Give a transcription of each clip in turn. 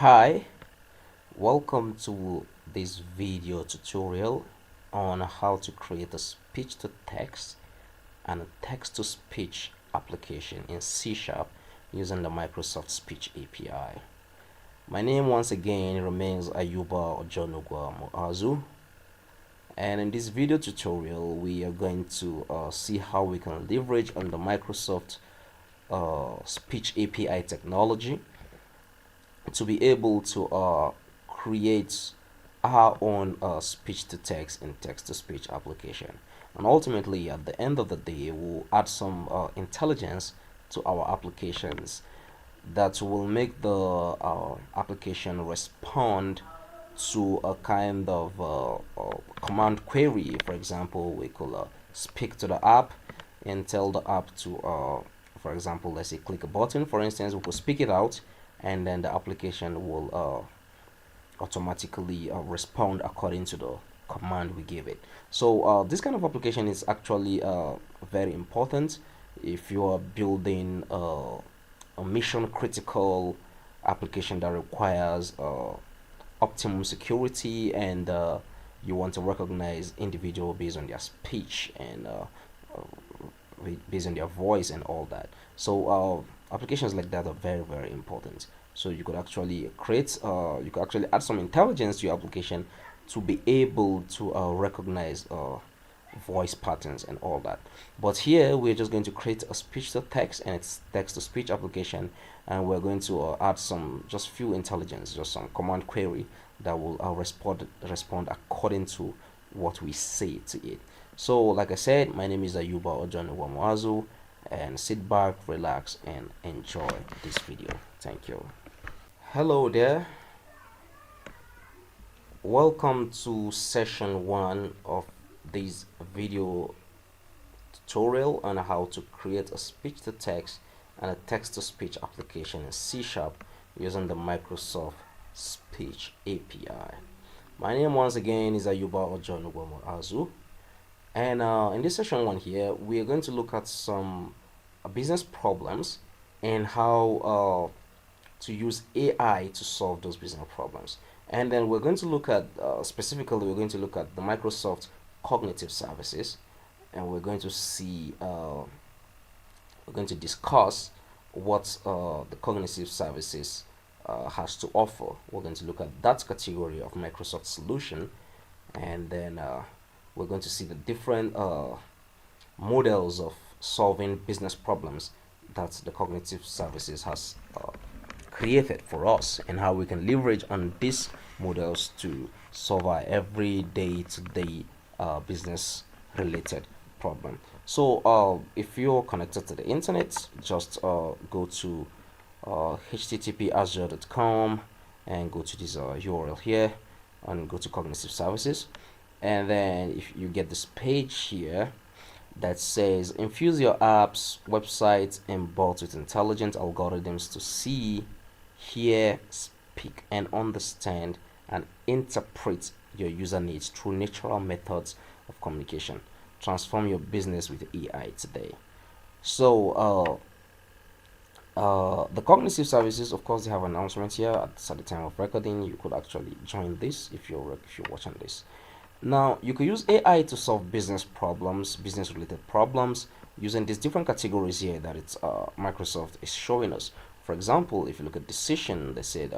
Hi, welcome to this video tutorial on how to create a speech to text and a text to speech application in C Sharp using the Microsoft Speech API. My name once again remains Ayuba Ojonugwa Moazu, and in this video tutorial we are going to see how we can leverage on the Microsoft Speech API technology to be able to create our own speech to text and text to speech application. And ultimately, at the end of the day, we'll add some intelligence to our applications that will make the application respond to a kind of command query. For example, we could speak to the app and tell the app to, for example, let's say click a button. For instance, we could speak it out, and then the application will automatically respond according to the command we give it. So this kind of application is actually very important if you are building a mission critical application that requires optimum security, and you want to recognize individual based on their speech and based on their voice and all that. So applications like that are very important. So you could actually you could actually add some intelligence to your application to be able to recognize voice patterns and all that. But here we're just going to create a speech to text and it's text to speech application, and we're going to add some just few intelligence, just some command query that will respond according to what we say to it. So like I said, my name is Ayuba Ojonewamwazu, and sit back, relax, and enjoy this video. Thank you. Hello there. Welcome to session 1 of this video tutorial on how to create a speech to text and a text to speech application in C Sharp using the Microsoft Speech API. My name once again is Ayuba Ojonugwamo Azu, and in this session 1 here we are going to look at some business problems and how to use AI to solve those business problems. And then we're going to look at specifically we're going to look at the Microsoft Cognitive Services, and we're going to see we're going to discuss what the Cognitive Services has to offer. We're going to look at that category of Microsoft solution, and then we're going to see the different models of solving business problems that the Cognitive Services has created for us, and how we can leverage on these models to solve our everyday to-day business related problem. So if you're connected to the internet, just go to http://azure.com and go to this URL here and go to Cognitive Services, and then if you get this page here that says infuse your apps, websites, and bots with intelligent algorithms to see, hear, speak, and understand and interpret your user needs through natural methods of communication. Transform your business with AI today. So the Cognitive Services, of course, they have announcements here at the time of recording. You could actually join this if you're watching this. Now you could use AI to solve business problems, business related problems, using these different categories here that it's Microsoft is showing us. For example, if you look at decision, they said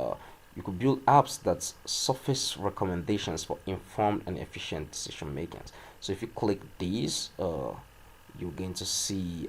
you could build apps that surface recommendations for informed and efficient decision making. So if you click these, you're going to see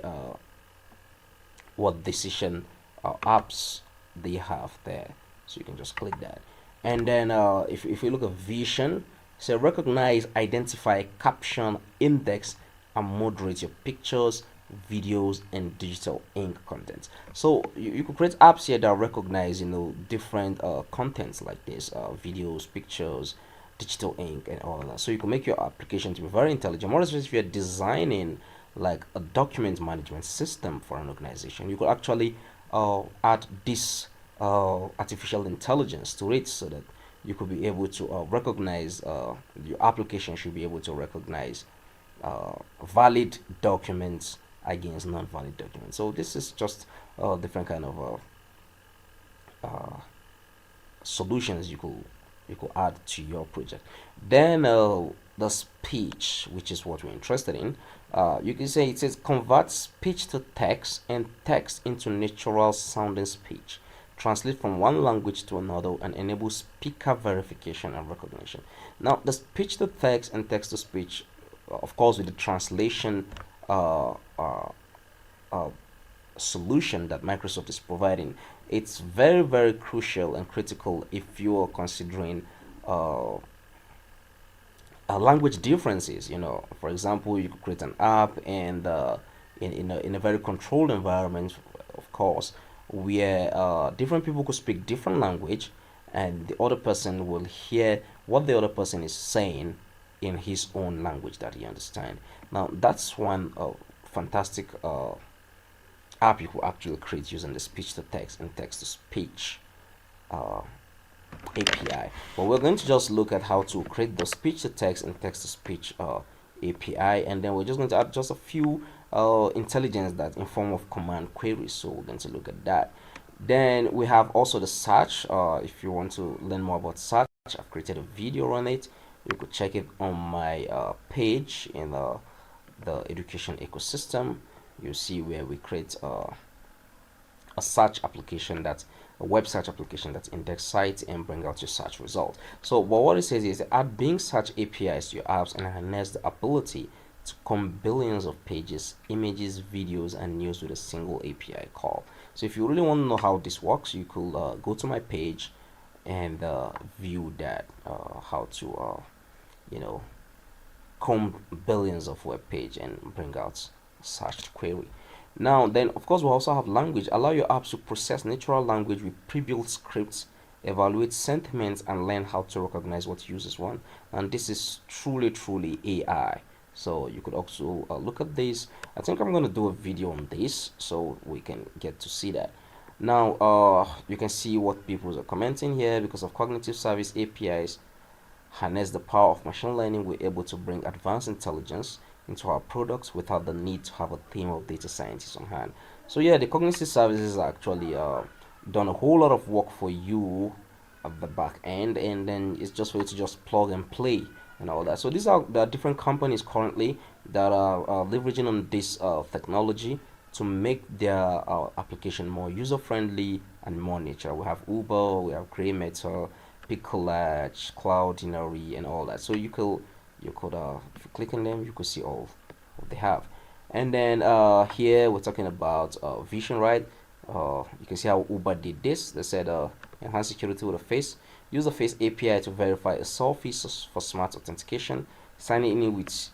what decision apps they have there. So you can just click that, and then if you look at vision, so recognize, identify, caption, index, and moderate your pictures, videos, and digital ink content. So you could create apps here that recognize different contents like this, videos, pictures, digital ink, and all of that. So you can make your application to be very intelligent. More especially if you're designing like a document management system for an organization, you could actually add this artificial intelligence to it, so that you could be able to recognize your application should be able to recognize valid documents against non-valid documents. So this is just a different kind of solutions you could add to your project. Then the speech, which is what we're interested in, you can say it says convert speech to text and text into natural sounding speech, translate from one language to another, and enable speaker verification and recognition. Now the speech to text and text to speech, of course with the translation uh, uh, uh, solution that Microsoft is providing, it's very crucial and critical if you are considering uh, language differences. You know, for example, you could create an app and in a very controlled environment, of course, where different people could speak different language, and the other person will hear what the other person is saying in his own language that he understands. Now, that's one fantastic app you could actually create using the speech to text and text to speech uh, API. But we're going to just look at how to create the speech to text and text to speech API, and then we're just going to add just a few intelligence that in form of command queries. So we're going to look at that. Then we have also the search. If you want to learn more about search, I've created a video on it. You could check it on my page in the education ecosystem. You see where we create a search application, that's a web search application that index sites and bring out your search result. So what it says is add Bing search APIs to your apps and harness the ability to comb billions of pages, images, videos, and news with a single API call. So if you really want to know how this works, you could go to my page and view that how to you know, comb billions of web page and bring out search query. Now then, of course, we also have language. Allow your apps to process natural language with pre-built scripts, evaluate sentiments, and learn how to recognize what users want. And this is truly AI. So you could also look at this. I think I'm going to do a video on this so we can get to see that. Now you can see what people are commenting here. Because of cognitive service APIs harness the power of machine learning, we're able to bring advanced intelligence into our products without the need to have a team of data scientists on hand. So yeah, the cognitive services actually done a whole lot of work for you at the back end, and then it's just for you to just plug and play and all that. So these are the different companies currently that are leveraging on this technology to make their application more user friendly and more natural. We have Uber, we have Grey Matter, Piccolage, Cloudinary, and all that. So you could if you click on them, you could see all what they have. And then here we're talking about vision, right? You can see how Uber did this. They said enhance security with a face. Use the face API to verify a selfie for smart authentication. Signing in with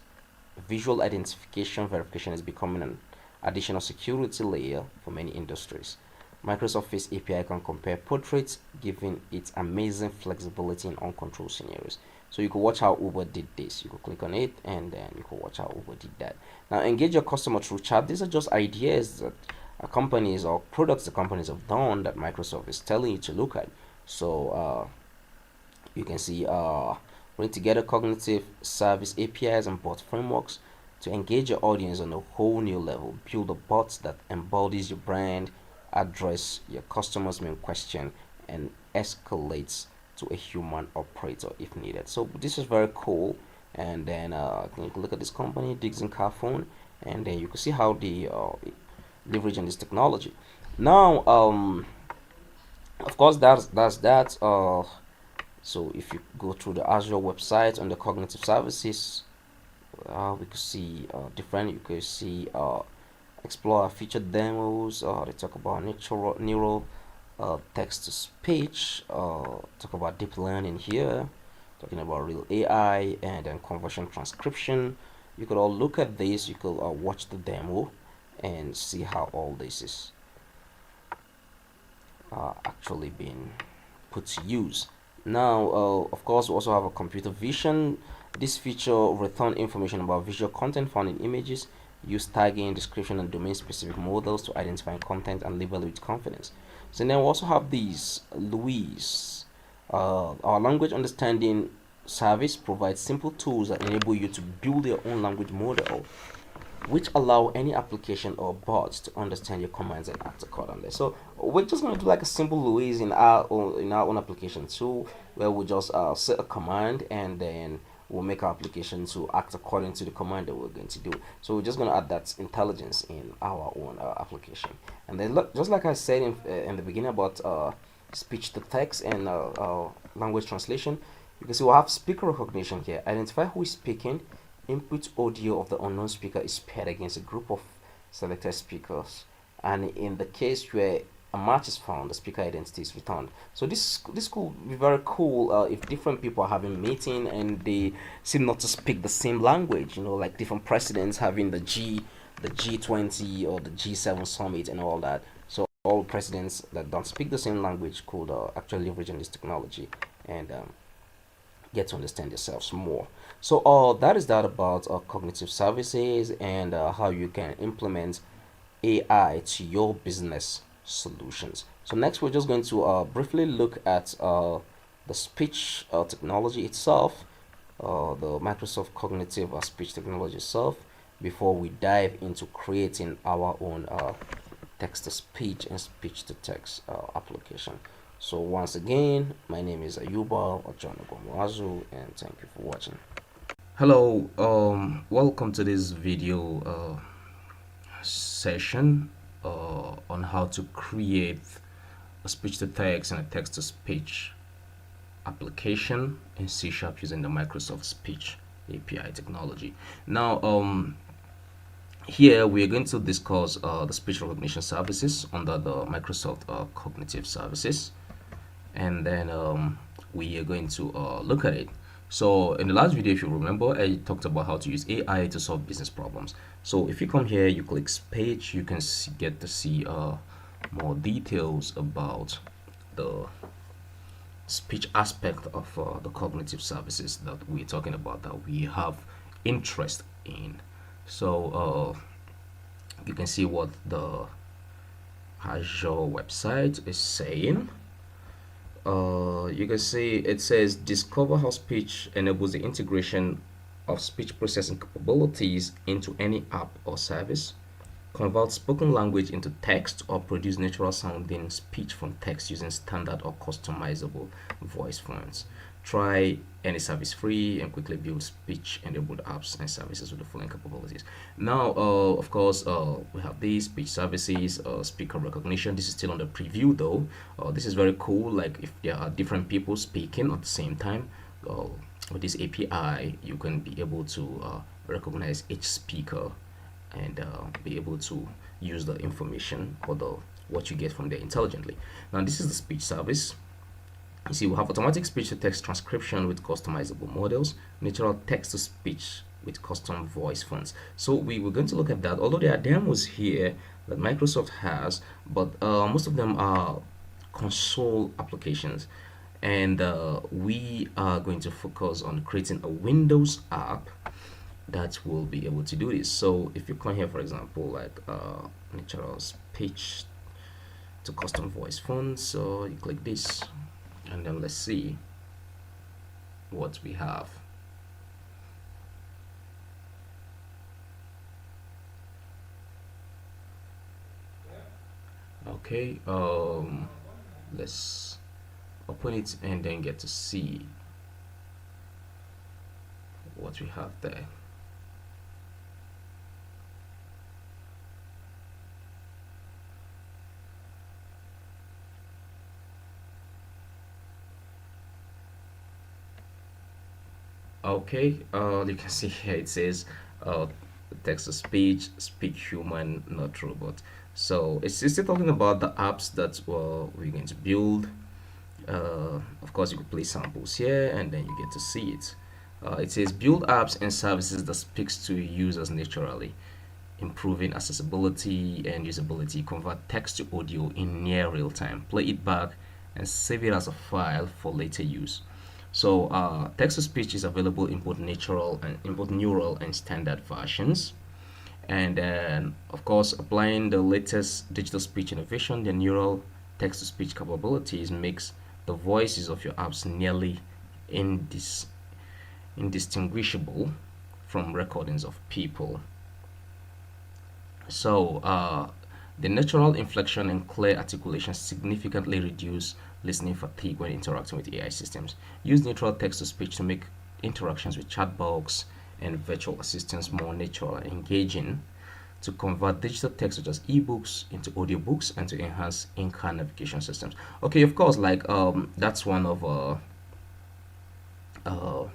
visual identification verification is becoming an additional security layer for many industries. Microsoft Face API can compare portraits, giving it amazing flexibility in uncontrolled scenarios. So you can watch how Uber did this. You could click on it and then you can watch how Uber did that. Now engage your customer through chat. These are just ideas that companies or products the companies have done that Microsoft is telling you to look at. So you can see bring together cognitive service APIs and bot frameworks to engage your audience on a whole new level. Build a bot that embodies your brand, address your customer's main question, and escalates to a human operator if needed. So this is very cool. And then you can look at this company, Diggs and Carphone, and then you can see how they leverage on this technology. Now, of course, that's that. So if you go through the Azure website on the cognitive services, we could see different. You could see explore featured demos. They talk about neural text to speech. Talk about deep learning here. Talking about real AI and then conversion transcription. You could all look at this. You could watch the demo and see how all this is actually being put to use. Now, of course, we also have a computer vision. This feature return information about visual content found in images, use tagging, description, and domain-specific models to identify content and label it with confidence. So then we also have these Louise. Our language understanding service provides simple tools that enable you to build your own language model which allow any application or bot to understand your commands and act accordingly. So we're just going to do like a simple Louise in our own application tool, where we just set a command, and then we'll make our application to act according to the command that we're going to do. So we're just going to add that intelligence in our own application. And then look, just like I said in the beginning about speech to text and language translation, you can see we'll have speaker recognition here. Identify who is speaking. Input audio of the unknown speaker is paired against a group of selected speakers, and in the case where a match is found, the speaker identity is returned. So this could be very cool if different people are having a meeting and they seem not to speak the same language. You know, like different presidents having the G20 or the G7 summit and all that. So all presidents that don't speak the same language could actually leverage on this technology and get to understand yourselves more. So that is that about cognitive services and how you can implement AI to your business solutions. So next we're just going to briefly look at the speech technology itself, the Microsoft cognitive speech technology itself, before we dive into creating our own text to speech and speech to text application. So once again, my name is Ayuba Ojonogomwazu, and thank you for watching. Hello, welcome to this video session on how to create a speech to text and a text to speech application in C# using the Microsoft Speech API technology. Now, here we are going to discuss the speech recognition services under the Microsoft Cognitive Services, and then we are going to look at it. So in the last video, if you remember, I talked about how to use AI to solve business problems. So if you come here, you click speech, you can get to see more details about the speech aspect of the cognitive services that we're talking about, that we have interest in. So you can see what the Azure website is saying. You can see it says discover how speech enables the integration of speech processing capabilities into any app or service, convert spoken language into text, or produce natural sounding speech from text using standard or customizable voice fonts. Try any service free and quickly build speech enabled apps and services with the following capabilities. Now, of course, we have these speech services, speaker recognition. This is still on the preview though. This is very cool. Like if there are different people speaking at the same time, with this API, you can be able to recognize each speaker and be able to use the information or what you get from there intelligently. Now, this is the speech service. You see, we have automatic speech to text transcription with customizable models, natural text to speech with custom voice fonts. So we were going to look at that, although there are demos here that Microsoft has, but most of them are console applications, and we are going to focus on creating a Windows app that will be able to do this. So if you come here, for example, like natural speech to custom voice fonts, so you click this, and then let's see what we have. Okay, let's open it and then get to see what we have there. Okay, you can see here it says text to speech, speak human, not robot. So it's still talking about the apps that we're going to build. Of course, you could play samples here and then you get to see it. It says build apps and services that speaks to users naturally, improving accessibility and usability, convert text to audio in near real time, play it back and save it as a file for later use. So text to speech is available in both neural and standard versions. And then of course, applying the latest digital speech innovation, the neural text to speech capabilities makes the voices of your apps nearly indistinguishable from recordings of people. So the natural inflection and clear articulation significantly reduce listening fatigue when interacting with AI systems. Use natural text-to-speech to make interactions with chatbots and virtual assistants more natural and engaging, to convert digital text such as ebooks into audiobooks, and to enhance in-car navigation systems. Okay, of course, like that's one of uh, uh,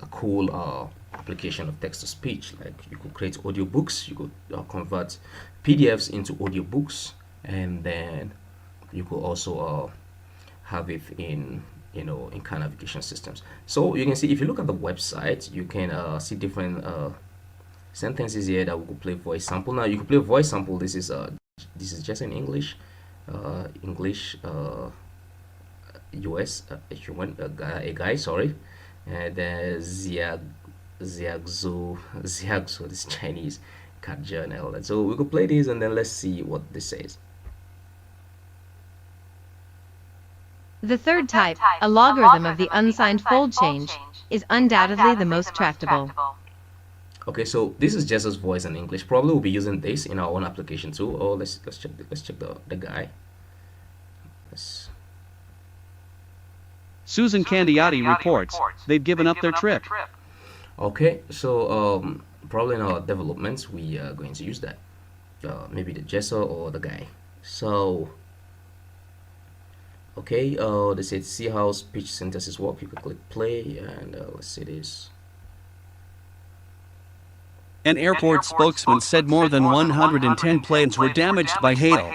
a cool application of text to speech. Like you could create audiobooks, you could convert PDFs into audiobooks, and then you could also have it in in car navigation systems. So you can see, if you look at the website, you can see different sentences here that we could play voice sample. Now you could play voice sample. This is just in English, English US, a human, a guy, sorry, and Xiaozu, this Chinese cat journal. And so we could play this, and then let's see what this says. The third type, a logarithm of the unsigned fold change, is undoubtedly the most tractable. Okay, so this is Jess's voice in English. Probably we'll be using this in our own application too. Oh, let's check the guy. Let's, Susan Candiotti reports they've given up their trip. okay, so probably in our developments we are going to use that. Maybe the Jessa or the guy. So okay, they said see how speech synthesis work. You can click play, and let's see this. An airport spokesman said more than 110 planes were damaged by hail.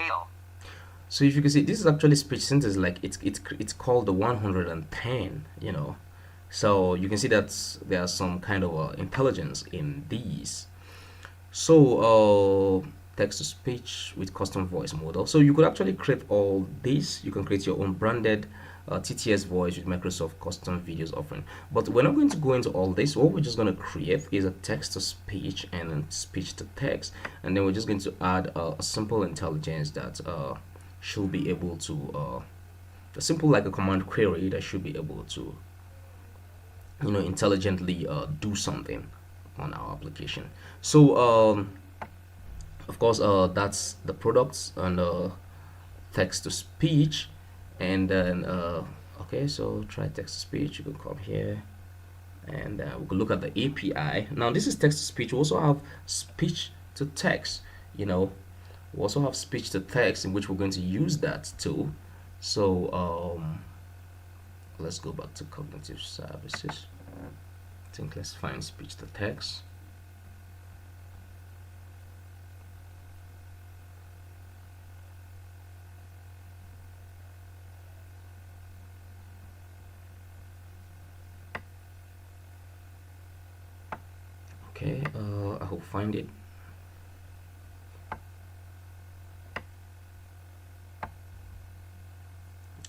So if you can see, this is actually speech synthesis. Like it's called the 110. So you can see that there's some kind of intelligence in these. So text to speech with custom voice model. So you could actually create all this. You can create your own branded TTS voice with Microsoft custom videos offering. But we're not going to go into all this. What we're just going to create is a text to speech and then speech to text, and then we're just going to add a simple intelligence that should be able to a simple, like a command query, that should be able to intelligently do something on our application. So of course that's the products and text to speech. And then okay, so try text to speech. You can come here, and we can look at the API. Now this is text to speech. We also have speech to text. We also have speech to text, in which we're going to use that too. So let's go back to cognitive services. I think let's find speech to text. Okay, I will find it.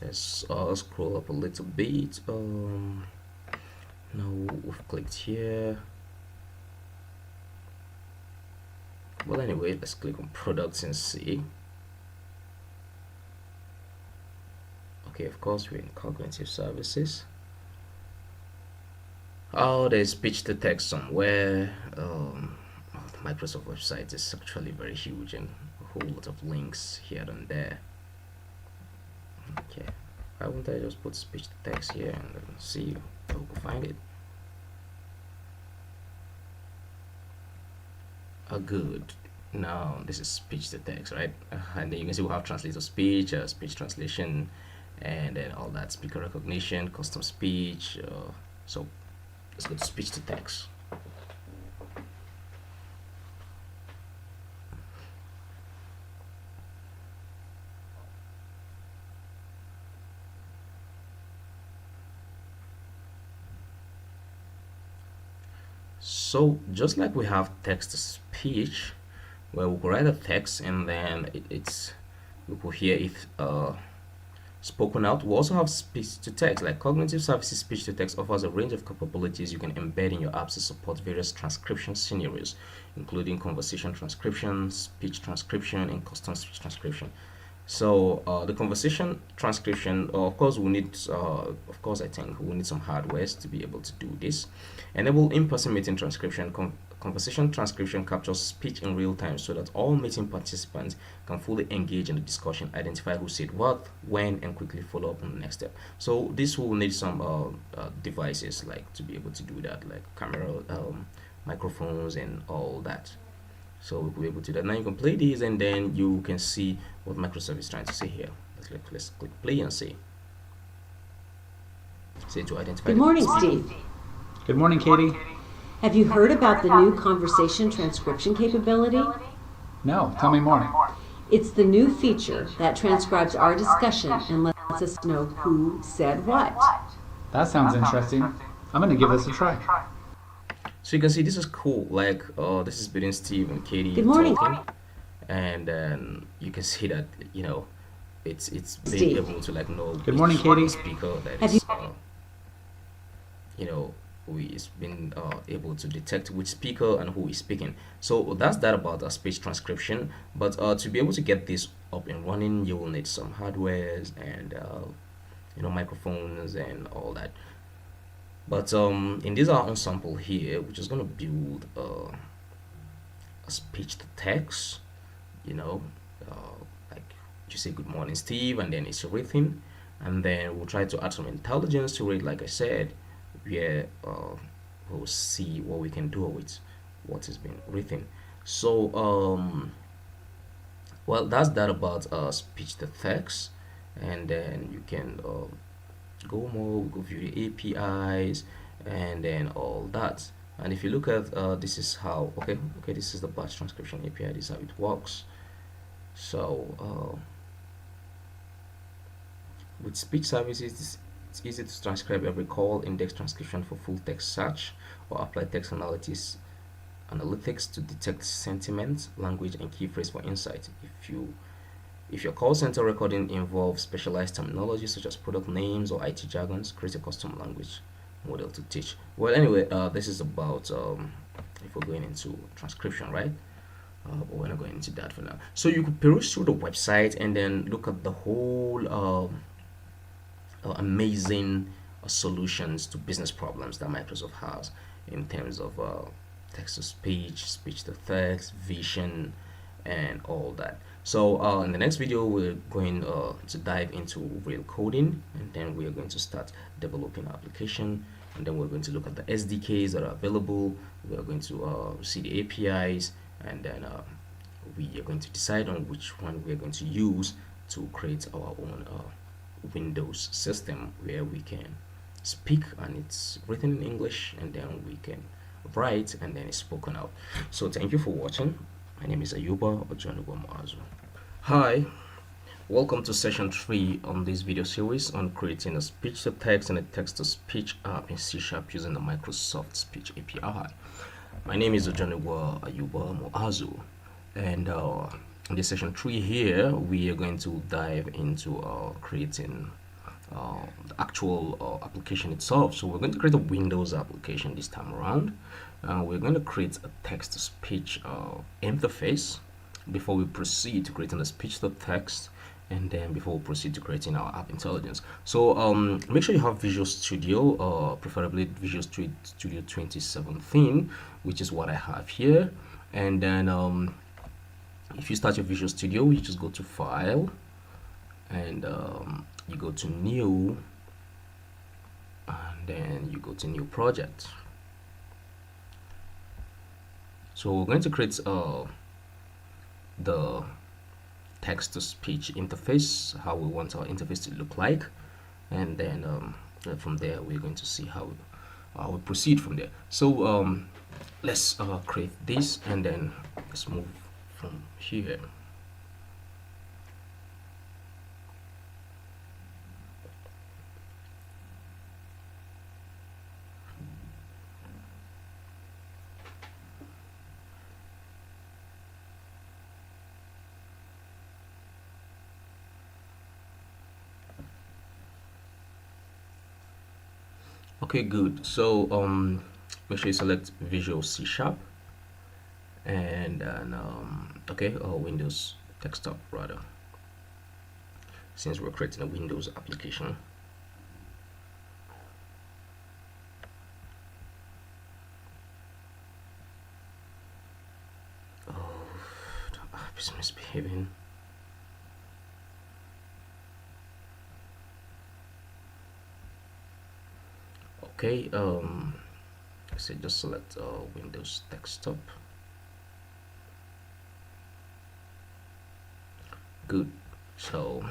Let's scroll up a little bit. Now we've clicked here. Well, anyway, let's click on products and see. Okay, of course we're in cognitive services. Oh, there's speech to text somewhere. The Microsoft website is actually very huge, and a whole lot of links here and there. Okay, why won't I just put speech to text here and then see if we can find it? Good. Now this is speech to text, right? And then you can see we have translator speech, speech translation, and then all that, speaker recognition, custom speech. So let's go to speech to text. So just like we have text to speech, where we could write a text and then we could hear it spoken out, we also have speech to text. Like cognitive services speech to text offers a range of capabilities you can embed in your apps to support various transcription scenarios, including conversation transcription, speech transcription, and custom speech transcription. So the conversation transcription, of course we need of course I think we need some hardware to be able to do this. Enable in-person meeting transcription, conversation transcription captures speech in real time so that all meeting participants can fully engage in the discussion, identify who said what, when, and quickly follow up on the next step. So this will need some devices like to be able to do that, like camera, microphones, and all that. So we'll be able to do that. Now you can play these, and then you can see what Microsoft is trying to say here. Let's click play and see. Say to identify. Good morning, Steve. Good morning, Katie. Have you heard about the new conversation transcription capability? No, tell me more. It's the new feature that transcribes our discussion and lets us know who said what. That sounds interesting. I'm going to give this a try. So you can see this is cool. Like, this is between Steve and Katie. Good morning. Talking, and then you can see that it's being Steve. able to like know. Good morning, which Katie. Speaker that Have is, who is been able to detect which speaker and who is speaking. So that's that about speech transcription. But to be able to get this up and running, you will need some hardwares and microphones and all that. But in this our ensemble here, we're just gonna build a speech to text. Like you say good morning, Steve, and then it's written, and then we'll try to add some intelligence to it, like I said, where we'll see what we can do with what has been written. So well, that's that about speech to text, and then you can go more, go view the APIs, and then all that. And if you look at this is how this is the batch transcription API. This is how it works. So with speech services, it's easy to transcribe every call, index transcription for full text search, or apply text analytics to detect sentiment, language, and key phrase for insight. If your call center recording involves specialized terminology such as product names or IT jargons, create a custom language model to teach. Well, anyway, this is about if we're going into transcription, right? But we're not going into that for now. So you could peruse through the website and then look at the whole amazing solutions to business problems that Microsoft has in terms of text to speech, speech to text, vision, and all that. So in the next video, we're going to dive into real coding, and then we are going to start developing our application, and then we're going to look at the SDKs that are available. We are going to see the APIs, and then we are going to decide on which one we are going to use to create our own Windows system where we can speak and it's written in English, and then we can write and then it's spoken out. So thank you for watching. My name is Ayuba Ojonugbo Muazu. Hi, welcome to session 3 on this video series on creating a speech to text and a text to speech app in C# using the Microsoft Speech API. My name is Ojonugbo Ayuba Muazu, and in this session 3 here, we are going to dive into creating the actual application itself. So we're going to create a Windows application this time around. We're going to create a text-to-speech interface before we proceed to creating a speech-to-text, and then before we proceed to creating our app intelligence. So make sure you have Visual Studio, preferably Visual Studio 2017, which is what I have here. And then if you start your Visual Studio, you just go to File, and you go to New, and then you go to New Project. So we're going to create the text-to-speech interface, how we want our interface to look like, and then from there we're going to see how we proceed from there. So let's create this, and then let's move from here. Okay, good. So make sure you select Visual C#, and then Windows Desktop rather, since we're creating a Windows application. is misbehaving. Okay, so just select Windows Desktop. Good. So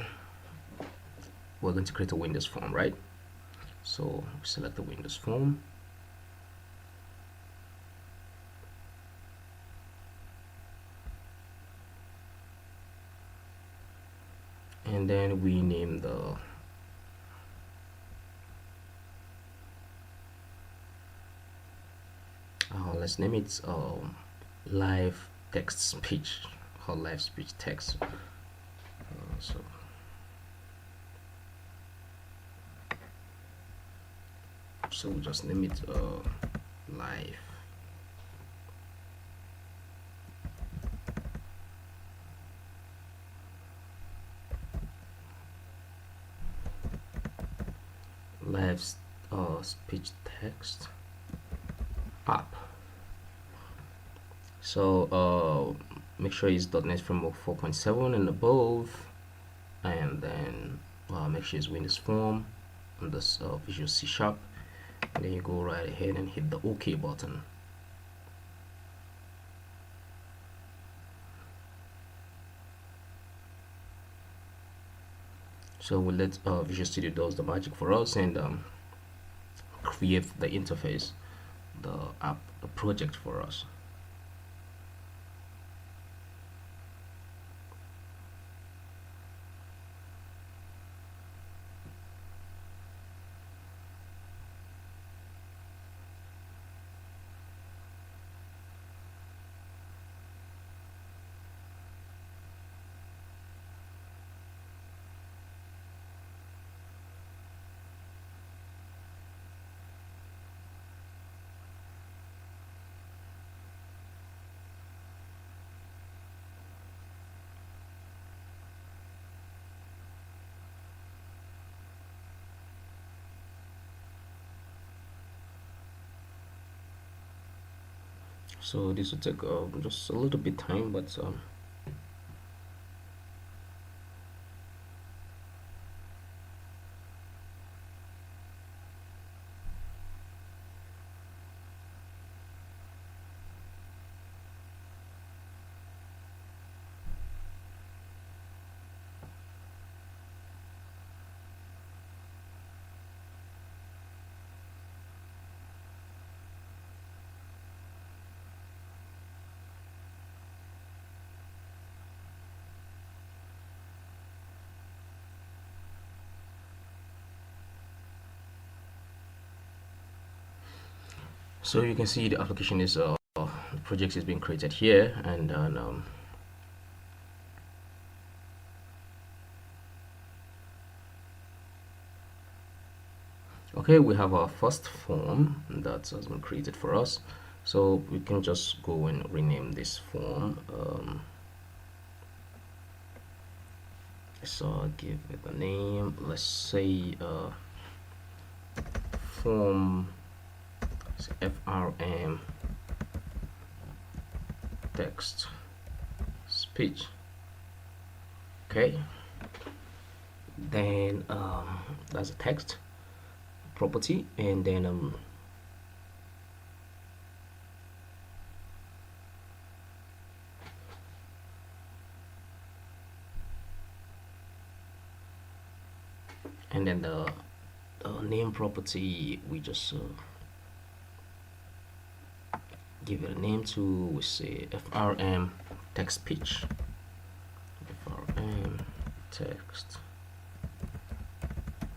we're going to create a Windows form, right? So select the Windows form. And then we name the let's name it live text speech or live speech text. So we'll just name it live. Live speech text app. So make sure it's .NET Framework 4.7 and above, and then make sure it's Windows Form on this Visual C#, and then you go right ahead and hit the OK button. So we'll let Visual Studio does the magic for us and create the interface, the app, the project for us. So this will take just a little bit time, but so you can see the application is the project is being created here, and okay, we have our first form that has been created for us, so we can just go and rename this form. So I'll give it a name, let's say form FRM text speech. Okay, then that's a text property, and then the name property, we just give it a name to, we say FRM text speech. FRM text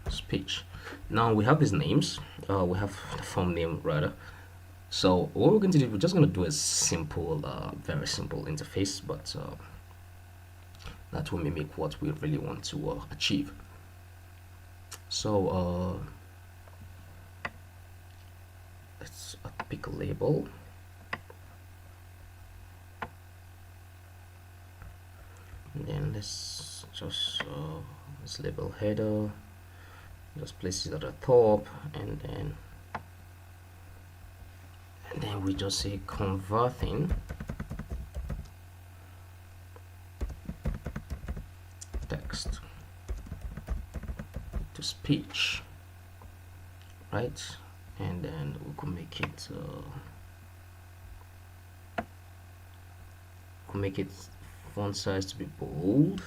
speech. Now we have these names, we have the form name rather. So what we're going to do, we're just going to do a simple, very simple interface, but that will mimic what we really want to achieve. So let's pick a label. And then let's just let's label header, just place it at the top, and then we just say converting speech, right? And then we could make it font size to be bold.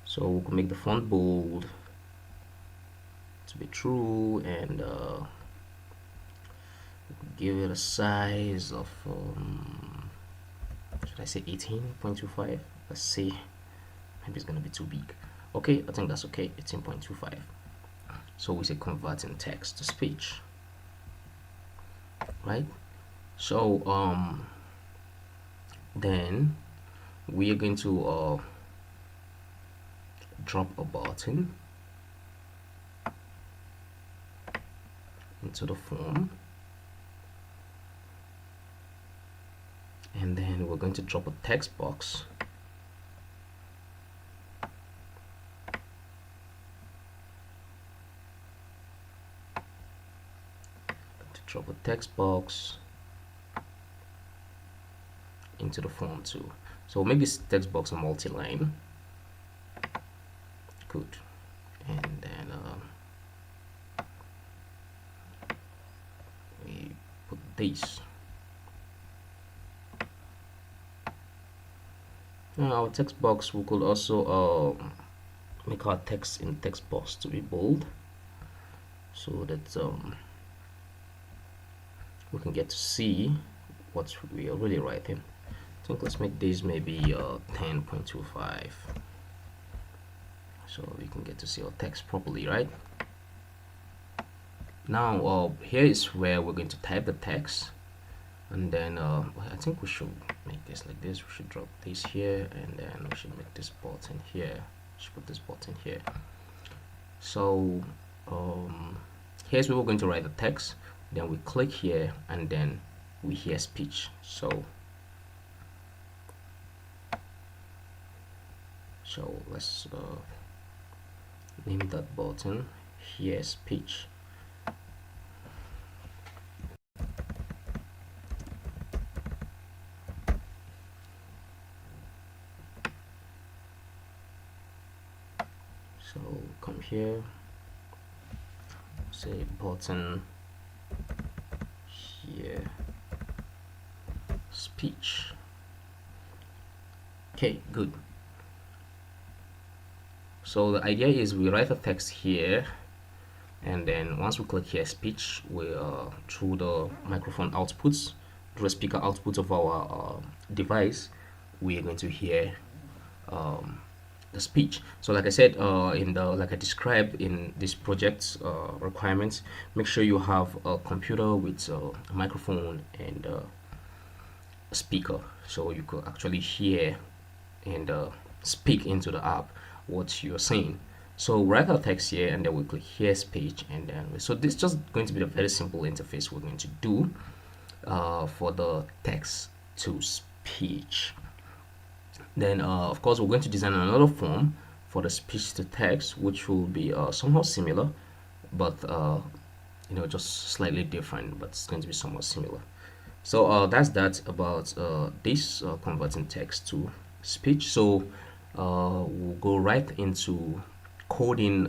So we can make the font bold to be true, and give it a size of should I say 18.25? Let's see, maybe it's gonna be too big. Okay, I think that's okay. 18.25. So we say converting text to speech, right? So then we are going to drop a button into the form, and then we're going to drop a text box into the form too. So we'll make this text box a multi-line. Good. And then we put this. Now our text box, we could also make our text in text box to be bold, so that we can get to see what we are really writing. I think let's make this maybe 10.25, so we can get to see our text properly, right? Now here is where we're going to type the text, and then I think we should make this like this. We should drop this here, and then we should make this button here. Should put this button here. So here's where we're going to write the text. Then we click here, and then we hear speech. So let's name that button hear speech. So come here, say button hear speech. Okay, good. So the idea is we write a text here, and then once we click here speech, we through the microphone outputs, through the speaker outputs of our device, we are going to hear the speech. So like I said, like I described in this project's requirements, make sure you have a computer with a microphone and a speaker, so you could actually hear and speak into the app what you're saying. So write our text here, and then we click hear speech, and then so this is just going to be a very simple interface we're going to do for the text to speech. Then of course we're going to design another form for the speech to text, which will be somehow similar, but you know, just slightly different, but it's going to be somewhat similar. So that's that about this converting text to speech. So we'll go right into coding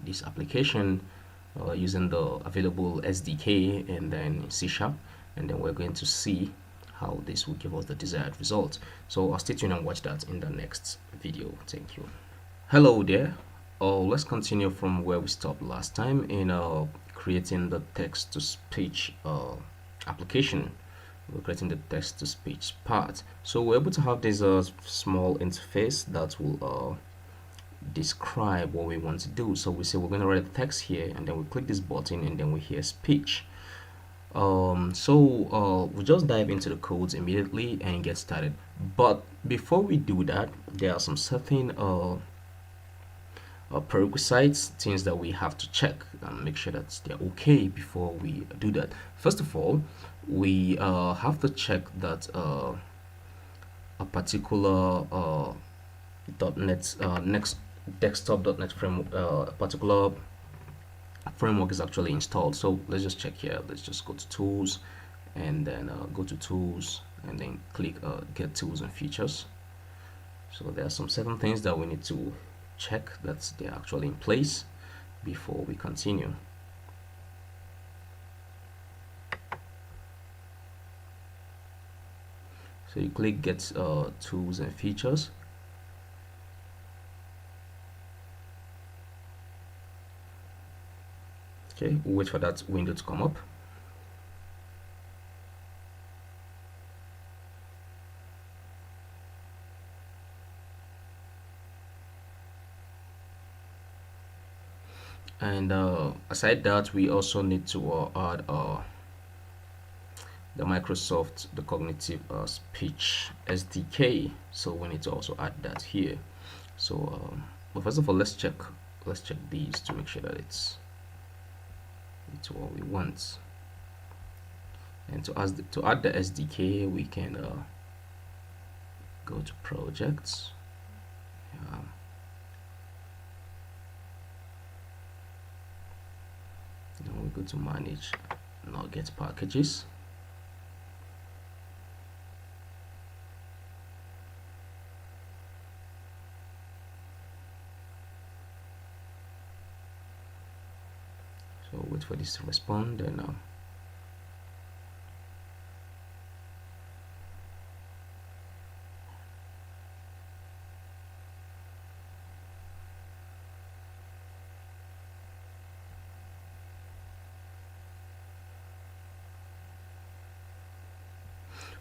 this application using the available SDK and then C#, and then we're going to see how this will give us the desired result. So stay tuned and watch that in the next video. Thank you. Hello there. Let's continue from where we stopped last time in creating the text to speech application. We're creating the text to speech part. So we're able to have this small interface that will describe what we want to do. So we say we're going to write the text here, and then we click this button, and then we hear speech. We'll just dive into the codes immediately and get started. But before we do that, there are some certain prerequisites, things that we have to check and make sure that they're okay before we do that. First of all, we have to check that a particular .NET next desktop.NET framework, a particular framework is actually installed. So let's just check here. Let's just go to tools, and then go to tools, and then click get tools and features. So there are some certain things that we need to check that they're actually in place before we continue. So you click get tools and features. Okay, we'll wait for that window to come up. And aside that, we also need to add the Microsoft the Cognitive Speech SDK. So we need to also add that here. So but first of all, let's check these to make sure that it's what we want. And to add the SDK, we can go to projects. Then we go to manage, now get packages. So wait for this to respond, and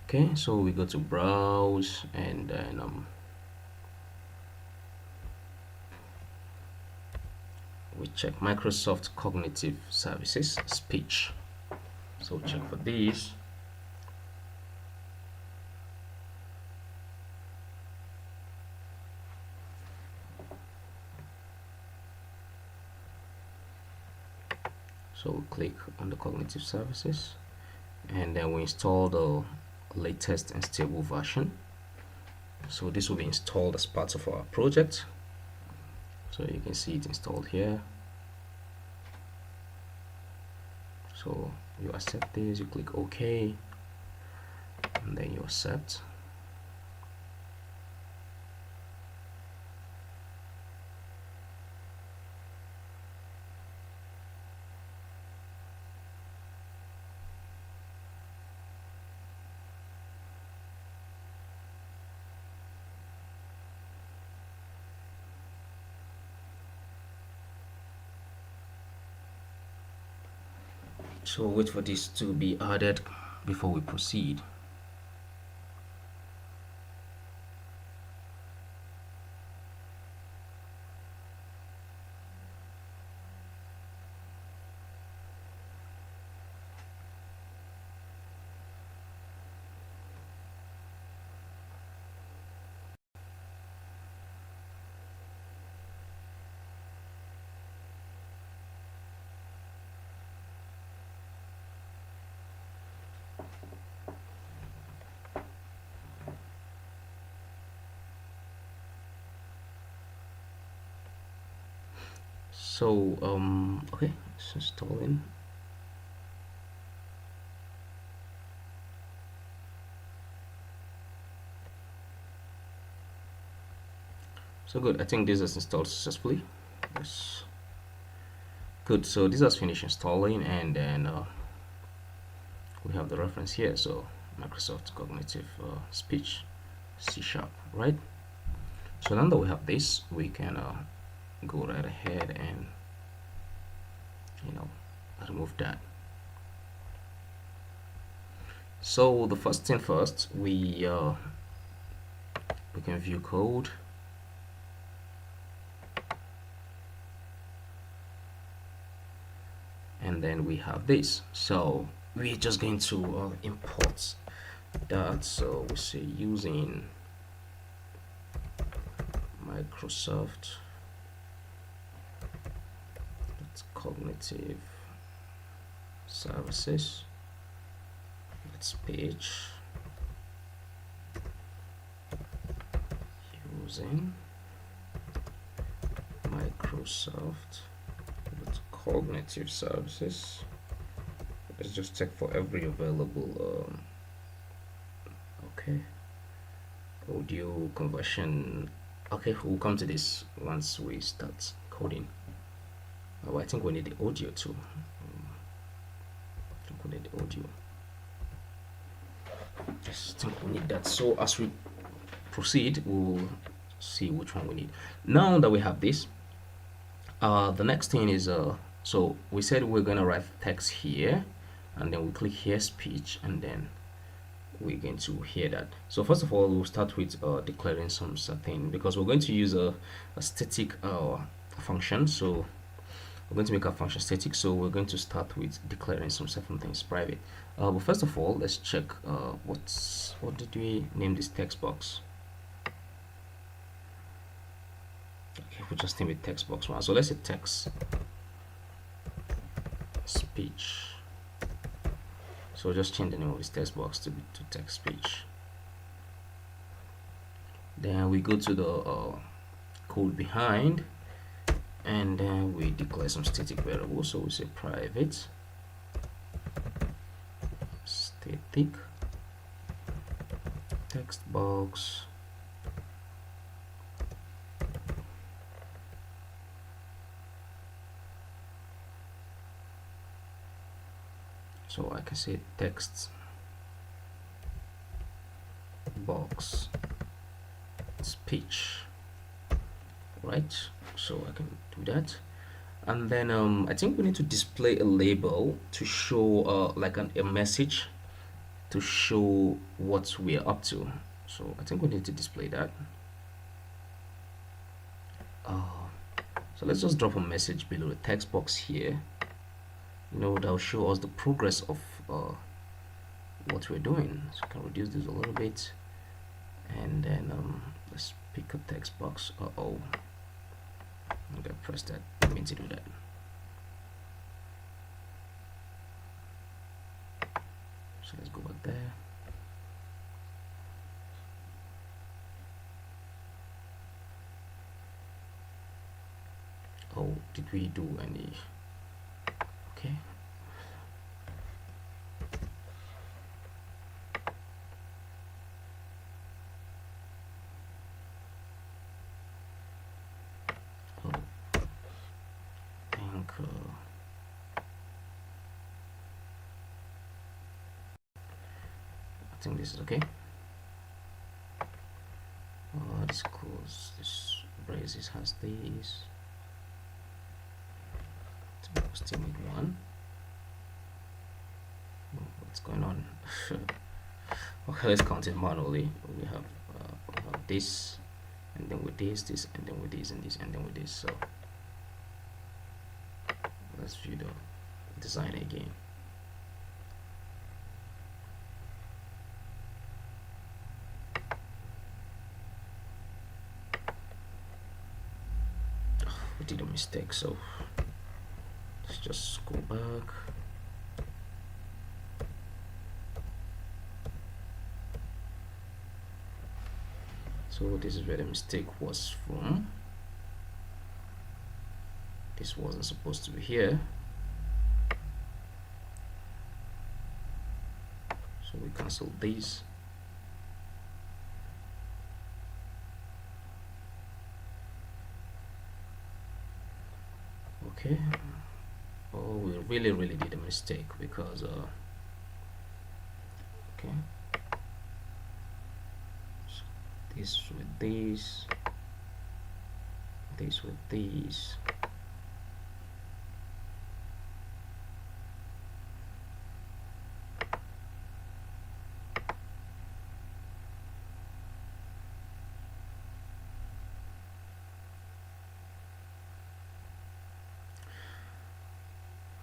okay, so we go to browse, and then we check Microsoft Cognitive Services Speech. So check for these. So we click on the cognitive services, and then we install the latest and stable version. So this will be installed as part of our project. So you can see it installed here. So you accept this, you click OK, and then you accept. So wait for this to be added before we proceed. So okay, it's installing. So good, I think this is installed successfully. Yes, good. So this has finished installing, and then we have the reference here. So Microsoft Cognitive Speech C#, right? So now that we have this, we can go right ahead and remove that. So the first thing first, we can view code, and then we have this. So we're just going to import that. So we say using Microsoft Cognitive Services Speech using Microsoft cognitive services. Let's just check for every available okay, audio conversion. Okay, we'll come to this once we start coding. Oh, I think we need the audio too. I think we need the audio. Yes, I think we need that. So as we proceed, we'll see which one we need. Now that we have this, the next thing is so we said we're gonna write text here, and then we click here speech, and then we're going to hear that. So first of all, we'll start with declaring some certain, because we're going to use a static function. So we're going to make our function static, so we're going to start with declaring some certain things private. But first of all, let's check what did we name this text box. Okay, we'll just name it text box 1. So let's say text speech. So just change the name of this text box to text speech. Then we go to the code behind, and then we declare some static variables. So we say private static text box so I can say text box speech, right? So I can do that, and then I think we need to display a label to show like a message to show what we are up to. So I think we need to display that. So let's just drop a message below the text box here, you know, that will show us the progress of what we're doing. So I can reduce this a little bit, and then let's pick a text box. I'm gonna press that. I mean to do that. So let's go back there. Oh, did we do any? Okay. Oh, I think this is okay. This close. This braces has these. Still need one. What's going on? Okay, let's count it manually. We have this, and then with this, and then with this, and this, and then with this. So let's view the design again. We did a mistake, so let's just go back. So this is where the mistake was from. This wasn't supposed to be here. So we cancel these. Okay. Oh, we really did a mistake, because okay, so this with these, this with these.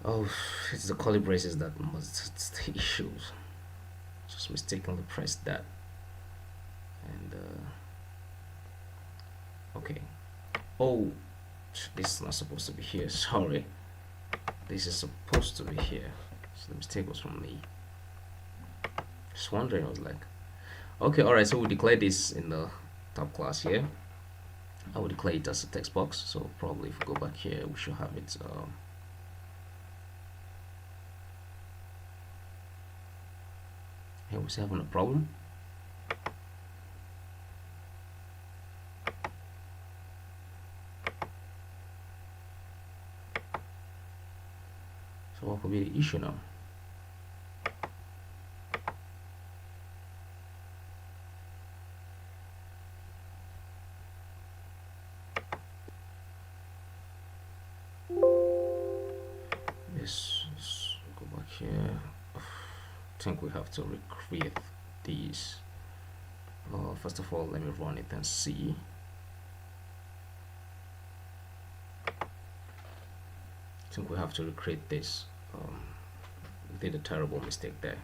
Oh, it's the curly braces that it's the issues. Just mistakenly pressed that, and okay. Oh, this is not supposed to be here. Sorry, this is supposed to be here. So the mistake was from me. Just wondering. I was like, okay, all right. So we declare this in the top class here. I will declare it as a text box. So probably if we go back here, we should have it. Okay, we're still having a problem. So what could be the issue now? Let's go back here. I think we have to recreate these. First of all, let me run it and see. I think we have to recreate this. We did a terrible mistake there.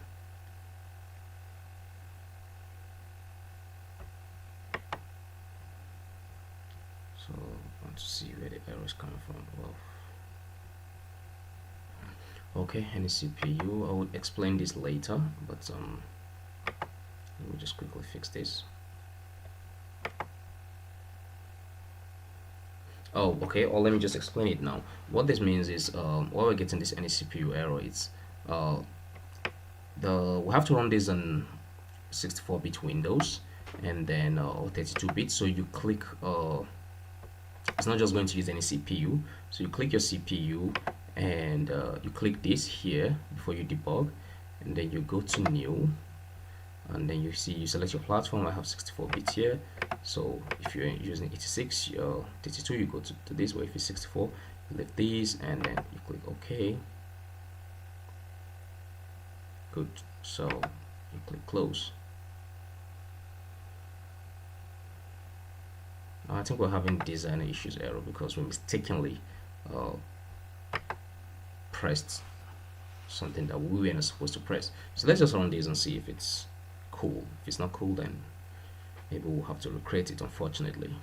So I want to see where the error is coming from. Well, okay, any CPU. I will explain this later, but let me just quickly fix this. Oh, okay. Or let me just explain it now. What this means is, while we're getting this any CPU error, it's we have to run this on 64-bit Windows and then 32-bit. So you click. It's not just going to use any CPU. So you click your CPU and you click this here before you debug, and then you go to new. And then you select your platform. I have 64-bit here, so if you're using 86 or 32, you go to this, or if it's 64, you leave these and then you click OK. Good. So you click close. Now I think we're having designer issues error because we mistakenly pressed something that we weren't supposed to press. So let's just run this and see if it's cool. If it's not cool, then maybe we'll have to recreate it, unfortunately.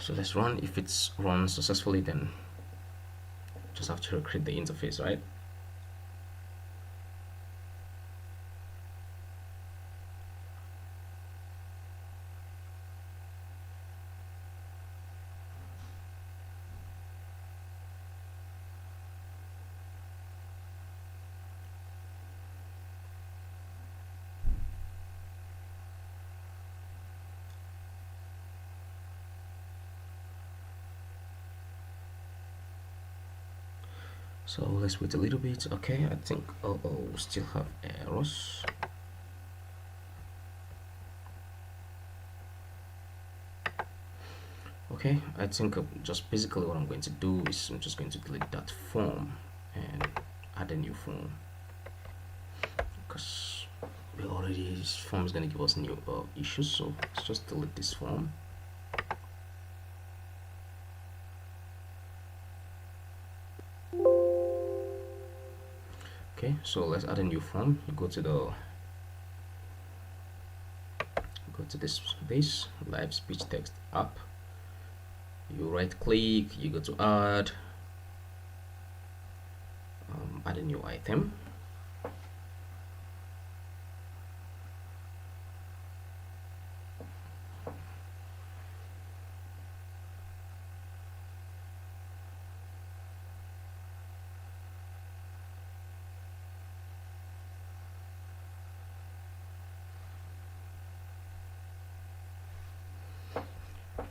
So let's run. If it's run successfully, then just have to recreate the interface, right? So let's wait a little bit. Okay, I think we still have errors. Okay, I think just basically what I'm going to do is I'm just going to delete that form and add a new form, because this form is going to give us new issues. So let's just delete this form. Okay, so let's add a new form. You go to this live speech text app. You right click, you go to add a new item.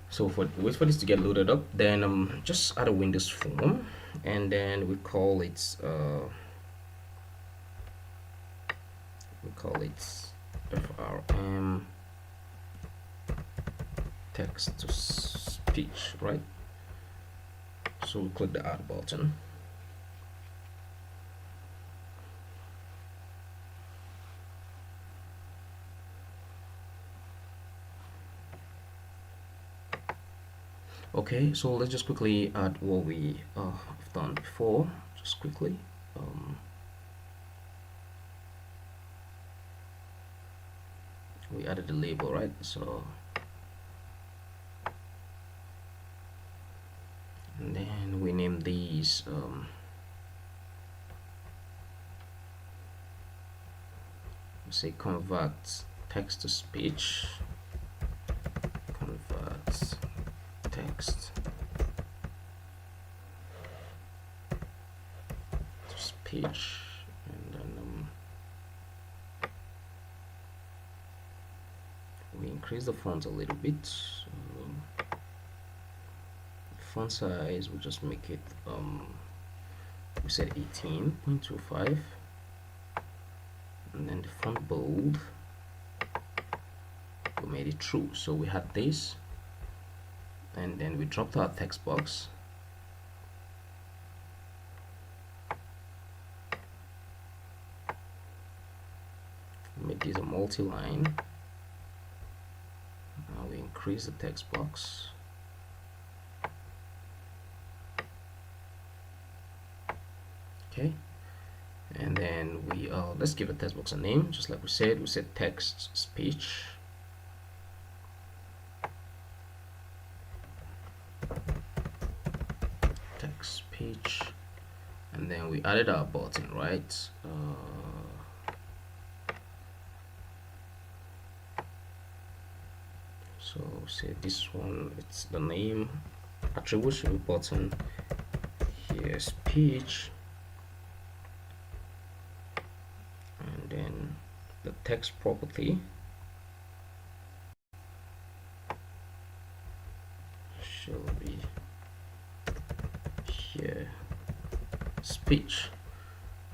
So wait for this to get loaded up, then just add a Windows form, and then we call it FRM text to speech, right? So we click the add button. Okay, so let's just quickly add what we have done before, just quickly. We added the label, right? So and then we name these say convert text to speech, convert text to speech, and then we increase the font a little bit. Font size, we'll just make it we said 18.25, and then the font bold, we made it true. So we had this, and then we dropped our text box, make this a multi-line. Now we increase the text box, okay, and then we let's give the text box a name, just like we said text speech, text speech, and then we added our button, right? So say this one, it's the name attribute should be button, here speech, and then the text property should be here speech.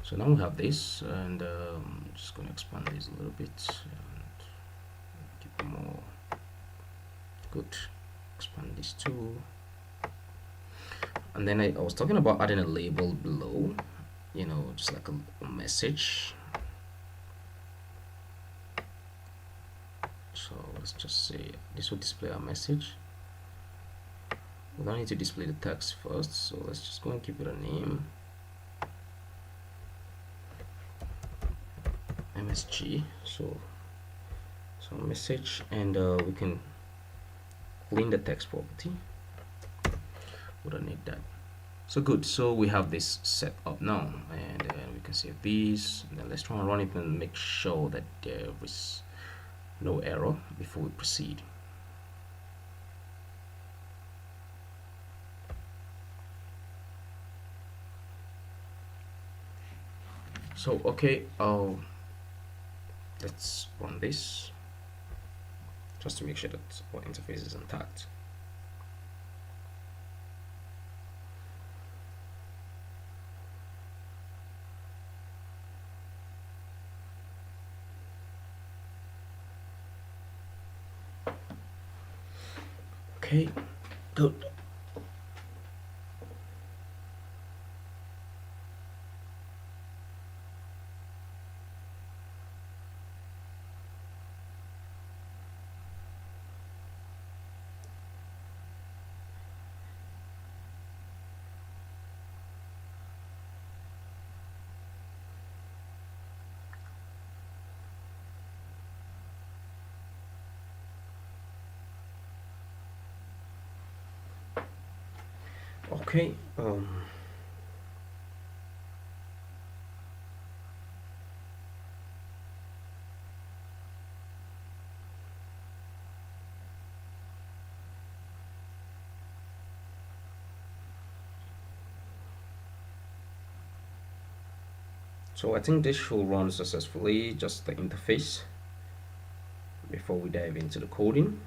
So now we have this, and I'm just going to expand this a little bit and keep it more good. Expand this too, and then I was talking about adding a label below, you know, just like a message. So let's just say this will display our message. We don't need to display the text first, so let's just go and give it a name, MSG. So message, and we can clean the text property. We don't need that. So good. So we have this set up now, and we can save these, and then let's try and run it and make sure that there is no error before we proceed. So okay, let's run this just to make sure that our interface is intact. Okay, good. Okay, so I think this should run successfully, just the interface, before we dive into the coding.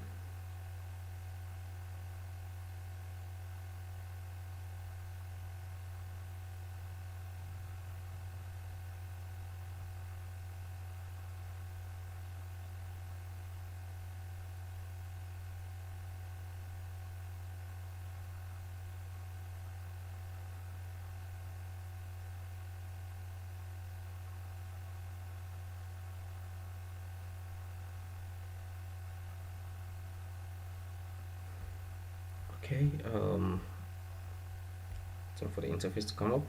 Okay, so for the interface to come up.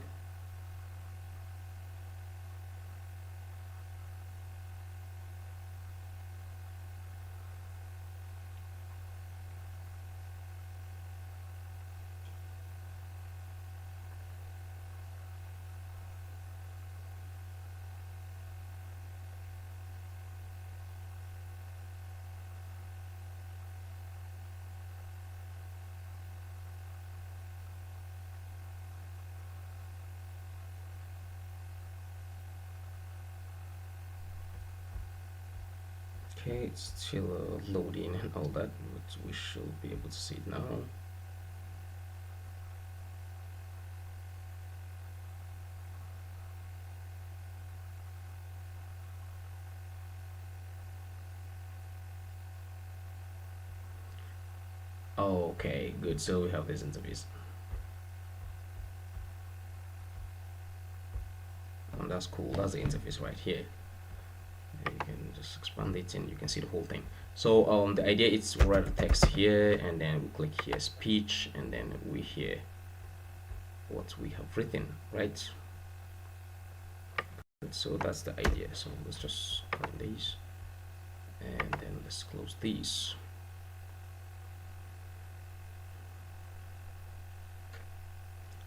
Okay, it's still loading and all that, but we should be able to see it now. Okay, good. So we have this interface. And that's cool. That's the interface right here. And you can just expand it and you can see the whole thing. So the idea is to write text here, and then we click here speech, and then we hear what we have written, right? So that's the idea. So let's just close these, and then let's close these.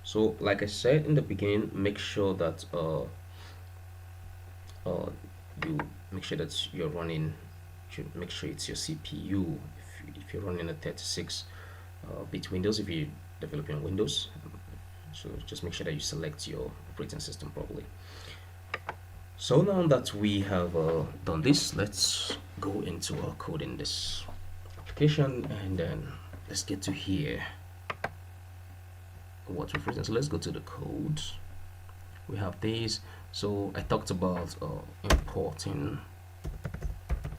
So like I said in the beginning, make sure that you make sure that you're running, should make sure it's your CPU. If you're running a 36-bit Windows, if you're developing Windows, so just make sure that you select your operating system properly. So now that we have done this, let's go into our code in this application, and then let's get to here what we've written. So let's go to the code. We have these. So I talked about importing.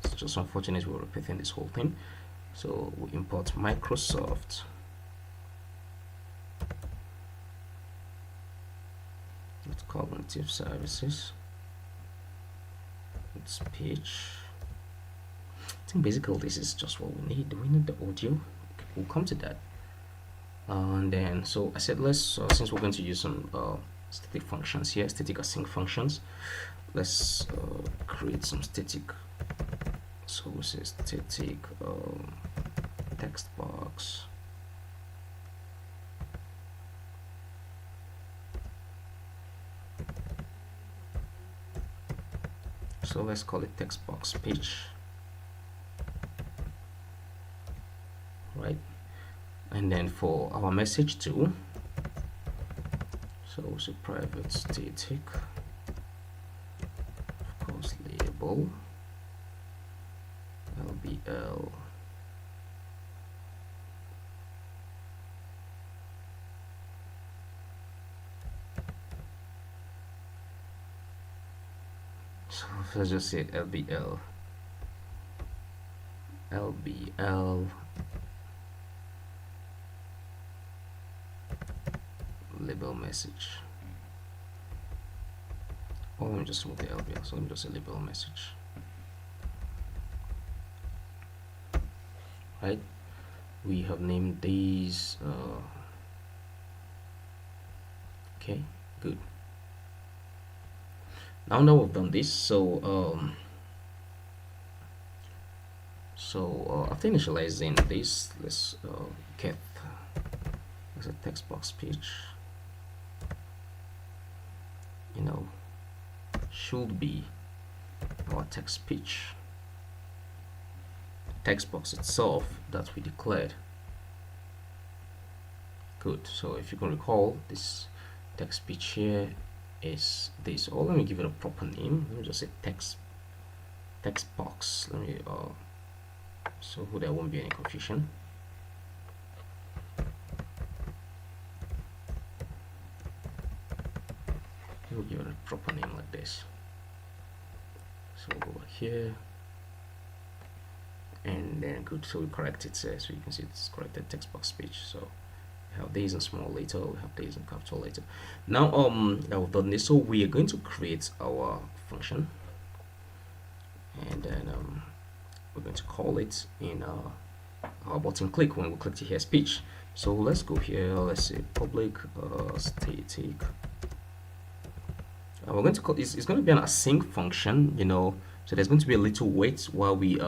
It's just unfortunate we're repeating this whole thing. So we import Microsoft. It's cognitive services. It's speech. I think basically this is just what we need. Do we need the audio? We'll come to that. And then, so I said, let's since we're going to use some static functions here, static async functions, let's create some static. So we say static text box. So let's call it text box speech, right? And then for our message too, so it's a private static, of course, label LBL, so let's just say LBL label message. Or let me just remove the LBL, so let me just say label message, right? We have named these okay, good. Now we've done this, so after initializing this, let's get as a text box speech, you know, should be our text speech text box itself that we declared. Good. So if you can recall, this text speech here is this. Or let me give it a proper name. Let me just say text box. Let me so there won't be any confusion. We'll give it a proper name like this. So we'll go back here, and then good. So we correct it, so you can see it's corrected text box speech. So we have these in small letter, we have these in capital letter. Now that we've done this, so we are going to create our function, and then we're going to call it in our button click when we click to hear speech. So let's go here, let's say public static. We're going to call it's going to be an async function, you know, so there's going to be a little wait while we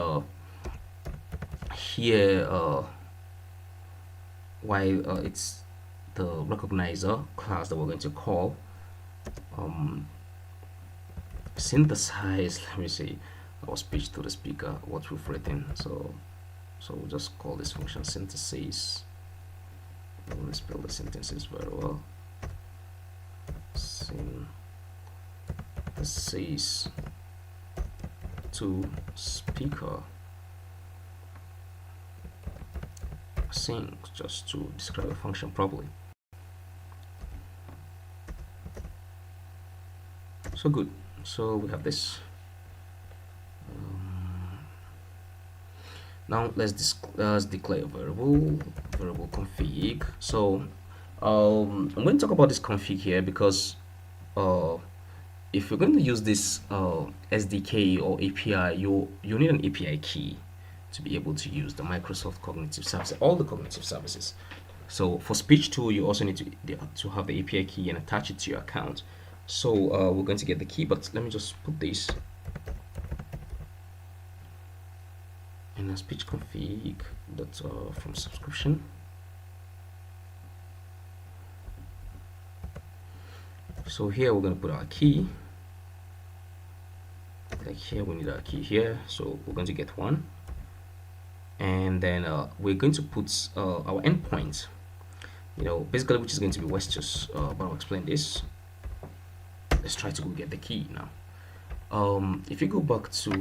here while it's the recognizer class that we're going to call synthesize, let me see, our speech to the speaker, what we've written. So we'll just call this function synthesis. Let me spell the sentences very well. Synthesis to speech. speaker async, just to describe a function properly. So good. So we have this. Now let's declare a variable config. So I'm going to talk about this config here because if you're going to use this SDK or API, you need an API key to be able to use the Microsoft Cognitive Services, all the cognitive services. So for speech tool, you also need to have the API key and attach it to your account. So we're going to get the key, but let me just put this in a speech config that's from subscription. So here we're going to put our key. Like here we need our key here, so we're going to get one, and then we're going to put our endpoint, basically, which is going to be Westus, but I'll explain this. Let's try to go get the key now. If you go back to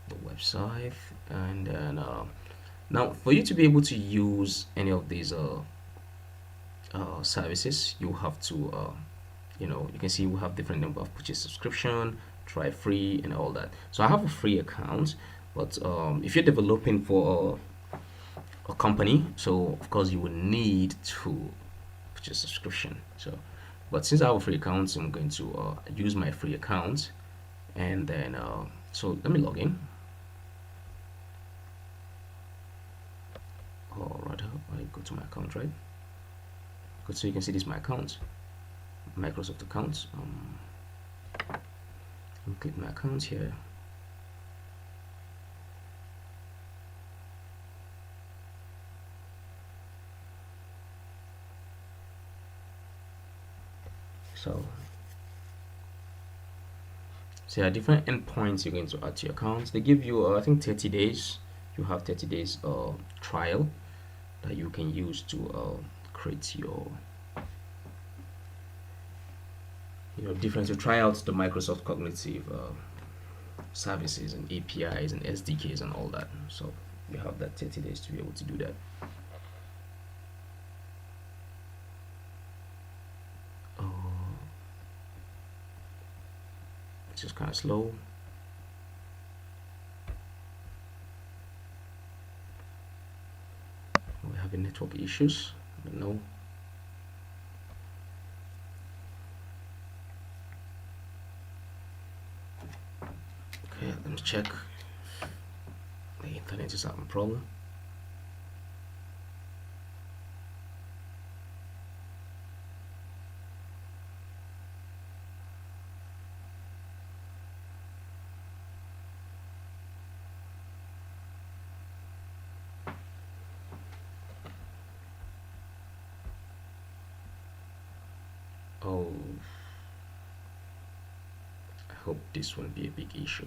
the website, and then now for you to be able to use any of these services, you have to you can see we have different number of purchase subscription, try free, and all that. So I have a free account, but if you're developing for a company, so of course you will need to purchase subscription. So but since I have a free account, I'm going to use my free account, and then so let me log in. Or rather, I go to my account, right? Good, so you can see this is my account, Microsoft account. Click my account here. So there are different endpoints you're going to add to your account. They give you I think 30 days. You have 30 days trial that you can use to create your different, to try out the Microsoft Cognitive services and APIs and SDKs and all that. So you have that 30 days to be able to do that. It's just kind of slow. We're having network issues, but no. Okay, let me check. The internet is having a problem. Oh, I hope this won't be a big issue.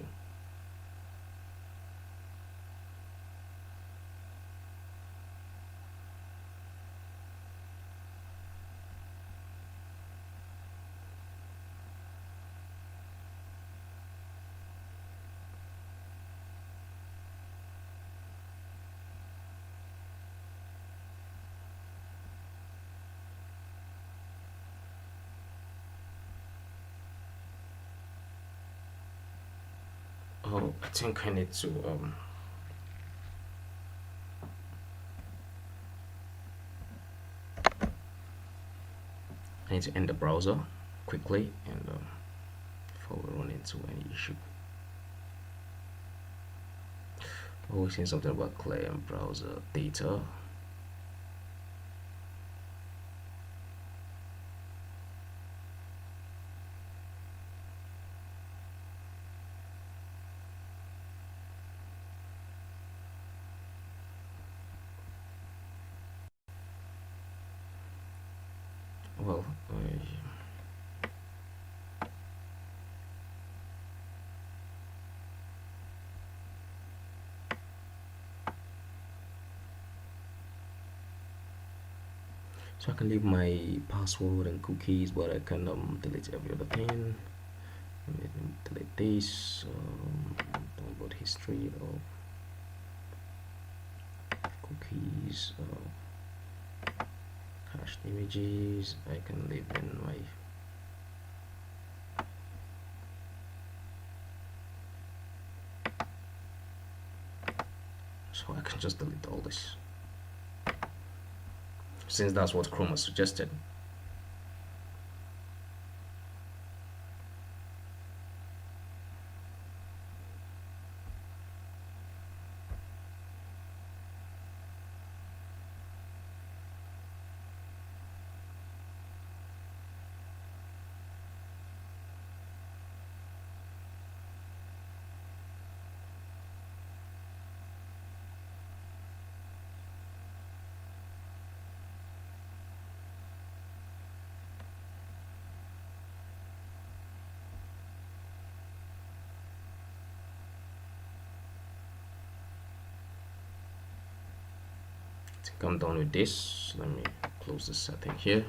Oh, I think I need to end the browser quickly, and before we run into any issue. Oh, we're seeing something about client browser data. Well, so I can leave my password and cookies, but I can delete every other thing. Let me delete this. Download history of cookies, cached images. I can leave in my so I can just delete all this since that's what Chrome has suggested. I think I'm done with this. Let me close the setting here.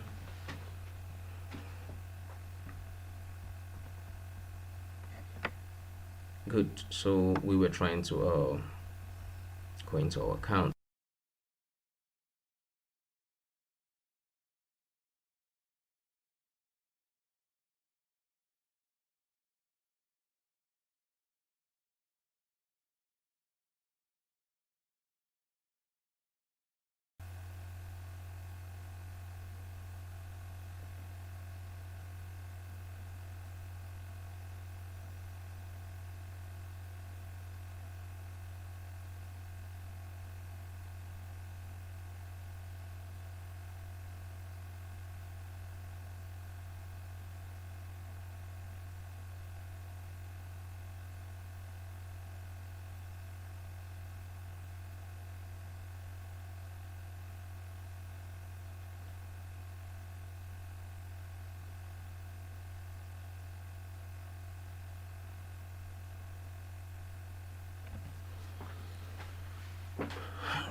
Good. So we were trying to go into our account.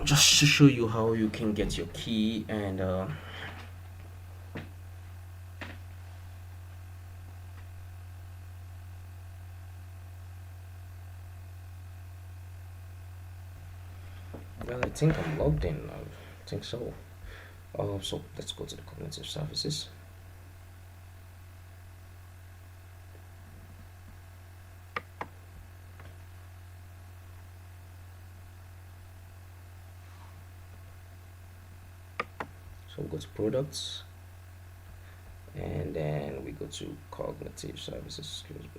Just to show you how you can get your key and well, I think I'm logged in. I think so. So let's go to the cognitive services. So we go to products, and then we go to cognitive services. Excuse me.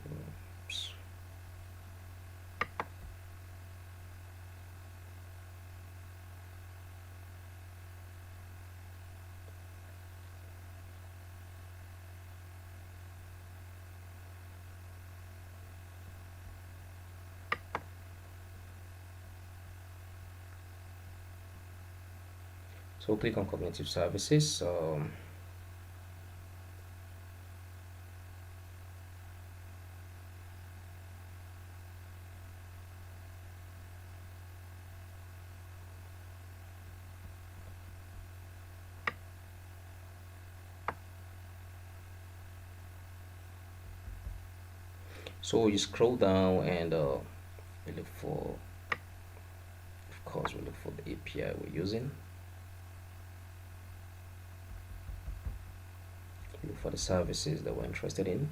Oops. So click on cognitive services. So you scroll down and we look for, of course, we look for the API we're using. Look for the services that we're interested in.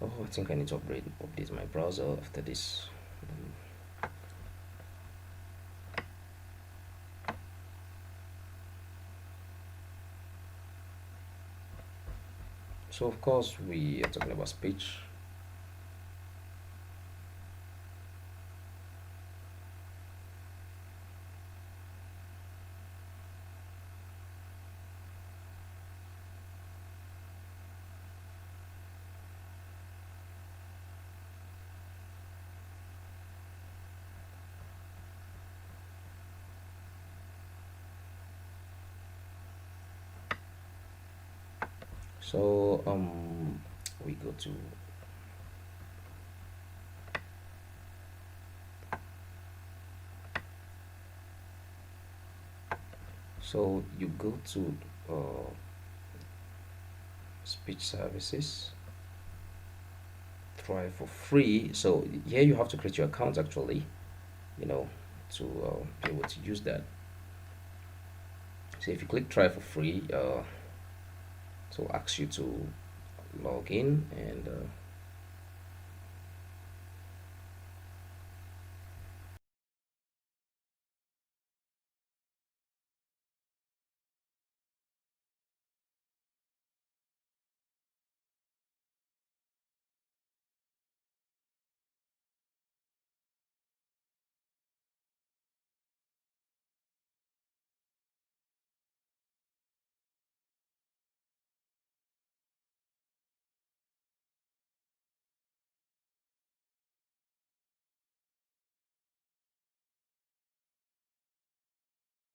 Oh, I think I need to update my browser after this. So of course we are talking about speech. So we go to so you go to speech services, try for free. So here you have to create your account actually, you know, to be able to use that. So if you click try for free, it will ask you to log in, and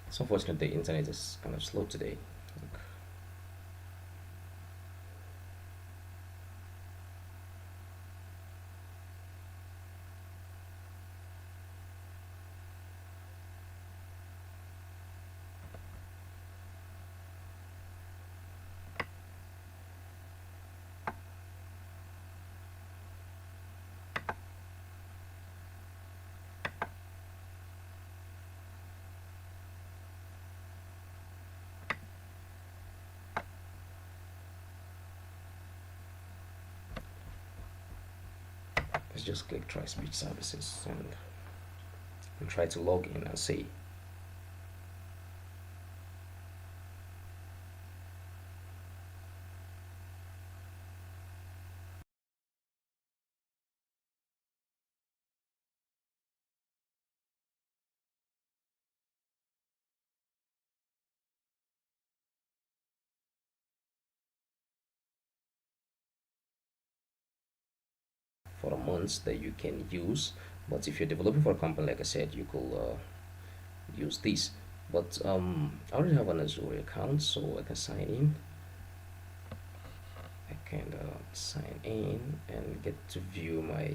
so unfortunately the internet is kind of slow today. Let's just click try speech services and try to log in and see. For the months that you can use, but if you're developing for a company, like I said, you could use this. But I already have an Azure account, so I can sign in. I can sign in and get to view my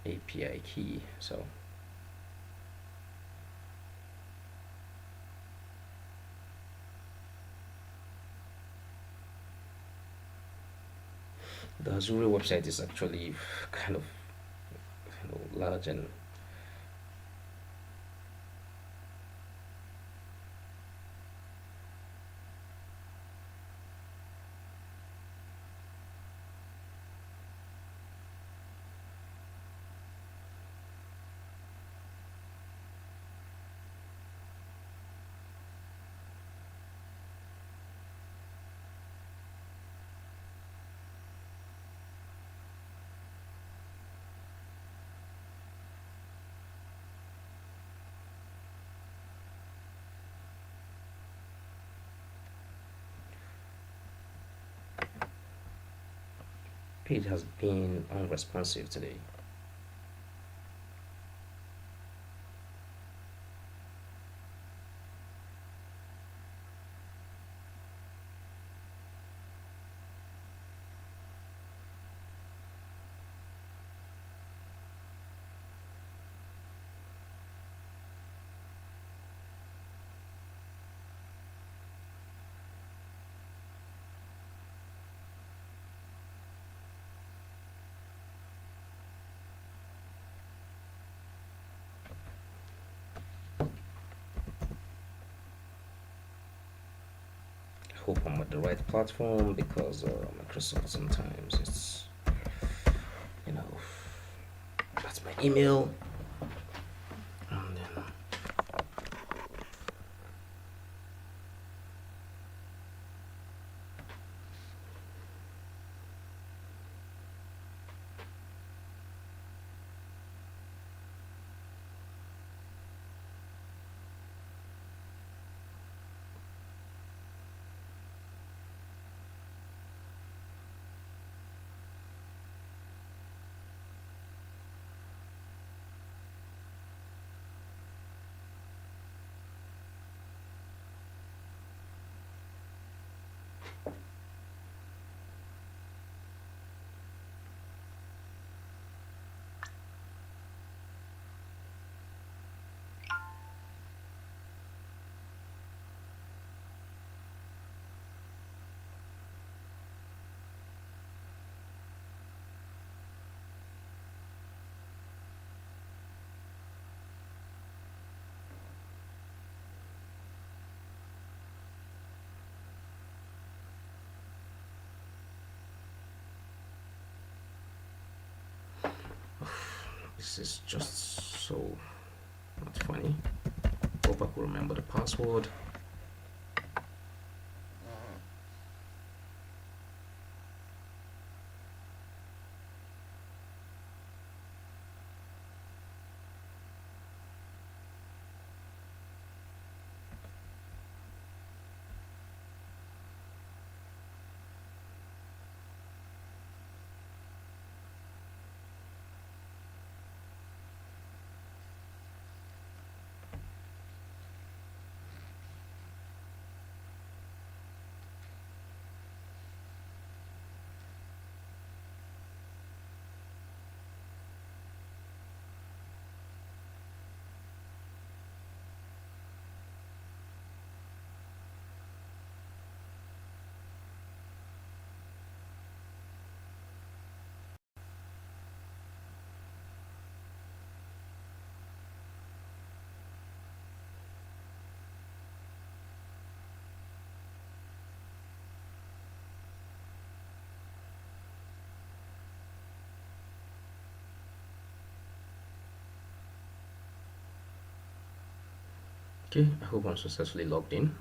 API key. So the Azure website is actually kind of large, and page has been unresponsive today. I hope I'm at the right platform, because Microsoft sometimes it's, you know, that's my email, and then This is just so not funny. Hope I could remember the password. Okay, I hope I'm successfully logged in.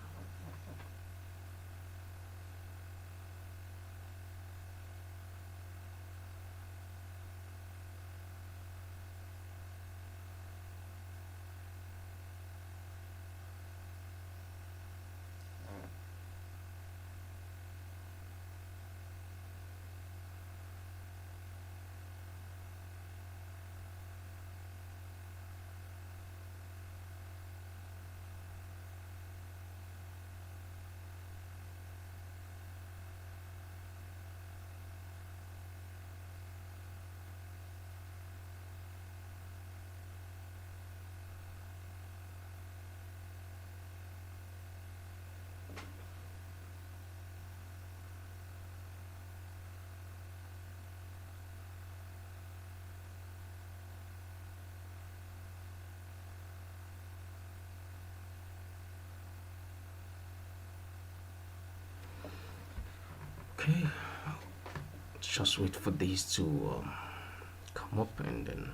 Okay, just wait for these to come up and then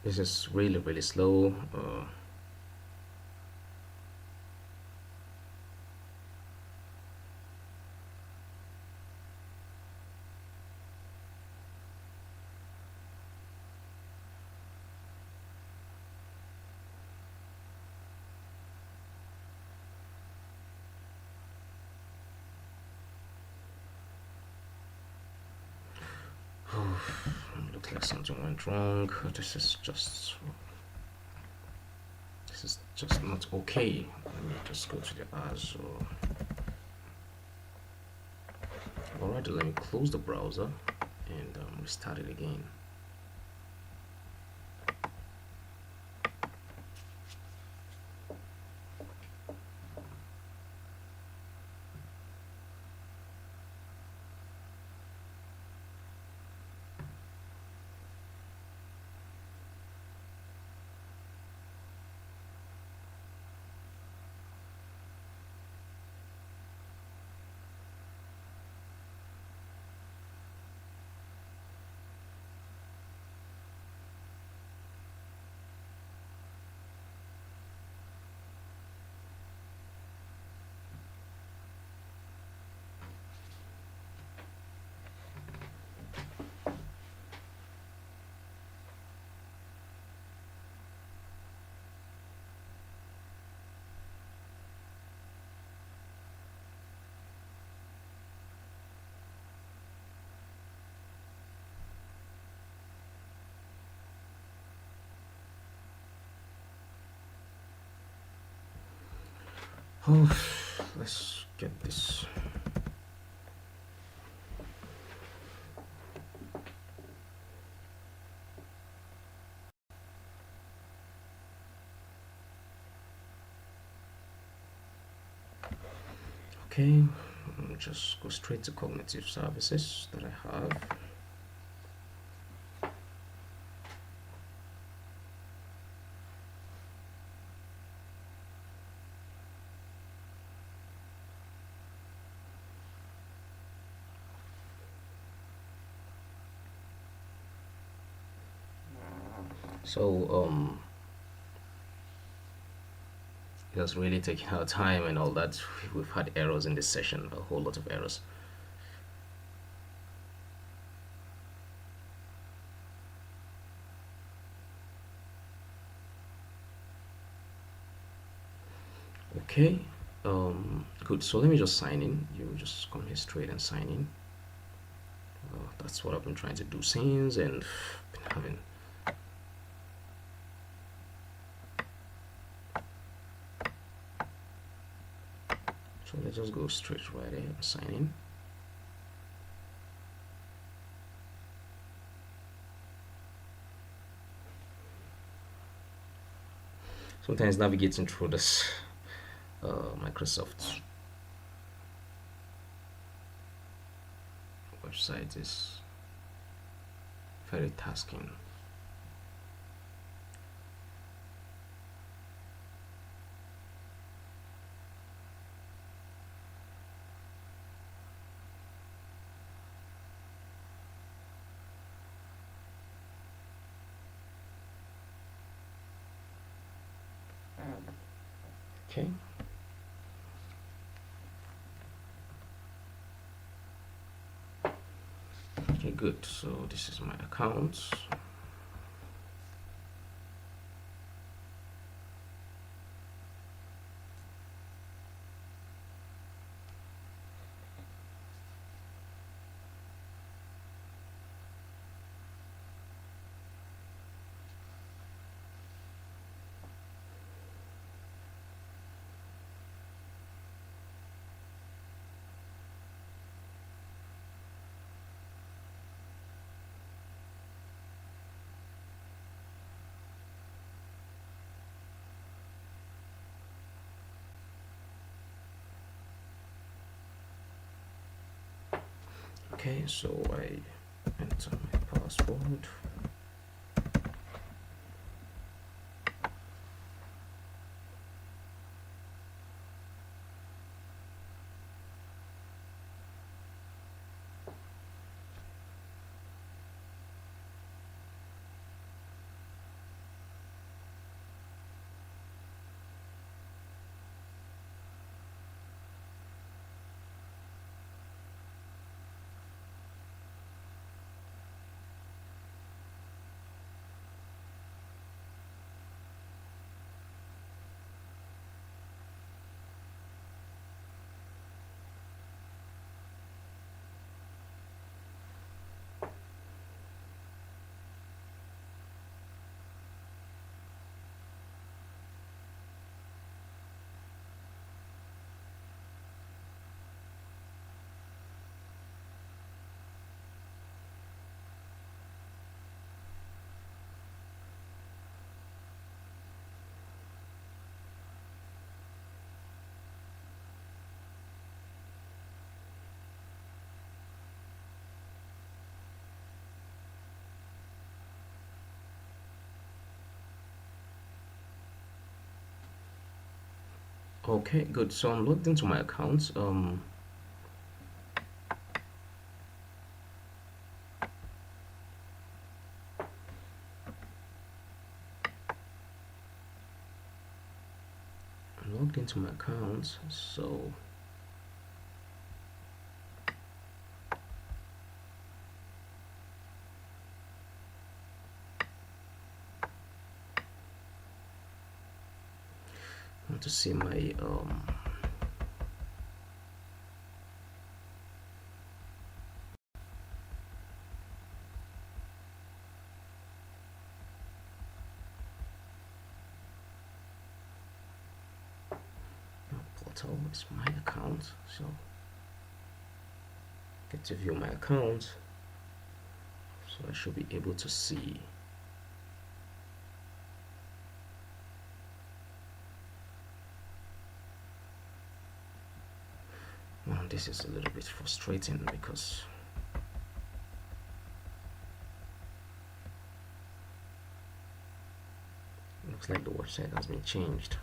this is really slow. Looks like something went wrong. This is just not okay. Let me just go to the Azure. Alright, let me close the browser and restart it again. Oh, let's get this. Okay, just go straight to cognitive services that I have. So it has really taken our time and all that. We've had errors in this session, a whole lot of errors. Okay, good. So let me just sign in. You just come here straight and sign in. That's what I've been trying to do since, and been having. So let's just go straight right there and sign in. Sometimes navigating through this Microsoft website is very tasking. Okay. Okay, good. So this is my account. Okay, so I enter my password. Okay, good. So I'm logged into my account. I'm logged into my account. So I want to see my photo is my account, so get to view my account, so I should be able to see. Well, this is a little bit frustrating because it looks like the website has been changed.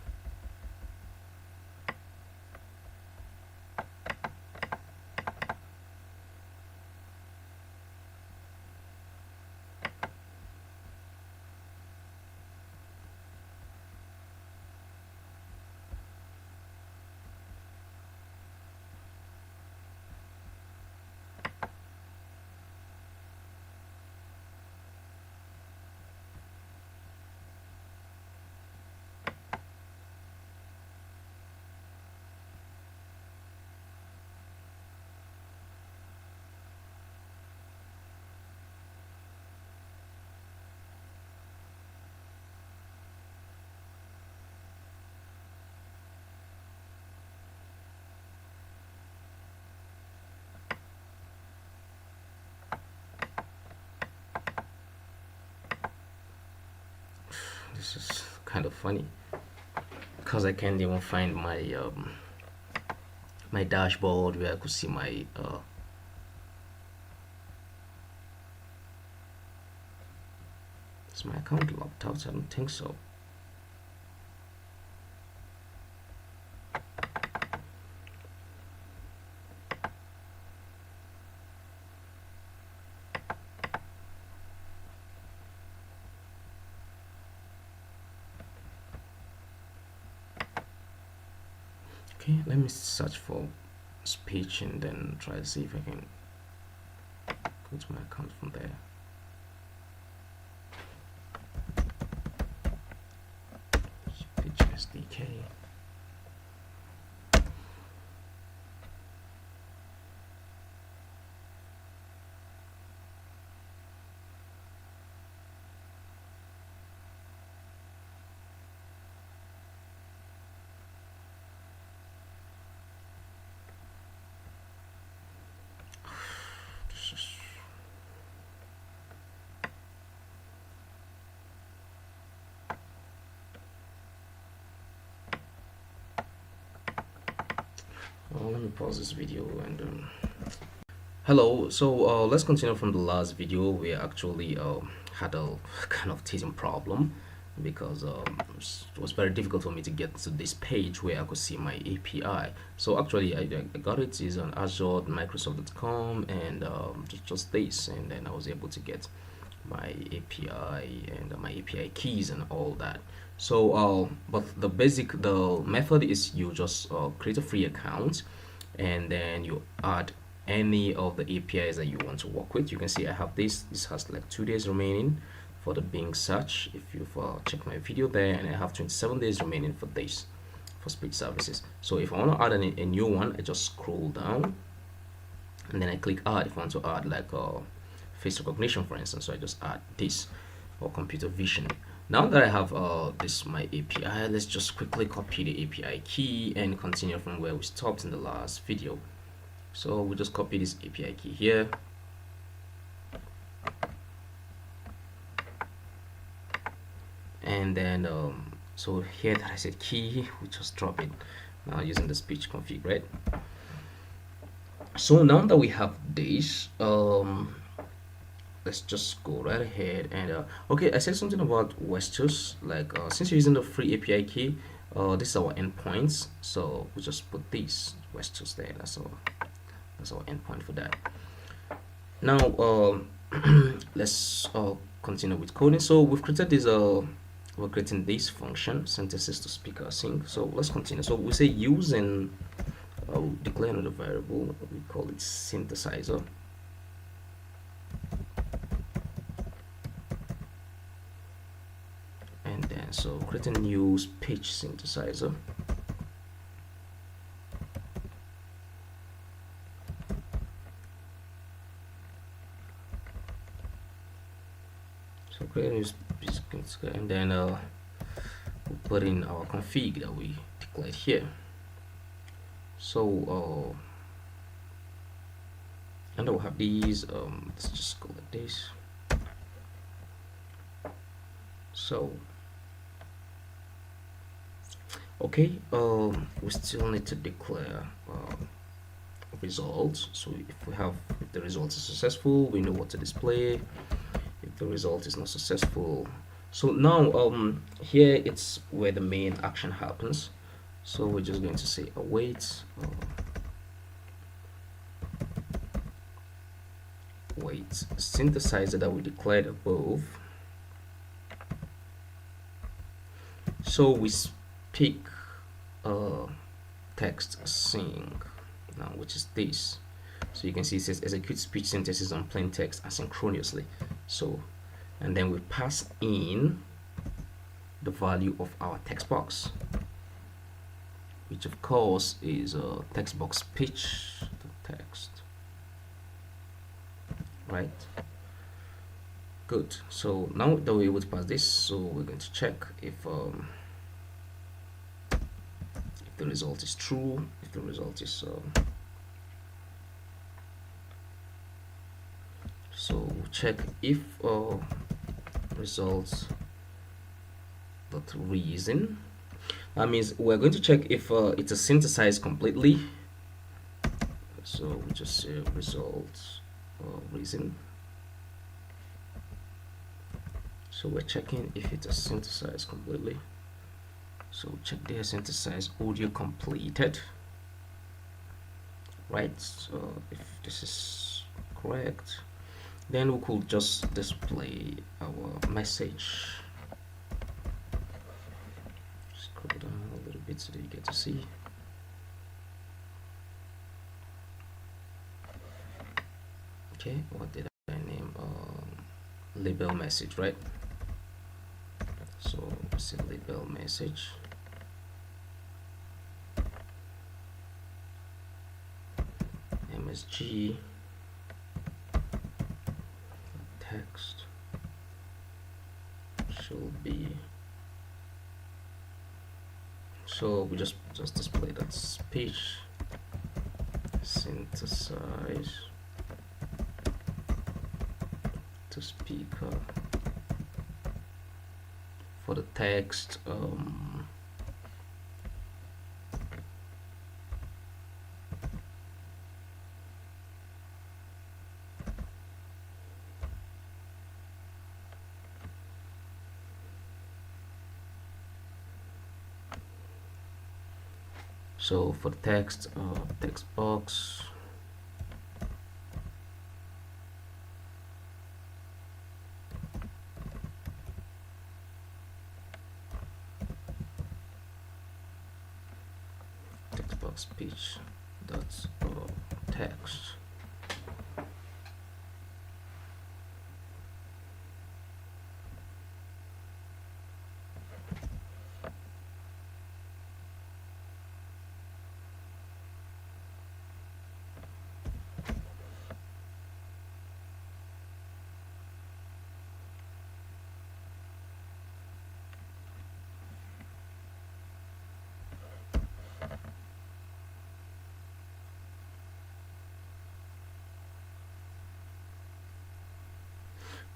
This is kind of funny because I can't even find my my dashboard where I could see my is my account locked out? I don't think so. Okay, let me search for speech and then try to see if I can go to my account from there. Speech SDK. This is let me pause this video and hello. So let's continue from the last video. We actually had a kind of teething problem because it was very difficult for me to get to this page where I could see my API. So actually I got it is on Azure, Microsoft.com, and just this, and then I was able to get my API and my API keys and all that. So but the method is you just create a free account and then you add any of the APIs that you want to work with. You can see I have this has like 2 days remaining for the Bing search if you've checked my video there, and I have 27 days remaining for this for speech services. So if I want to add a new one, I just scroll down and then I click add if I want to add like face recognition, for instance. So I just add this, or computer vision. Now that I have this my API, let's just quickly copy the API key and continue from where we stopped in the last video. So we just copy this API key here, and then so here that I said key, we just drop it now using the speech config, right? So now that we have this, let's just go right ahead and okay, I said something about Westus, like since you're using the free API key, this is our endpoints, so we just put this Westus there. That's our endpoint for that. Now let's continue with coding. So we've created this we're creating this function, synthesis to speaker sync. So let's continue. So we say use and declare another variable, we call it synthesizer. And then so create a new speech synthesizer. So create a new speech synthesizer, and then we'll put in our config that we declared here. So and I'll have these, let's just go like this. So okay, we still need to declare results. So if the result is successful, we know what to display. If the result is not successful, so now here it's where the main action happens. So we're just going to say await wait synthesizer that we declared above. So we speak text sing now, which is this. So you can see it says execute speech synthesis on plain text asynchronously. So, and then we pass in the value of our text box, which of course is a text box speech to text, right? Good. So now that we're able to pass this, so we're going to check if the result is true, if the result is so check if results dot reason. That means we're going to check if it's a synthesized completely. So we just say results reason. So we're checking if it's a synthesized completely. So check there, synthesized audio completed, right? So if this is correct, then we could just display our message. Scroll down a little bit so that you get to see. Okay, what did I name? Label message, right? So say label message. MSG text should be, so we just display that speech synthesize to speaker for the text. So for the text box, text box speech dot text.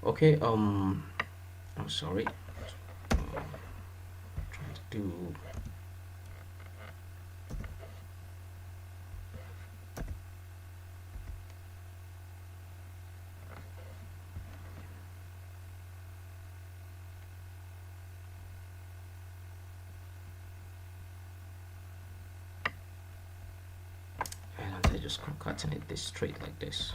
Okay, I'm sorry, trying to do and I just concatenate this straight like this.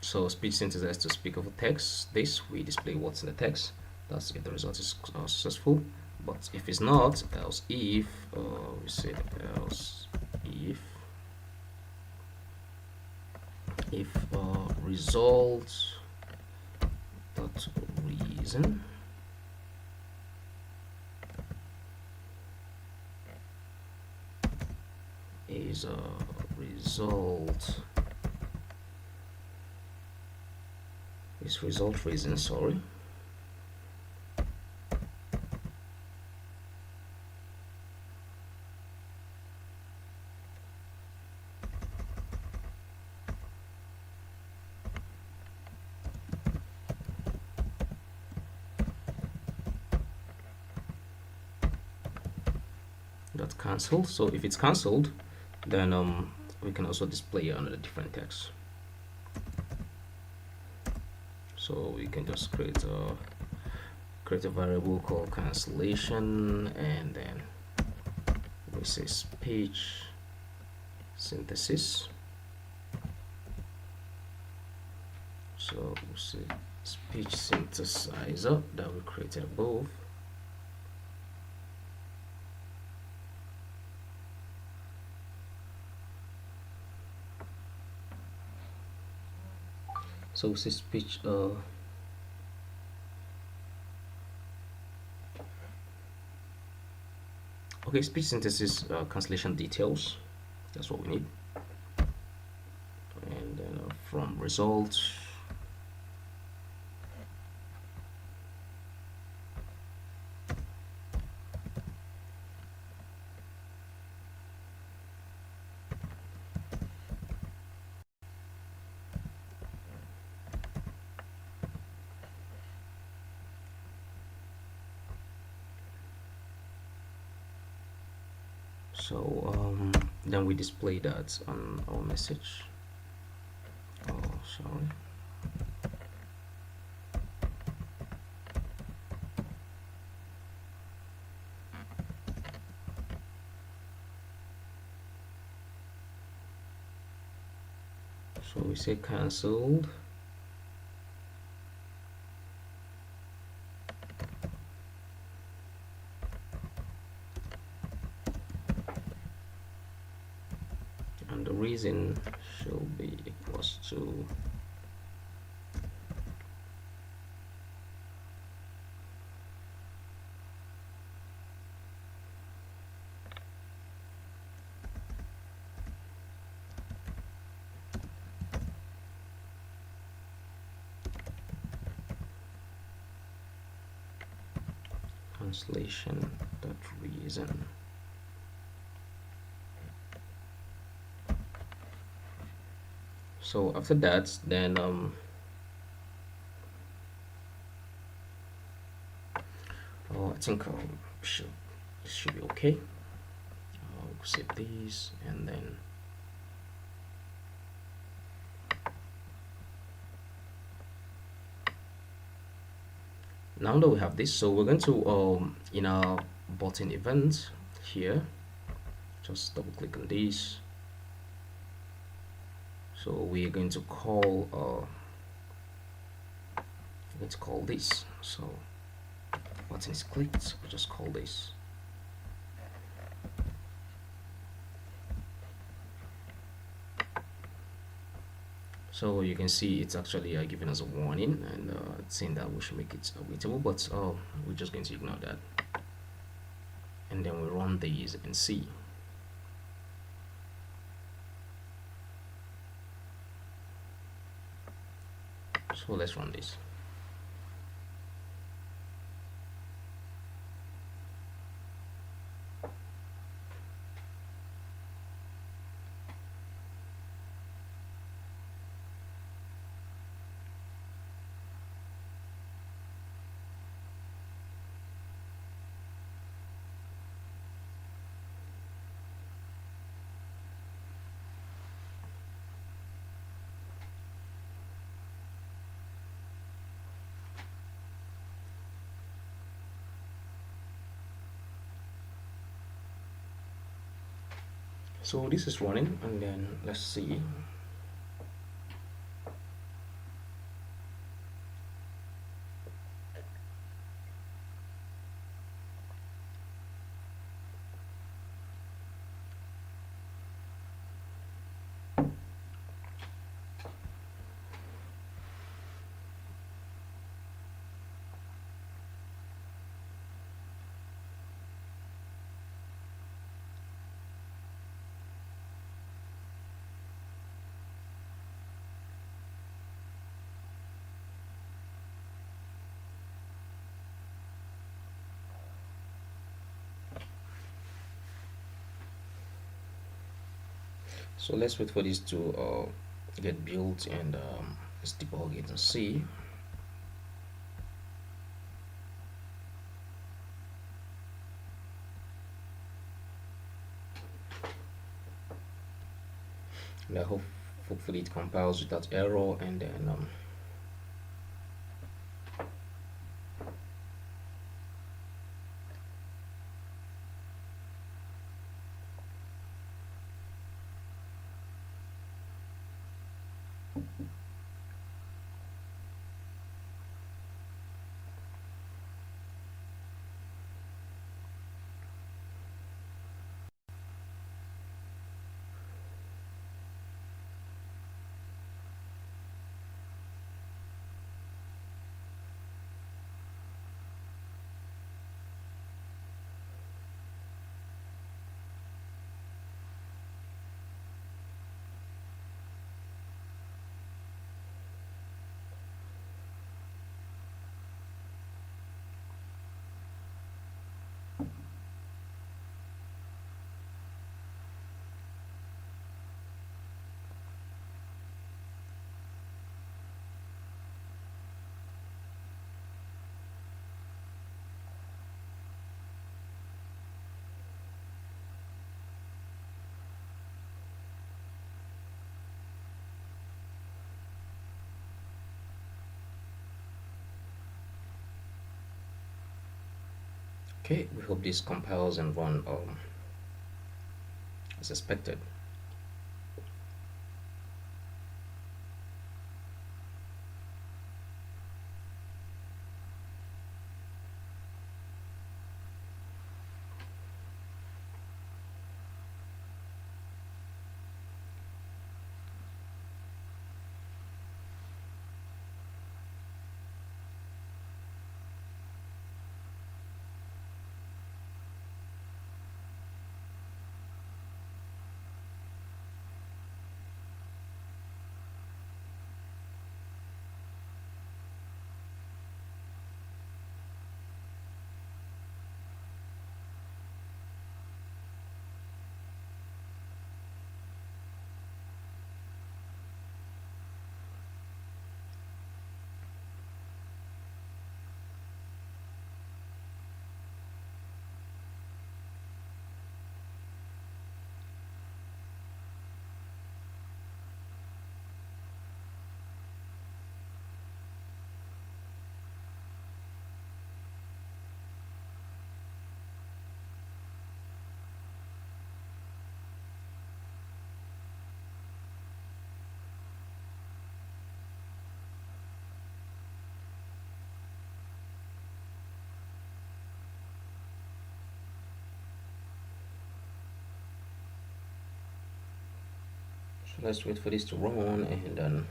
So speech synthesis to speak of a text. This we display what's in the text. That's if the result is successful. But if it's not, else if we say else if result dot reason is a result This result reason, sorry. That's cancelled. So if it's cancelled, then we can also display another different text. So we can just create a variable called cancellation, and then we say speech synthesis. So we'll say speech synthesizer that we created above. So we'll say speech okay, speech synthesis cancellation details, that's what we need. And then from results, so then we display that on our message. Oh, sorry. So we say cancelled. And the reason should be equals to translation that reason. So after that, then I think should be okay. We'll save these, and then now that we have this, so we're going to in our button event here, just double click on this. So we're going to call this. So button is clicked, we just call this. So you can see it's actually giving us a warning, and it's saying that we should make it waitable, but we're just going to ignore that, and then we run these and see. So let's run this. So this is running, and then let's see. So let's wait for this to get built, and let's debug it and see. And I hope hopefully it compiles without error, and then okay, we hope this compiles and run as expected. So let's wait for this to run, and then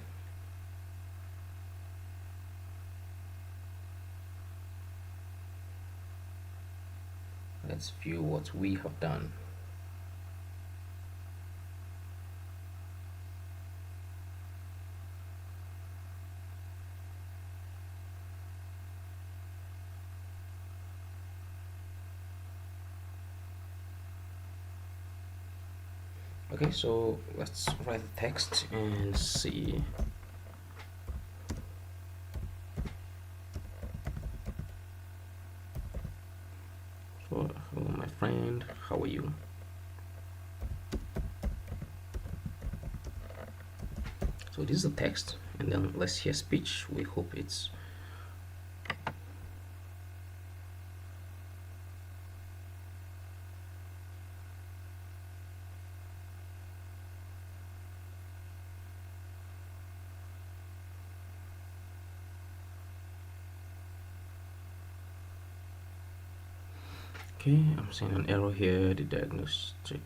let's view what we have done. Okay, so let's write the text and see. So, hello my friend, how are you? So this is the text, and then let's hear speech. We hope it's okay. I'm seeing an error here. The diagnostic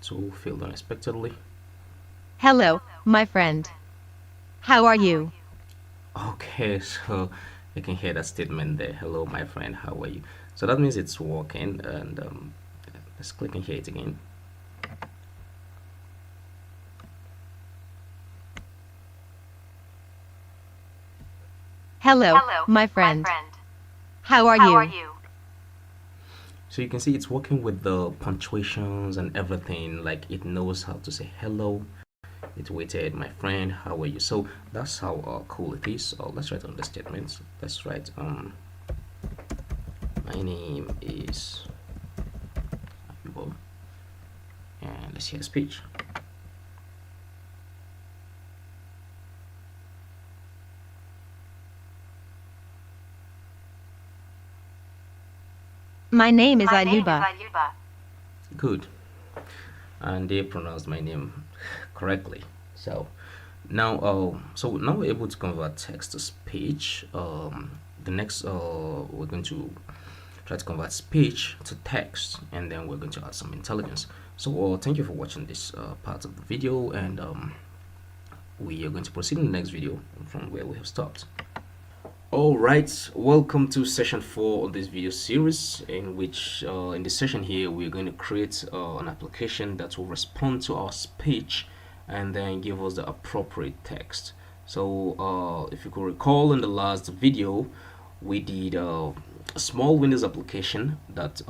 tool failed unexpectedly. Hello, my friend. How are you? Okay, so you can hear that statement there. Hello, my friend. How are you? So that means it's working, and let's click and hear it again. Hello, my friend. How are you? So you can see it's working with the punctuations and everything. Like it knows how to say hello. It waited, my friend, how are you? So that's how cool it is. So let's write on the statements. Let's write my name is Abibo, and let's hear the speech. My name is Ayuba. Good. And they pronounced my name correctly. So now we're able to convert text to speech. The next we're going to try to convert speech to text, and then we're going to add some intelligence. So thank you for watching this part of the video, and we are going to proceed in the next video from where we have stopped. Alright, welcome to session 4 of this video series, in which in this session here we're going to create an application that will respond to our speech and then give us the appropriate text. So if you could recall, in the last video we did a small Windows application that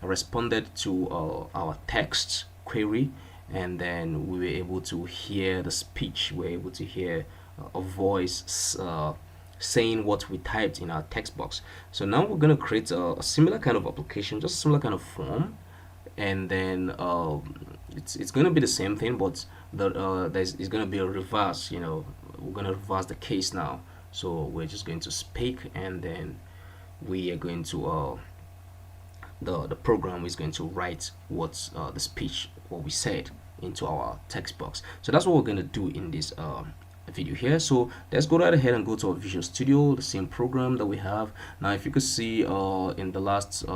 responded to our text query, and then we were able to hear the speech. We were able to hear a voice saying what we typed in our text box. So now we're going to create a similar kind of application, just a similar kind of form, and then it's going to be the same thing, but it's going to be a reverse. You know, we're going to reverse the case now. So we're just going to speak, and then we are going to the program is going to write what's the speech, what we said, into our text box. So that's what we're going to do in this video here. So let's go right ahead and go to our Visual Studio, the same program that we have. Now if you could see in the last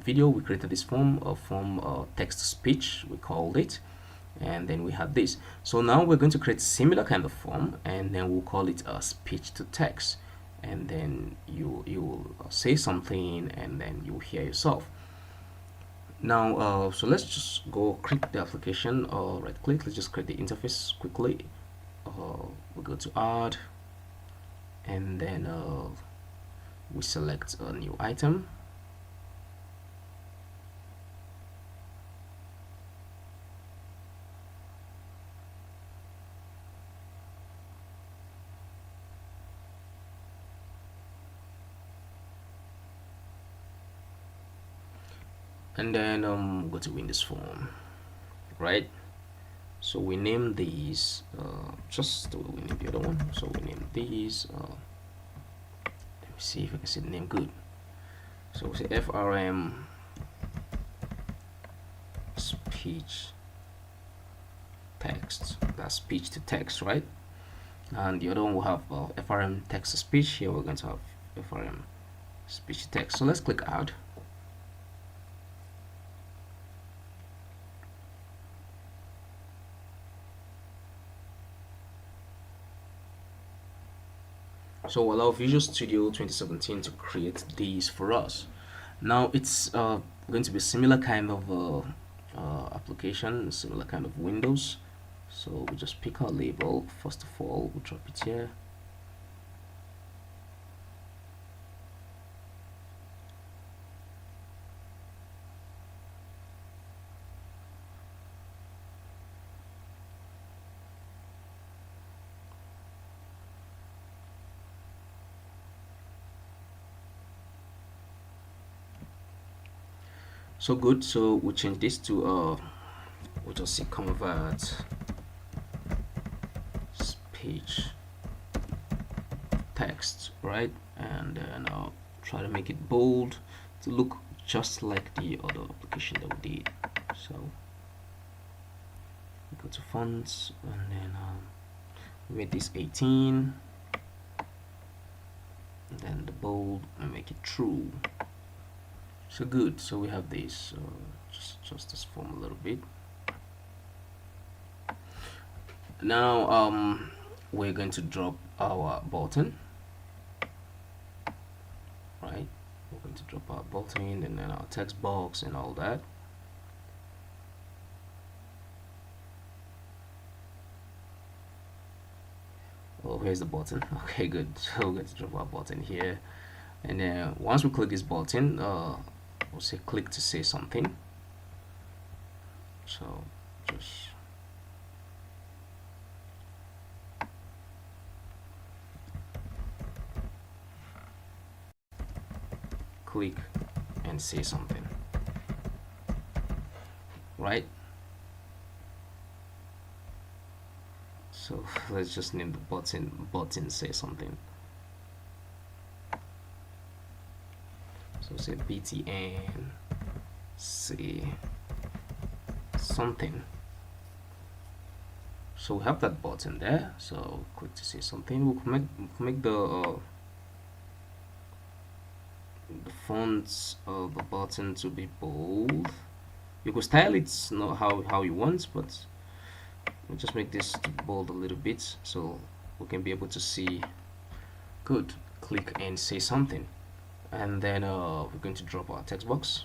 video, we created this form text to speech, we called it, and then we had this. So now we're going to create similar kind of form, and then we'll call it a speech to text, and then you will say something, and then you'll hear yourself. Now so let's just go click the application, or right click, let's just create the interface quickly. We go to add, and then we select a new item, and then go to Windows Form, right? So we name these just the way we name the other one. So we name these let me see if I can see the name good. So we say FRM speech text. That's speech to text, right? And the other one will have FRM text to speech. Here we're going to have FRM speech to text. So let's click add. So allow Visual Studio 2017 to create these for us. Now it's going to be a similar kind of application, similar kind of windows. So we just pick our label. First of all, we'll drop it here. So good. So we'll change this to we'll just say convert speech text, right? And then I'll try to make it bold to look just like the other application that we did. So go to fonts, and then make this 18, and then the bold, and make it true. So good. So we have this. So just this form a little bit. Now we're going to drop our button, right? We're going to drop our button, and then our text box and all that. Oh, here's the button. Okay, good. So we're going to drop our button here, and then once we click this button, we'll say click to say something. So just click and say something, right? So let's just name the button say something. So say btn say something. So we have that button there. So click to say something. We'll make the fonts of the button to be bold. You could style it not how you want, but we'll just make this bold a little bit so we can be able to see. Good. Click and say something, and then we're going to drop our text box.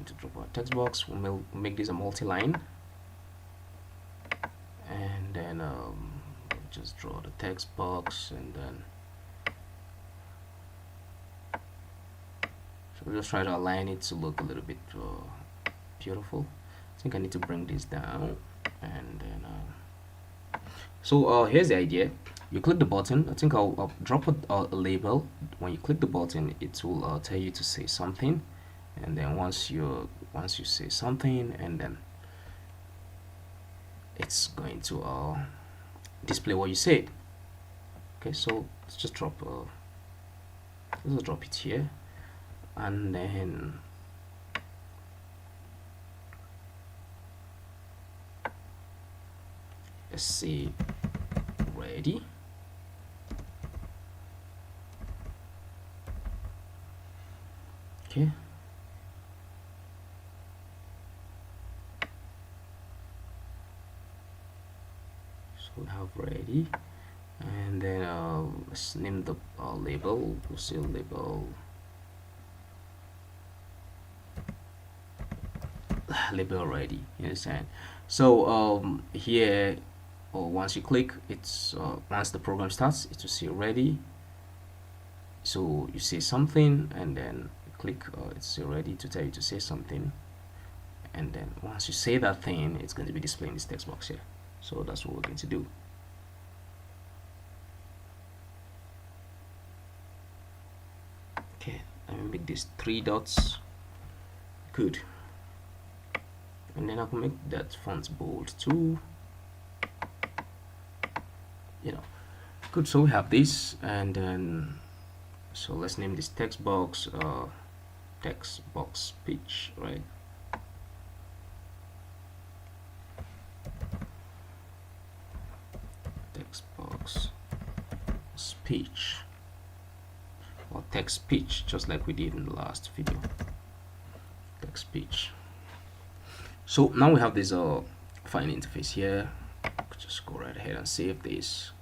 To drop our text box, we'll make this a multi-line, and then just draw the text box, and then so we'll just try to align it to look a little bit beautiful. I think I need to bring this down, and then so here's the idea. You click the button. I think I'll drop a label. When you click the button, it will tell you to say something, and then once you say something, and then it's going to display what you said. Okay, so let's just drop it here, and then let's say ready. Okay. We have ready, and then let's name the label. We'll say label ready. You understand? So here, once you click, it's once the program starts, it will say ready. So you say something, and then you click, it's ready to tell you to say something, and then once you say that thing, it's going to be displaying this text box here. So that's what we're going to do. Okay, let me make these 3 dots. Good. And then I can make that font bold too. Good. So we have this, and then so let's name this text box speech, right? Box speech, or text speech, just like we did in the last video. Text speech. So now we have this fine interface here. Just go right ahead and save this.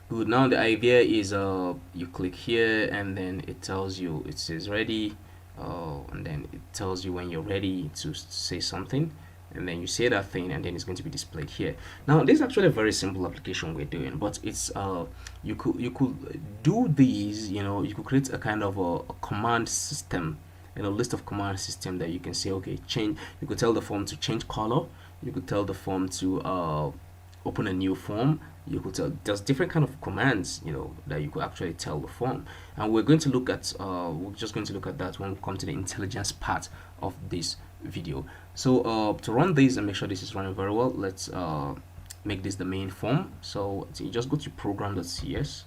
Good. Now the idea is you click here, and then it tells you, it says ready, and then it tells you when you're ready to say something, and then you say that thing, and then it's going to be displayed here. Now this is actually a very simple application we're doing, but it's you could do these, you could create a kind of a command system, list of command system that you can say, okay, change. You could tell the form to change color. You could tell the form to open a new form. You could tell, there's different kind of commands that you could actually tell the form, and we're going to look at we're just going to look at that when we come to the intelligence part of this video. So to run this and make sure this is running very well, let's make this the main form. So you just go to program.cs,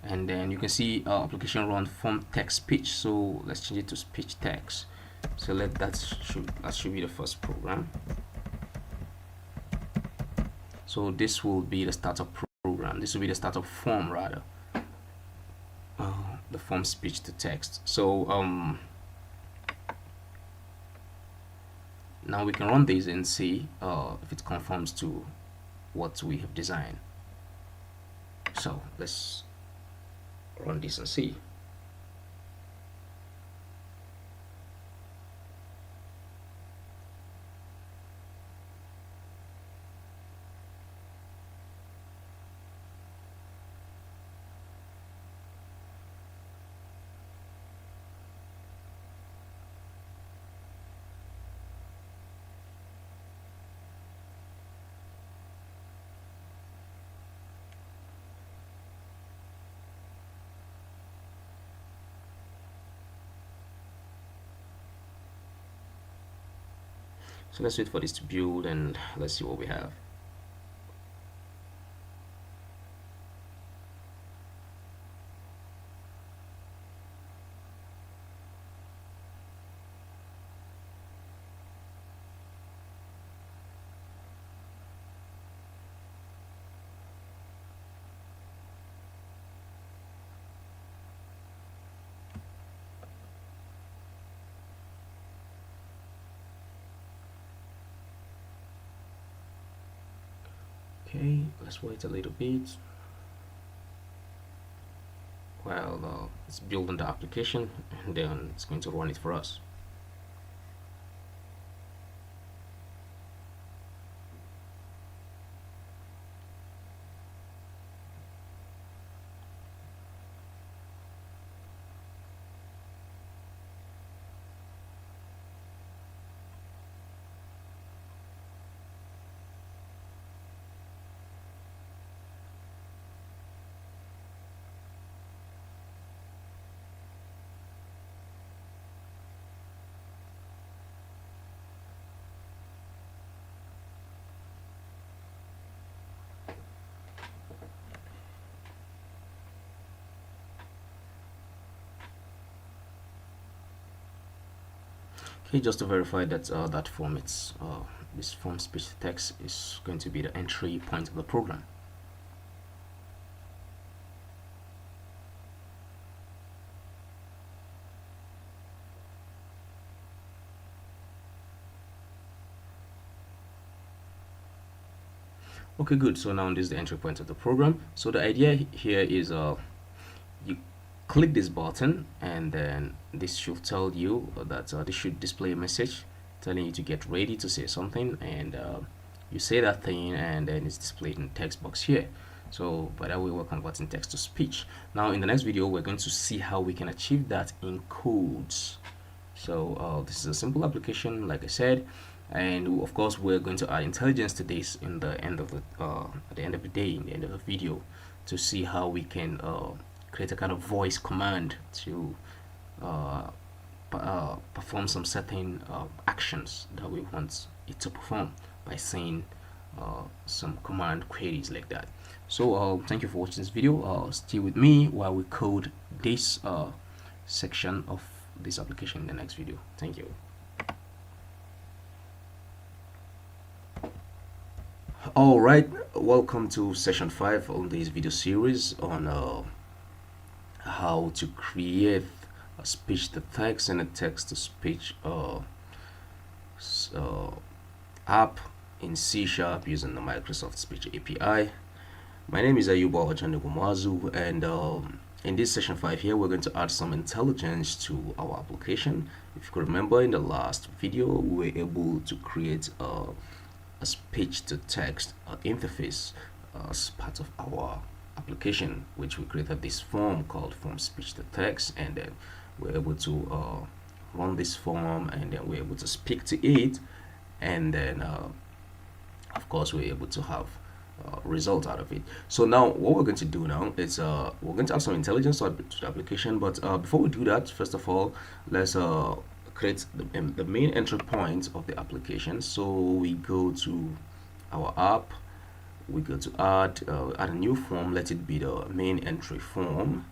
and then you can see application run form text speech. So let's change it to speech text. So that should be the first program. So this will be the startup program. This will be the startup form, rather. The form speech to text. So now we can run this and see if it conforms to what we have designed. So let's run this and see. So let's wait for this to build and let's see what we have. Okay, let's wait a little bit while it's building the application, and then it's going to run it for us. Okay, just to verify that that form, this form speech to text is going to be the entry point of the program. Okay, good. So now this is the entry point of the program. So the idea here is you click this button, and then this should tell you that this should display a message telling you to get ready to say something, and you say that thing, and then it's displayed in the text box here. So by that way, we're converting text to speech. Now in the next video, we're going to see how we can achieve that in codes. So this is a simple application, like I said, and of course we're going to add intelligence to this in the end of the at the end of the day, in the end of the video, to see how we can create a kind of voice command to perform some certain actions that we want it to perform by saying some command queries like that. So thank you for watching this video. Stay with me while we code this section of this application in the next video. Thank you. All right, welcome to session 5 on this video series on how to create a speech to text and a text to speech app in C# using the Microsoft Speech API. My name is Ayuba Ojanegumwazu, and in this session 5 here, we're going to add some intelligence to our application. If you could remember, in the last video, we were able to create a speech to text interface as part of our application, which we created this form called form speech to text, and then we're able to run this form, and then we're able to speak to it, and then of course we're able to have result out of it. So now what we're going to do now is we're going to add some intelligence to the application, but before we do that, first of all, let's create the main entry point of the application. So we go to our app, we go to add a new form, let it be the main entry form.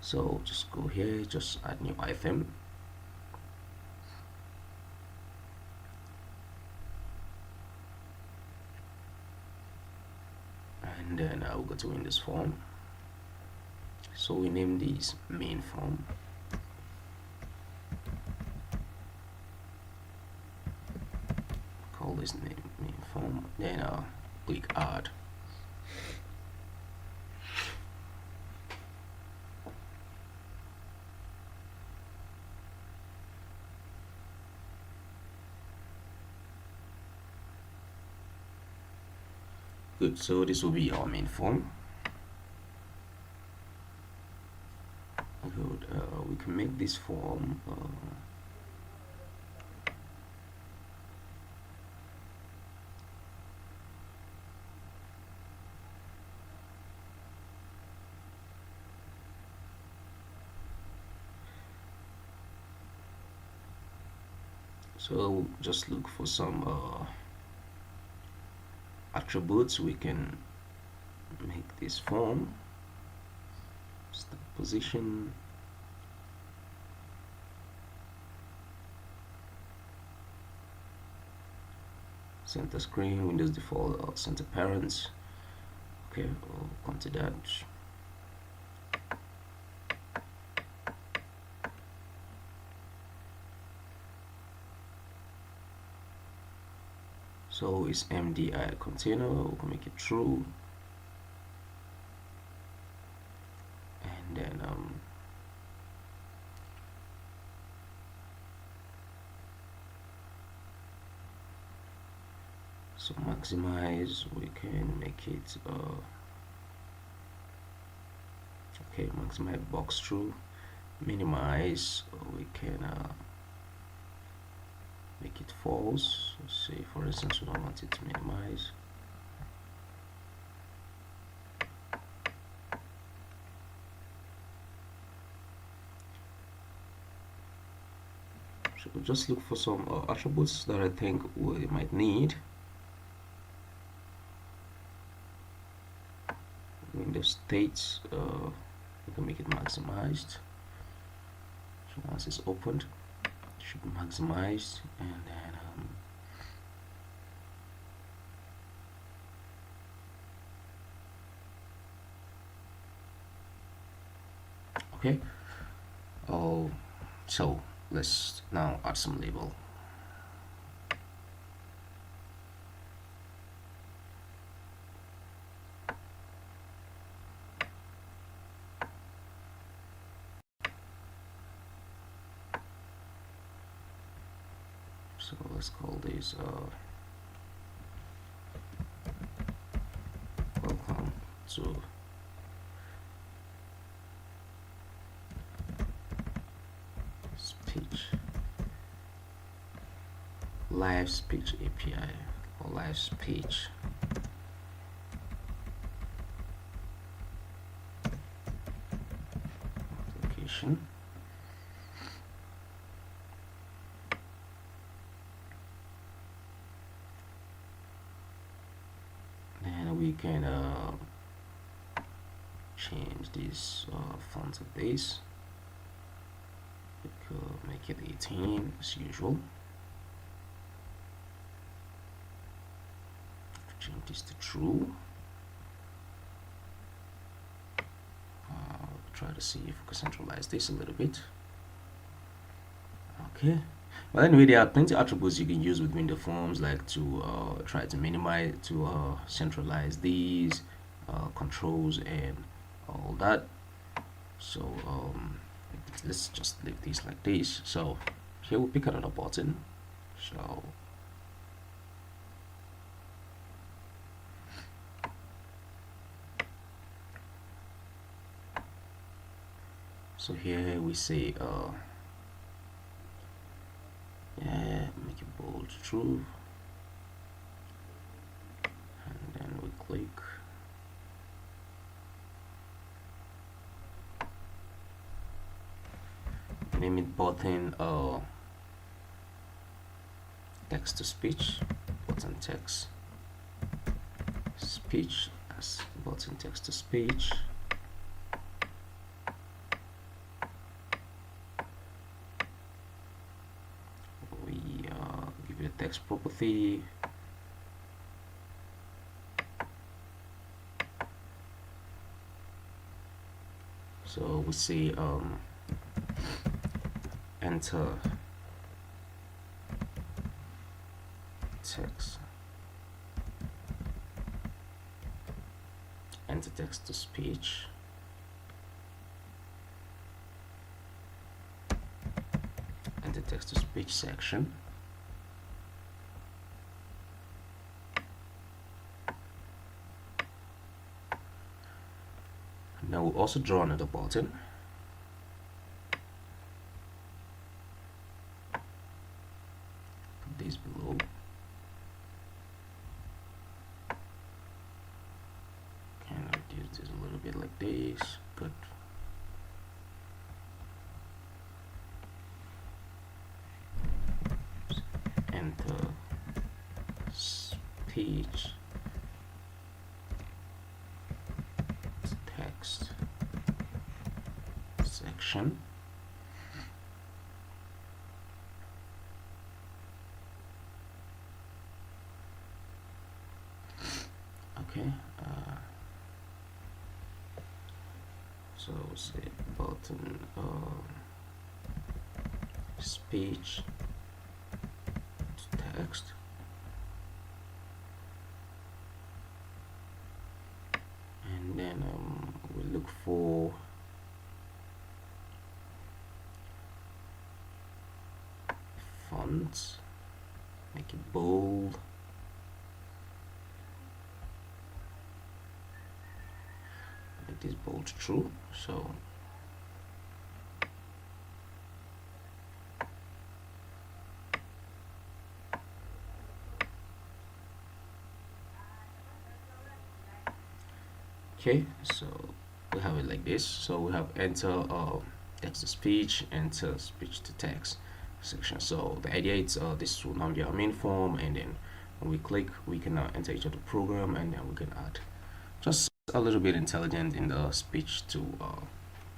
So just go here, just add new item, and then I'll go to in this form. So we name this main form. Call this name main form, then click add. Good, so this will be our main form. Good, we can make this form So just look for some attributes. We can make this form, start position, center screen, Windows default center parents. Okay, we'll come to that. So it's MDI container, we'll make it true, and then so maximize, we can make it okay, maximize box true, minimize, we can make it false. Let's say for instance we don't want it to minimize. So we'll just look for some attributes that I think we might need. Windows states, we can make it maximized. So once it's opened, it should be maximized, and then okay. So let's now add some label. So let's call this welcome to speech, live speech API, or live speech application. We can change this font of this. We could make it 18 as usual. Change this to true. Try to see if we can centralize this a little bit. Okay. Well, anyway, there are plenty of attributes you can use with Windows Forms, like to try to minimize, to centralize these controls and all that. So let's just leave this like this. So here we'll pick another button. So here we say yeah, make it bold true, and then we click. Name it button text to speech, button text speech as button text to speech. Text property, so we say enter text, enter text to speech, enter text to speech section. Now we'll also draw another button. Put this below. Can reduce this a little bit like this. Good. speech text section. Okay, so say button speech to text, and then we look for fonts, make it bold, make this bold true. So okay, so we have it like this. So we have enter text to speech, enter speech to text section. So the idea is this will now be our main form, and then when we click, we can now enter each of the program, and then we can add just a little bit intelligent in the speech to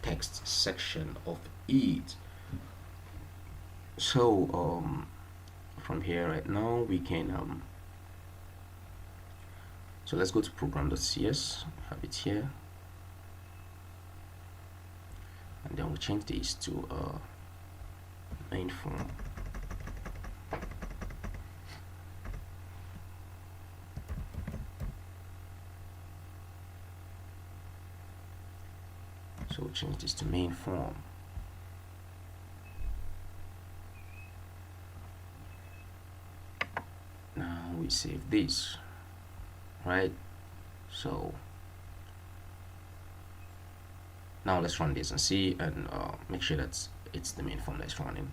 text section of it. So from here right now we can so let's go to program.cs, have it here, and then we change this to main form. So we'll change this to main form. Now we save this, right? So now let's run this and see, and make sure that it's the main form that's running.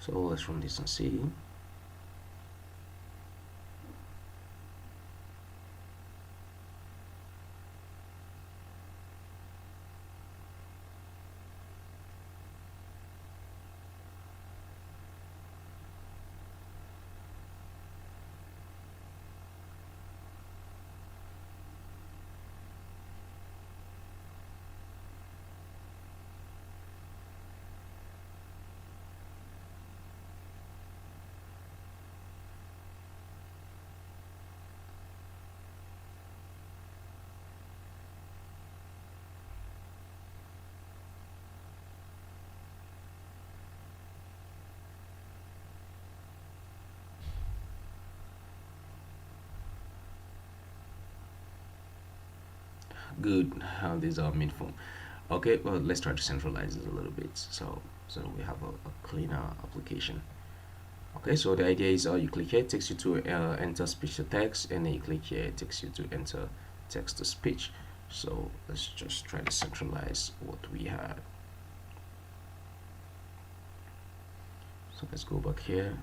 So let's run this and see. Good. These are main form. Okay, well, let's try to centralize this a little bit, so we have a cleaner application. Okay, so the idea is you click here, it takes you to enter speech to text, and then you click here, it takes you to enter text to speech. So let's just try to centralize what we had. So let's go back here.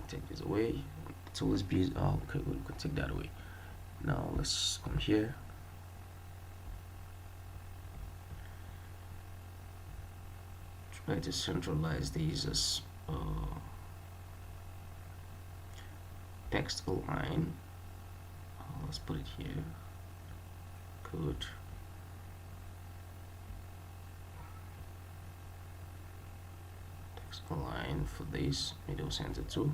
Take this away. It's always be okay, we can take that away. Now let's come here. Try to centralize these as text align. Let's put it here. Good. Text align for this middle center too.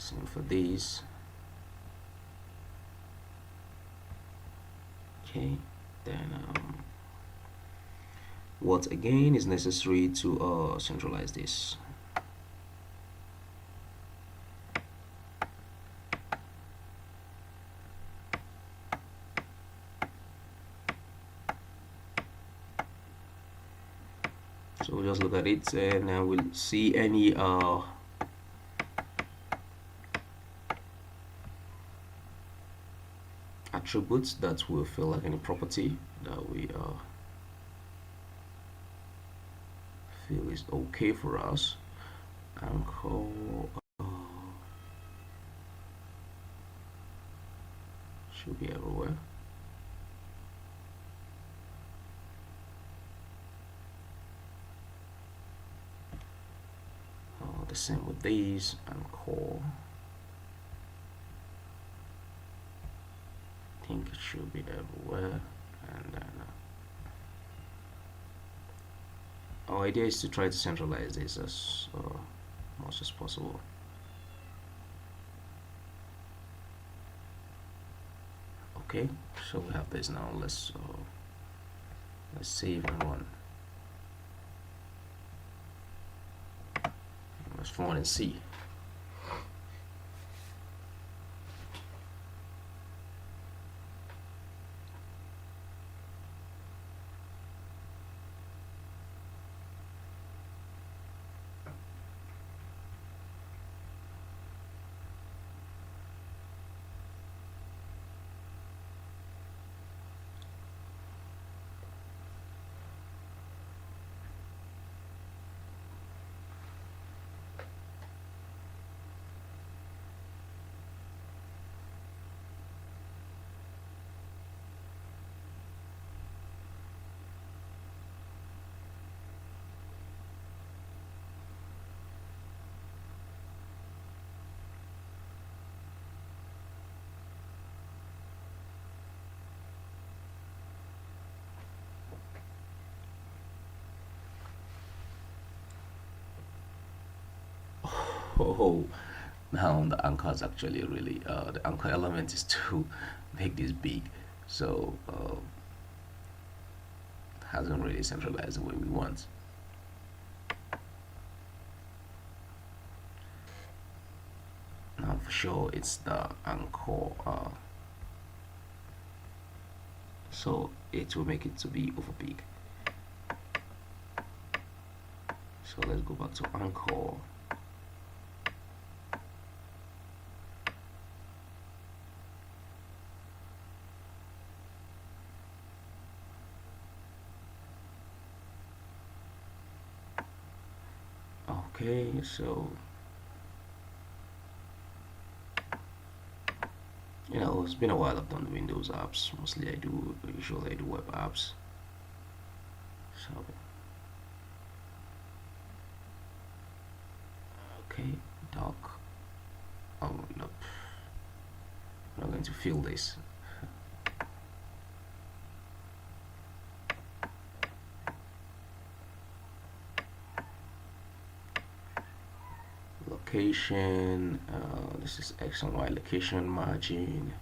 Same for these. Okay, then what again is necessary to centralize this? So we'll just look at it and then we'll see any attributes that will feel like any property that we feel is okay for us, and call should be everywhere. The same with these, and call. I think it should be everywhere, and then our idea is to try to centralize this as much as possible. Okay, so we have this now. Let's save and run. Let's run and see. Oh, now the anchor is actually really the anchor element is to make this big, so it hasn't really centralized the way we want. Now for sure it's the anchor, so it will make it to be over big. So let's go back to anchor. Okay, so it's been a while I've done Windows apps. Mostly usually I do web apps. So okay, doc. Oh nope, I'm not going to fill this. Location, this is X and Y location, margin,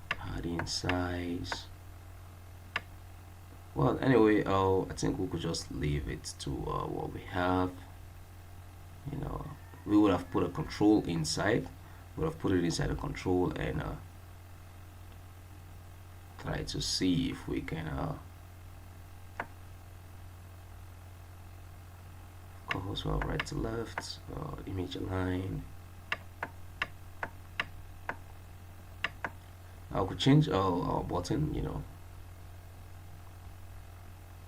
padding size. Well, anyway, I think we could just leave it to what we have. We would have put a control inside. We would have put it inside a control and try to see if we can as well, right to left, image align. I could change our button,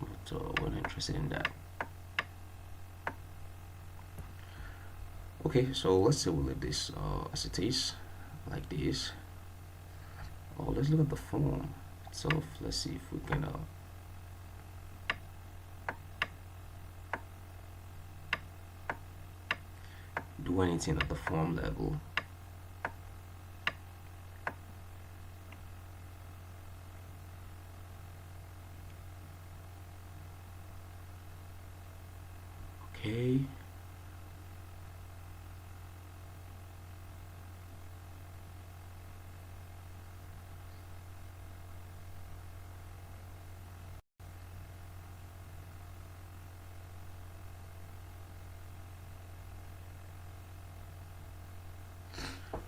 but we're not interested in that. Okay, so let's say we'll leave this as it is, like this. Oh, let's look at the form itself. Let's see if we can do anything at the form level. Okay.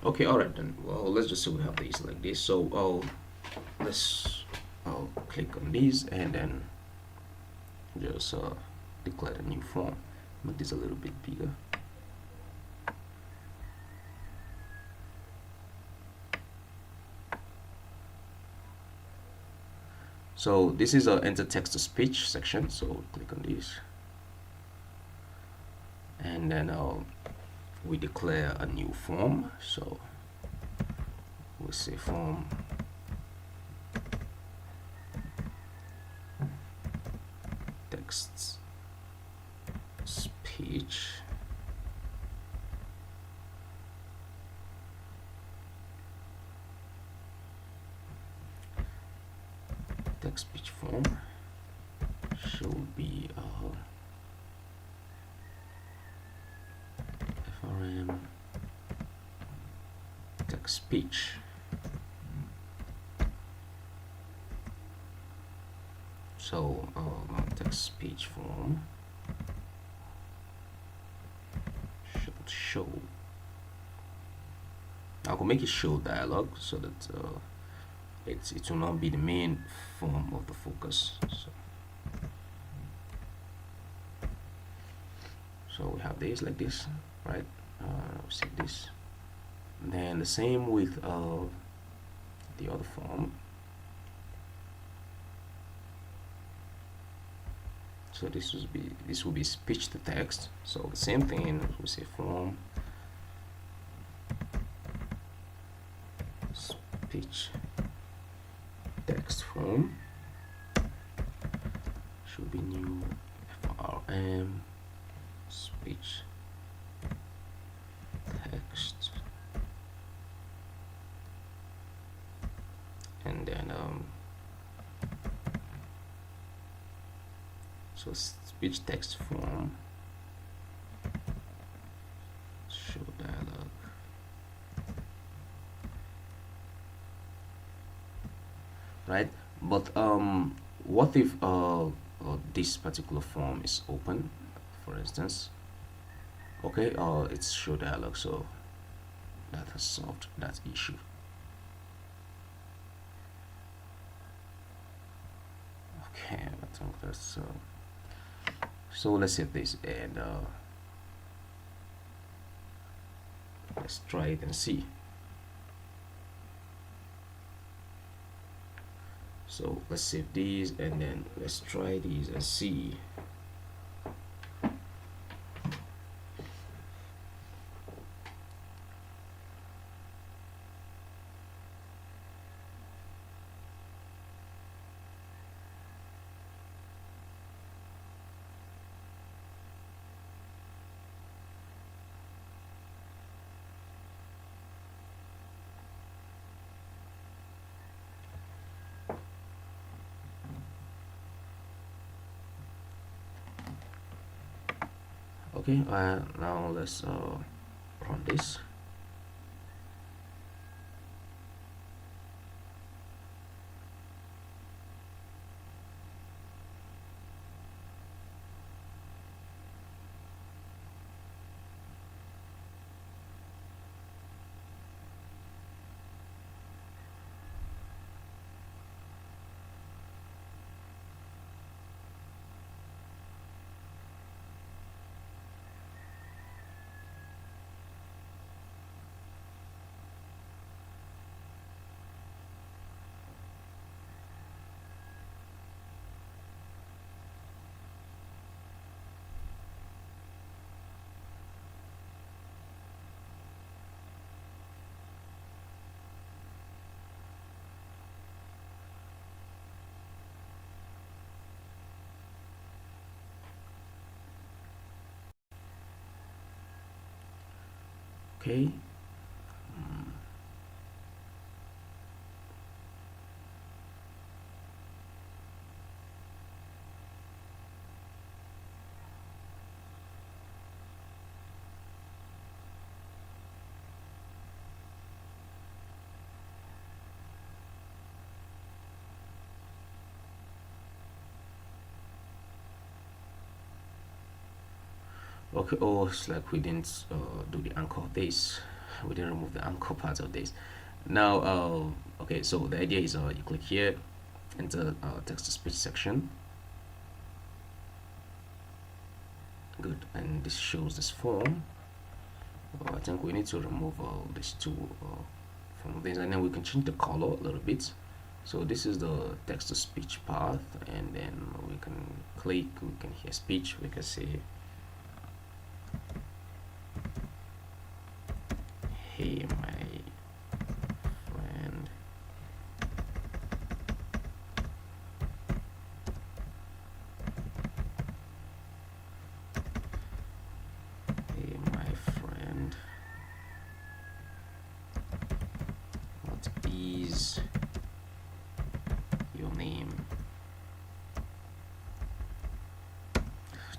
Okay, all right then. Well, let's just say we have these like this. So let's click on these and then just declare a new form. Make this a little bit bigger. So this is a enter text to speech section. So click on this, and then we declare a new form. So we say form text speech. Text speech form should be FRM text speech. So text speech form should show. I will make it show dialog so that it will not be the main form of the focus. So we have this like this, right? See this. Then the same with the other form. So this will be speech to text. So the same thing, we say form speech text form should be new FRM speech text, and then so speech text form show dialog. Right, but what if this particular form is open, for instance? Okay, it's show dialog, so that has solved that issue. Okay, I think that's so let's save this and let's try it and see. So let's save these and then let's try these and see. Okay, now let's run this. Okay. Okay, oh, it's like we didn't do the anchor of this. we didn't remove the anchor part of this. Now okay, so the idea is you click here, enter text to speech section. Good, and this shows this form. I think we need to remove these two from this, and then we can change the color a little bit. So this is the text to speech path, and then we can click, we can hear speech, we can say, hey my friend, hey my friend, what is your name?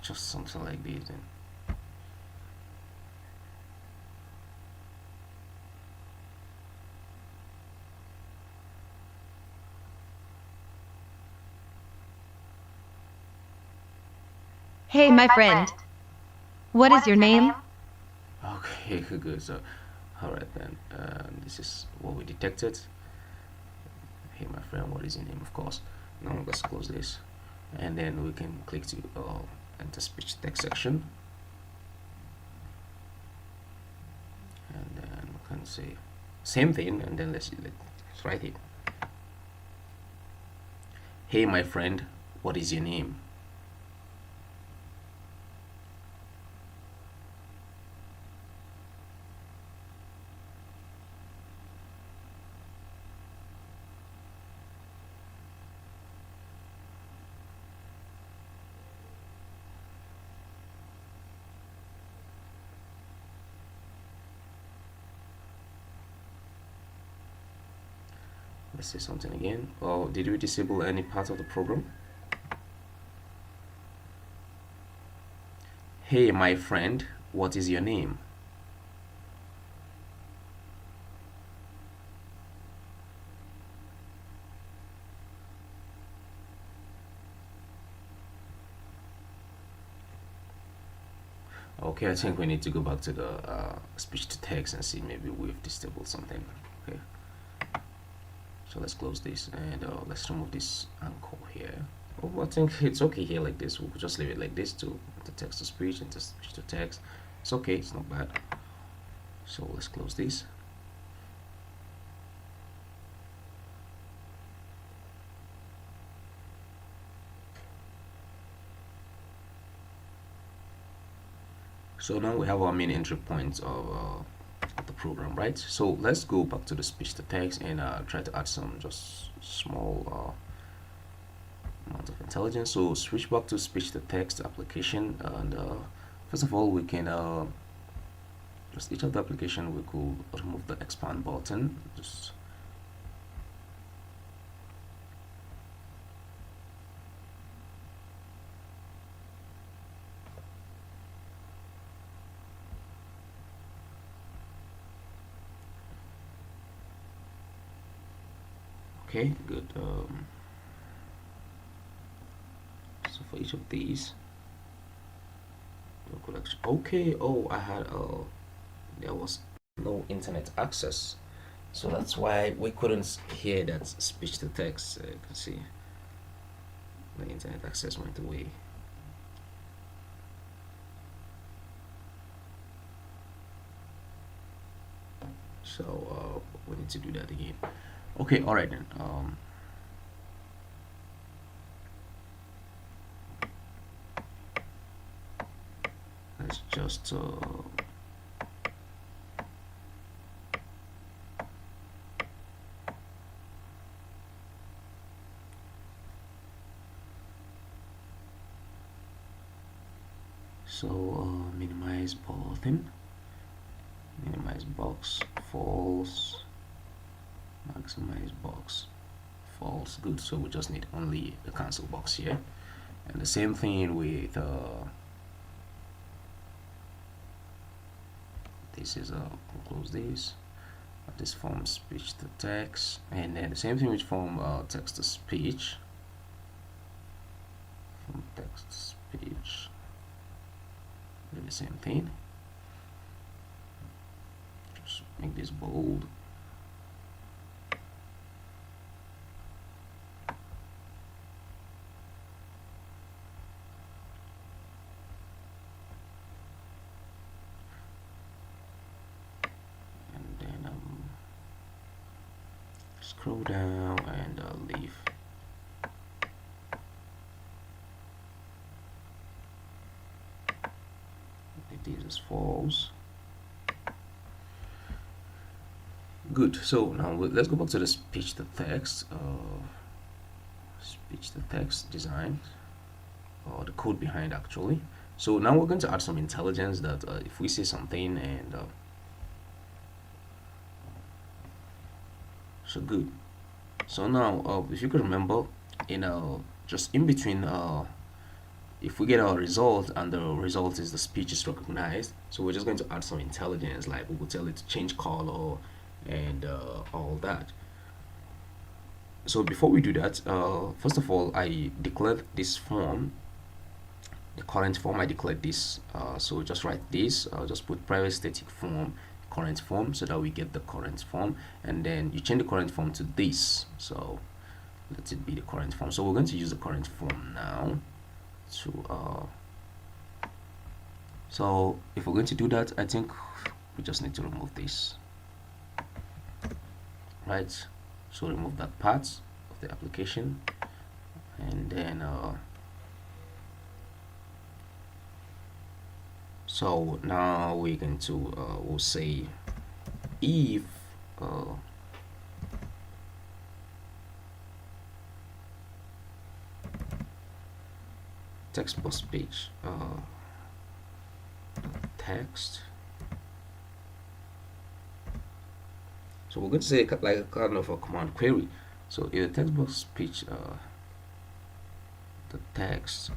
Just something like this then. Hey, my friend. What is your name? Okay, good. So all right then, this is what we detected. Hey my friend, what is your name? Of course. Now let's close this, and then we can click to enter speech text section, and then we can say same thing, and then let's write it. Hey my friend, what is your name? Let's say something again. Oh, did we disable any part of the program? Hey my friend, what is your name? Okay, I think we need to go back to the speech to text and see maybe we've disabled something. Okay, so let's close this, and let's remove this anchor here. Oh, I think it's okay here like this. We'll just leave it like this to text to speech and to speech to text. It's okay, it's not bad. So let's close this. So now we have our main entry points of the program, right? So let's go back to the speech to text and try to add some just small amount of intelligence. So switch back to speech to text application, and first of all we can just each of the application we could remove the expand button. Just okay, good. So for each of these, we could actually, okay. Oh, I had there was no internet access, so that's why we couldn't hear that speech to text. You can see the internet access went away. So we need to do that again. Okay, all right then. Let's just minimize button, minimize box, false, maximize box, false. Good. So we just need only the cancel box here, and the same thing with this is close this form speech to text, and then the same thing with form text to speech, from text to speech, do the same thing. Just make this bold. And then scroll down and leave. This is false. Good. So now let's go back to the speech to text design, or the code behind actually. So now we're going to add some intelligence that if we see something and so good. So now if you can remember, just in between if we get our result and the result is the speech is recognized, so we're just going to add some intelligence, like we will tell it to change color and all that. So before we do that, first of all, I declared this form, the current form. I declared this, so just write this. I'll just put private static form current form so that we get the current form, and then you change the current form to this. So let it be the current form. So we're going to use the current form now to so if we're going to do that, I think we just need to remove this, right? So remove that part of the application, and then so now we're going to we'll say if text box page text. So we're going to say like a kind of a command query. So if the text box page the text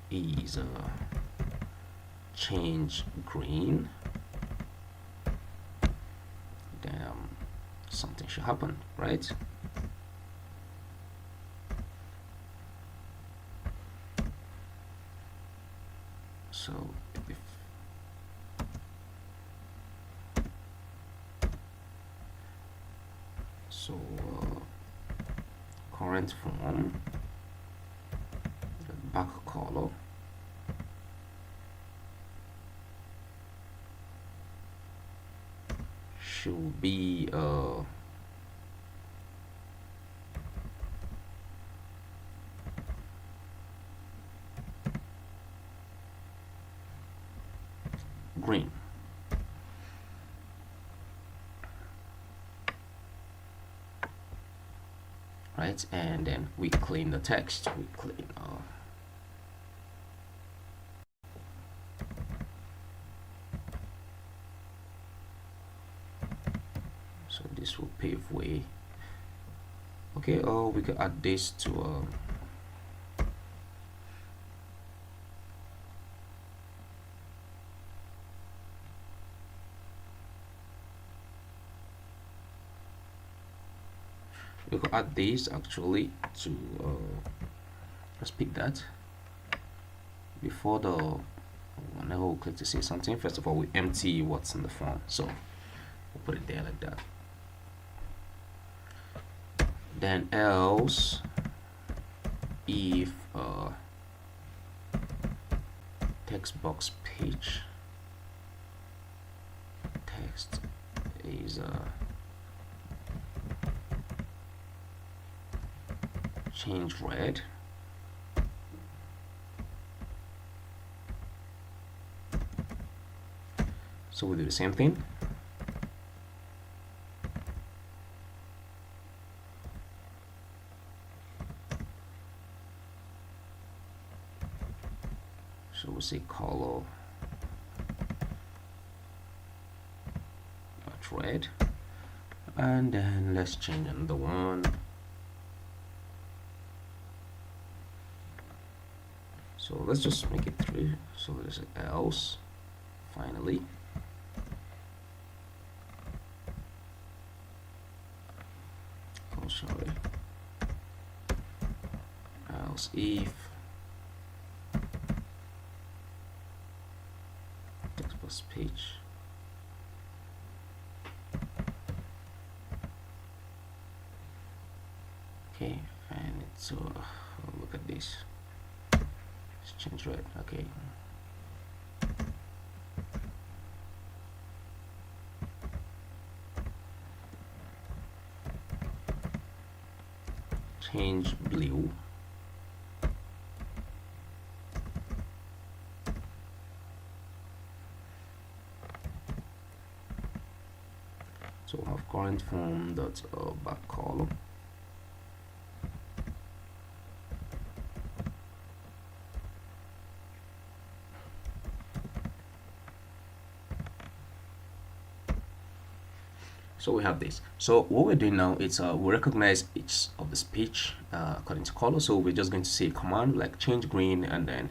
is change green, then something should happen, right? So if so current form, the back color should be green. Right, and then we clean the text. We clean so this will pave way. Okay, we can add this to we could add this actually to let's pick that before the whenever we click to say something. First of all, we empty what's in the form, so we'll put it there like that. Then else if text box page text is change red, so we'll do the same thing. So we'll say color red, and then let's change another one. So let's just make it 3. So there's an else finally. Oh, sorry. Else if text box page I need to look at this. Let's change red. Okay. Change blue. So we have current form dot back color. So we have this. So what we're doing now is we recognize each of the speech according to color. So we're just going to say command like change green, and then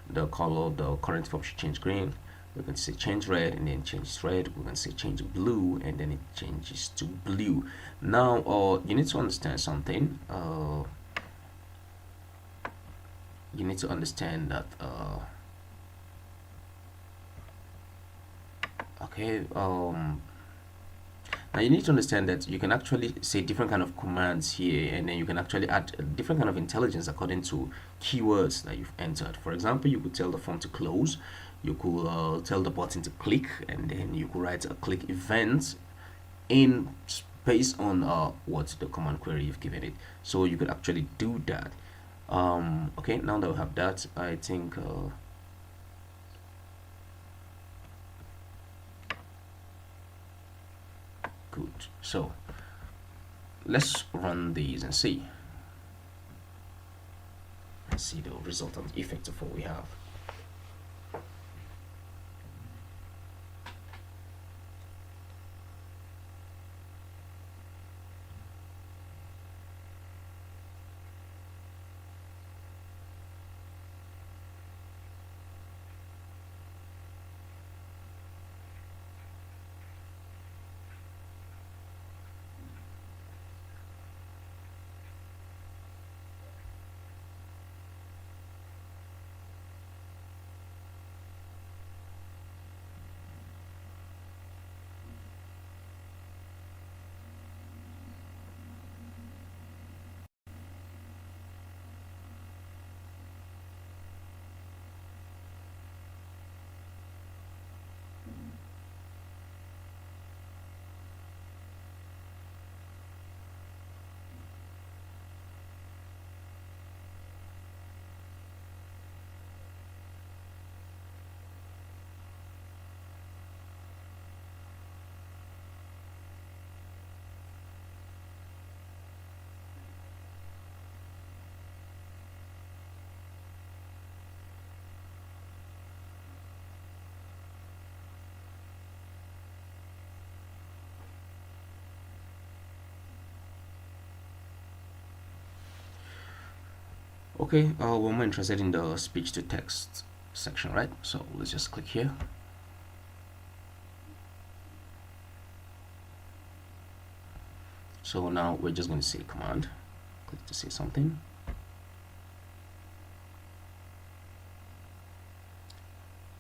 the color, the current form should change green. We're going to say change red, and then change red. We're going to say change blue, and then it changes to blue. Now you need to understand something. You need to understand that okay, now you need to understand that you can actually say different kind of commands here, and then you can actually add a different kind of intelligence according to keywords that you've entered. For example, you could tell the phone to close, you could tell the button to click, and then you could write a click event in based on what the command query you've given it. So you could actually do that. Okay, now that we have that, I think good. So let's run these and see. Let's see the result and the effect of what we have. Okay, we're more interested in the speech to text section, right? So let's just click here. So now we're just going to say command, click to say something.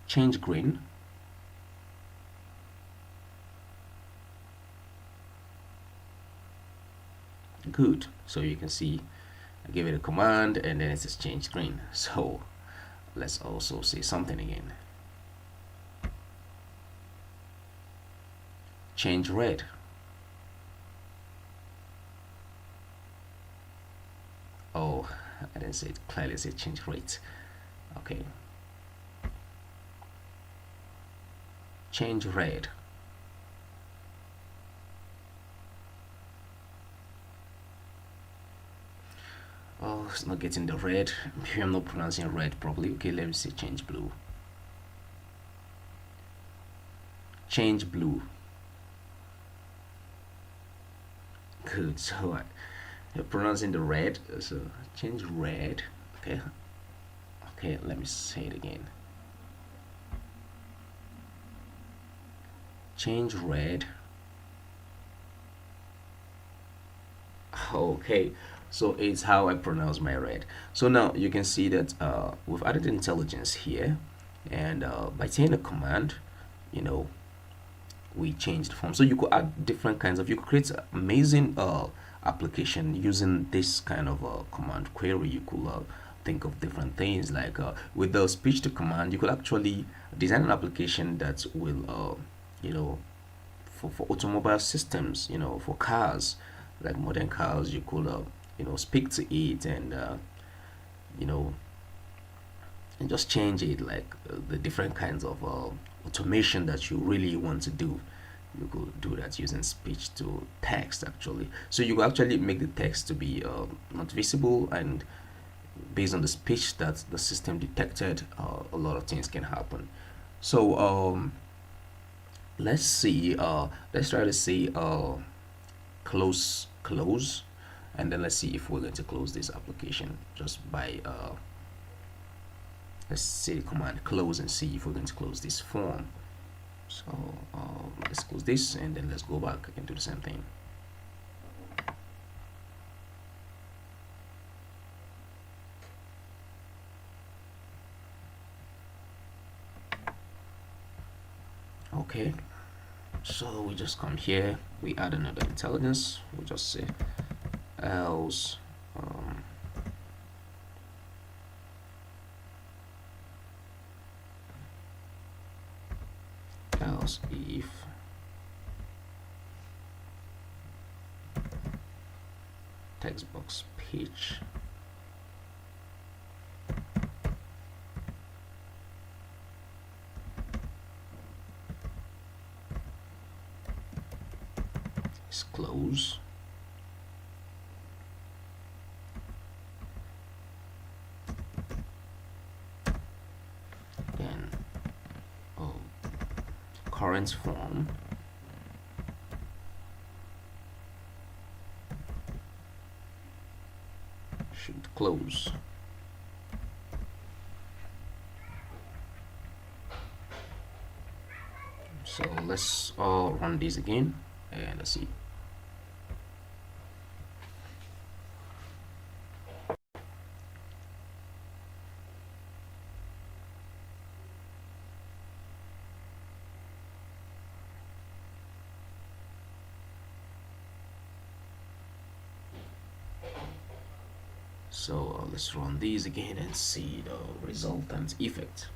Change green. Good. So you can see I give it a command and then it says change green. So let's also say something again. Change red. Oh, I didn't say it clearly, I said change rate. Okay. Change red. Oh, it's not getting the red. Maybe I'm not pronouncing red properly. Okay, let me say change blue. Change blue. Good. So you're pronouncing the red. So change red. Okay. Okay, let me say it again. Change red. Okay, so it's how I pronounce my red. So now you can see that we've added intelligence here, and by saying a command, you know, we changed the form. So you could add different kinds of, you could create amazing application using this kind of command query. You could think of different things, like with the speech to command you could actually design an application that will for automobile systems, for cars, like modern cars. You could speak to it and you know and just change it, like the different kinds of automation that you really want to do. You could do that using speech to text actually. So you could actually make the text to be not visible, and based on the speech that the system detected, a lot of things can happen. So let's see, let's try to see close, and then let's see if we're going to close this application just by let's say command close and see if we're going to close this form. So let's close this and then let's go back and do the same thing. Okay, so we just come here, we add another intelligence. We just say else else if text box page is close, then current form should close. So let's run this again and let's see. So let's run these again and see the resultant effect.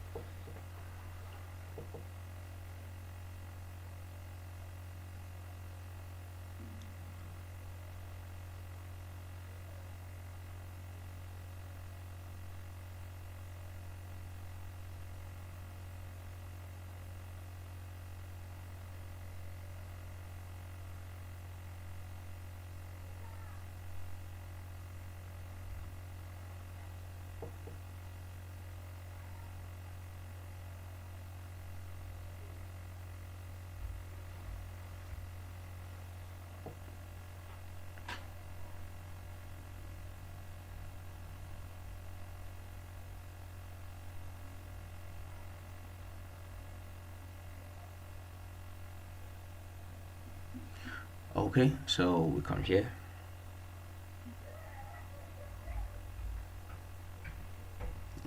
Okay, so we come here.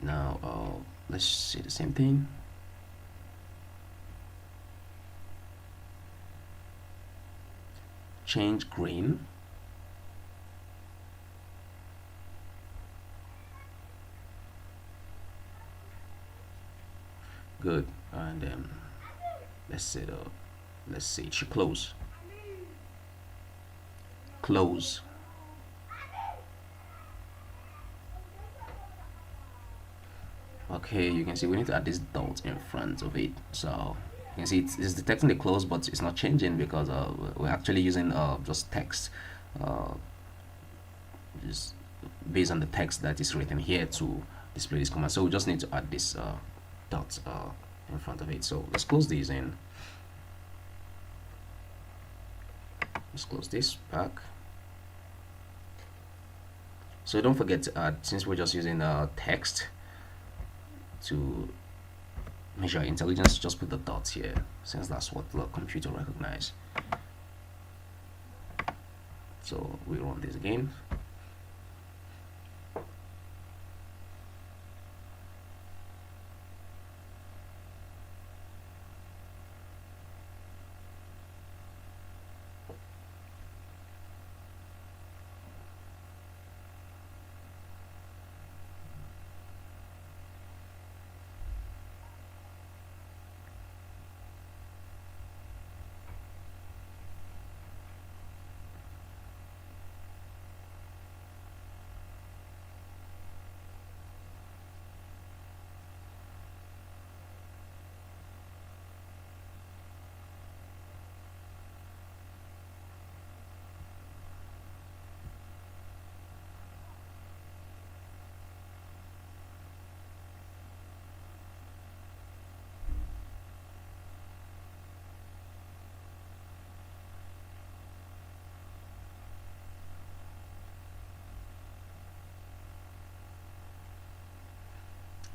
Now let's see the same thing. Change green. Good, and then let's say it should close. Close. Okay, you can see we need to add this dot in front of it. So you can see it's detecting the close, but it's not changing because we're actually using just text, just based on the text that is written here to display this command. So we just need to add this dot in front of it. So let's close these in. Let's close this back. So don't forget to add, since we're just using text to measure intelligence, just put the dots here, since that's what the computer recognizes. So we run this again.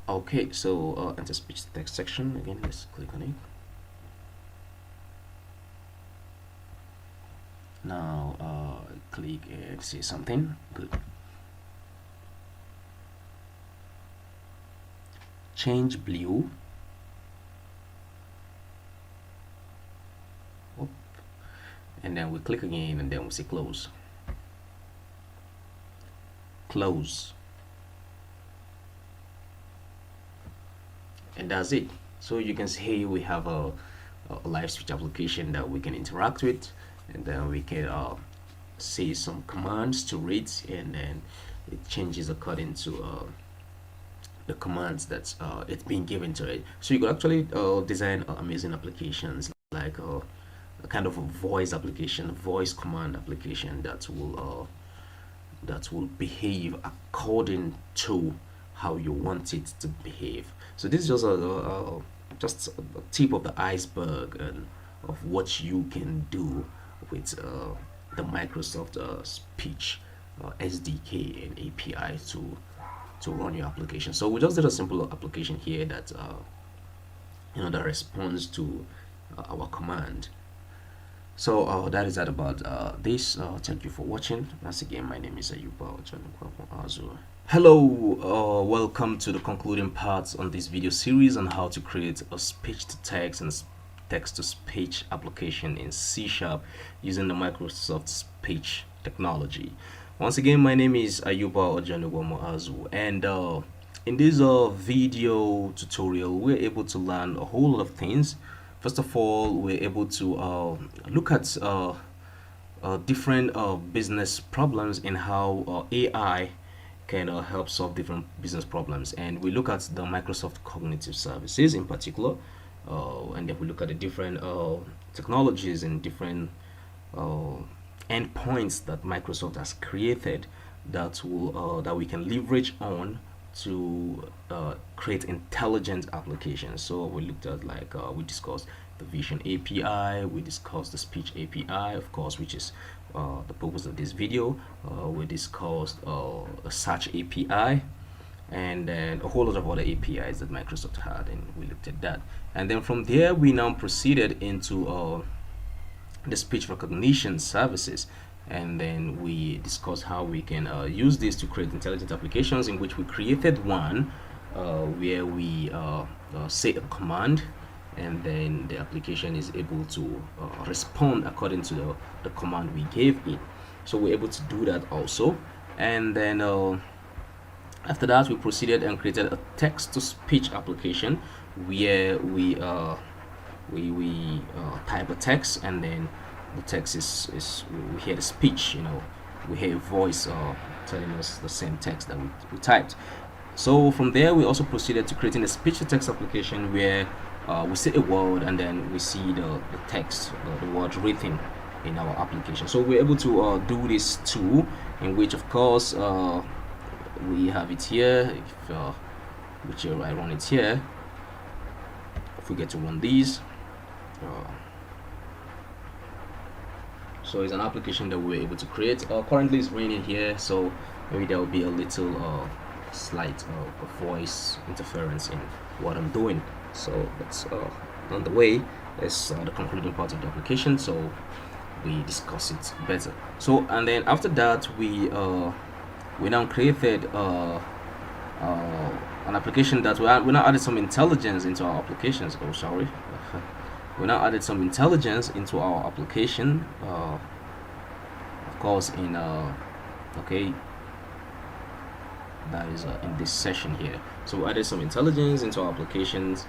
Okay, so enter speech to text section again. Let's click on it. Now click and say something. Good. Change blue. Oop. And then we click again, and then we say close. Close. And that's it. So you can see we have a live speech application that we can interact with, and then we can say some commands to it, and then it changes according to the commands that's it's being given to it. So you could actually design amazing applications like a kind of a voice application, voice command application that will behave according to how you want it to behave. So this is just a tip of the iceberg and of what you can do with the Microsoft Speech SDK and API to run your application. So we just did a simple application here that that responds to our command. So that is that about this. Thank you for watching. Once again, my name is Ayuba Ojonukwamo. Hello, welcome to the concluding parts on this video series on how to create a speech-to-text and text-to-speech application in C# using the Microsoft Speech technology. Once again, my name is Ayuba Ojonukwamo, and in this video tutorial, we're able to learn a whole lot of things. First of all, we're able to look at different business problems and how AI can help solve different business problems. And we look at the Microsoft Cognitive Services in particular, and then we look at the different technologies and different endpoints that Microsoft has created that will that we can leverage on to create intelligent applications. So we looked at, like, we discussed the Vision API, we discussed the Speech API, of course, which is the purpose of this video. We discussed the Search API, and then a whole lot of other APIs that Microsoft had, and we looked at that. And then from there, we now proceeded into the speech recognition services, and then we discussed how we can use this to create intelligent applications, in which we created one where we say a command, and then the application is able to respond according to the command we gave it. So we're able to do that also. And then after that, we proceeded and created a text-to-speech application where we type a text, and then the text is we hear the speech, we hear a voice telling us the same text that we typed. So from there, we also proceeded to creating a speech-to-text application where we say a word, and then we see the text, the word written in our application. So we're able to do this too, in which, of course, we have it here. Which I run it here. If we get to run these, so it's an application that we're able to create. Currently it's raining here, so maybe there will be a little slight voice interference in what I'm doing. So that's on the way. It's the concluding part of the application, so we discuss it better. So, and then after that, we now created an application that we now added some intelligence into our applications. Oh, sorry. We now added some intelligence into our application, of course, in okay, that is in this session here. So we added some intelligence into our applications,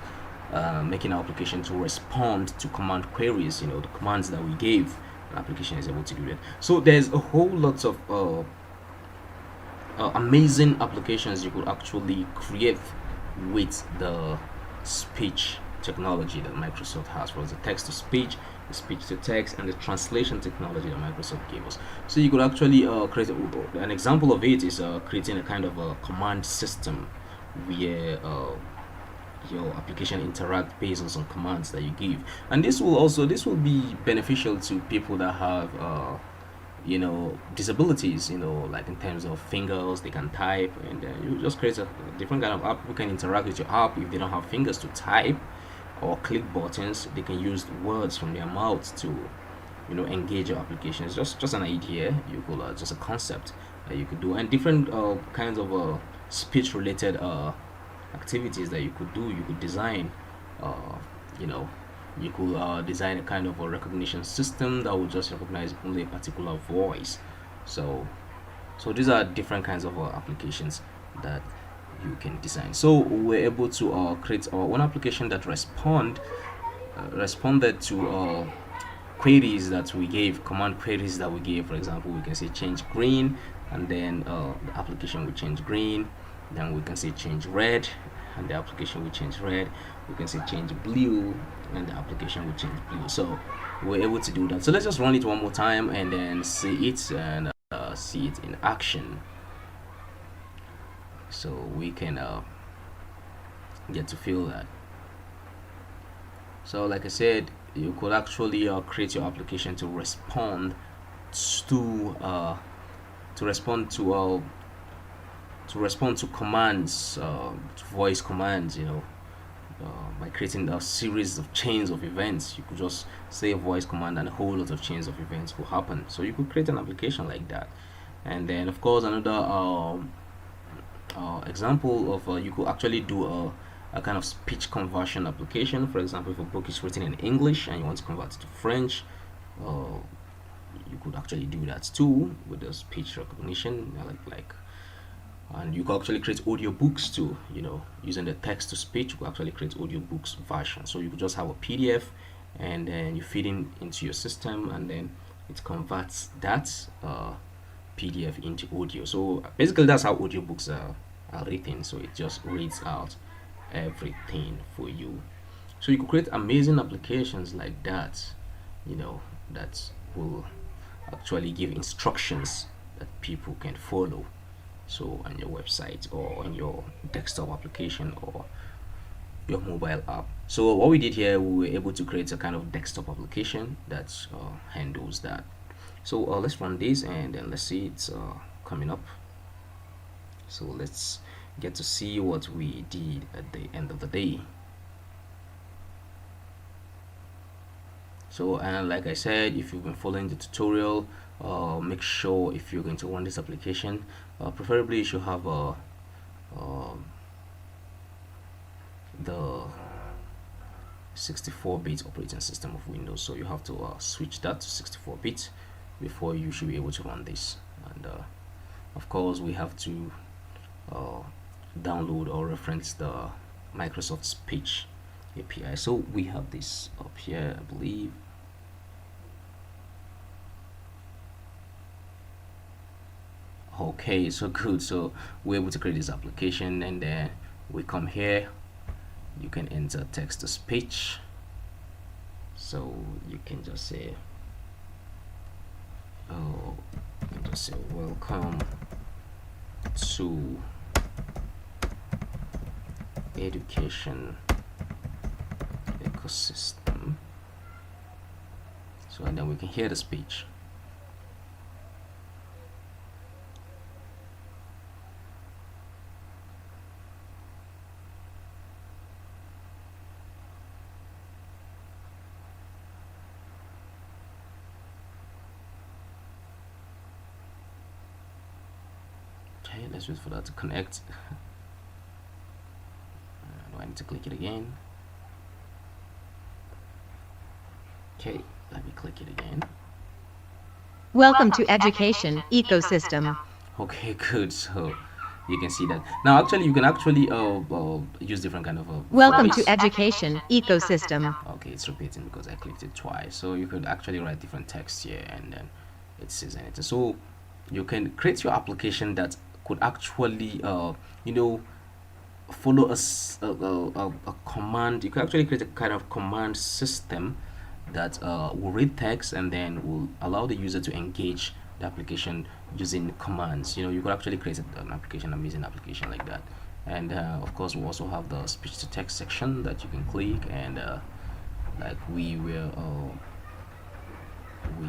making our application to respond to command queries, the commands that we gave. The application is able to do that. So there's a whole lot of amazing applications you could actually create with the speech technology that Microsoft has for us, the text-to-speech, the speech-to-text, and the translation technology that Microsoft gave us. So you could actually create an example of it is creating a kind of a command system where your application interact based on some commands that you give. And this will be beneficial to people that have disabilities, like in terms of fingers, they can type, and you just create a different kind of app. People can interact with your app. If they don't have fingers to type or click buttons, they can use words from their mouth to engage your application. It's just an idea. You could just a concept that you could do, and different kinds of speech related activities that you could do. You could design you know you could design a kind of a recognition system that will just recognize only a particular voice. So these are different kinds of applications that you can design. So we're able to create one application that responded to queries that we gave, command queries that we gave. For example, we can say change green, and then the application will change green. Then we can say change red, and the application will change red. We can say change blue, and the application will change blue. So we're able to do that. So let's just run it one more time and then see it in action, so we can get to feel that. So like I said, you could actually create your application to respond to commands, voice commands, by creating a series of chains of events. You could just say a voice command and a whole lot of chains of events will happen. So you could create an application like that. And then of course another example of you could actually do a kind of speech conversion application. For example, if a book is written in English and you want to convert it to French, you could actually do that too with the speech recognition, and you could actually create audiobooks too, using the text to speech. You could actually create audiobooks version. So you could just have a PDF, and then you feed into your system, and then it converts that PDF into audio. So basically that's how audiobooks are written. So it just reads out everything for you. So you could create amazing applications like that, that will actually give instructions that people can follow. So on your website or on your desktop application or your mobile app. So what we did here, we were able to create a kind of desktop application that handles that. So let's run this and then let's see it's coming up. So let's get to see what we did at the end of the day. So, and like I said, if you've been following the tutorial, make sure if you're going to run this application, preferably you should have the 64-bit operating system of Windows. So you have to switch that to 64-bit before you should be able to run this. And of course, we have to download or reference the Microsoft Speech API. So we have this up here, I believe. Okay, so good. So we're able to create this application, and then we come here. You can enter text to speech. So you can just say, welcome to education ecosystem. So and then we can hear the speech. Okay, let's wait for that to connect. Do I need to click it again? Okay, let me click it again. Welcome to Education Ecosystem. Okay, good. So you can see that now. Actually, you can actually use different kind of Welcome voice. to Education Ecosystem. Okay, it's repeating because I clicked it twice. So you could actually write different text here, and then it says anything. So you can create your application that could actually follow a command. You can actually create a kind of command system that will read text and then will allow the user to engage the application using commands. You could actually create an application, amazing application like that. And of course, we also have the speech to text section that you can click, and like we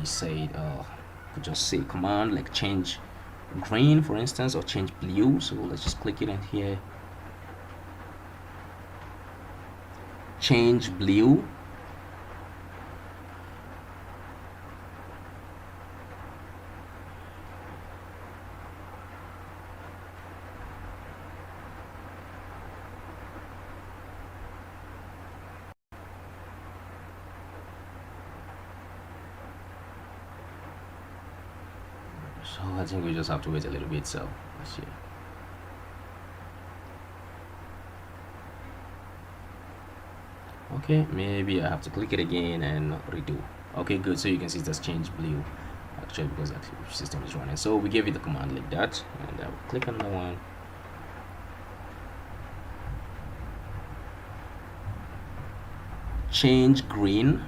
said could just say command like change green, for instance, or change blue. So let's just click it in here, change blue. So I think we just have to wait a little bit. So let's see. Okay, maybe I have to click it again and redo. Okay, good. So you can see it has changed blue actually, because actually the system is running. So we gave it the command like that, and I will click on another one. Change green.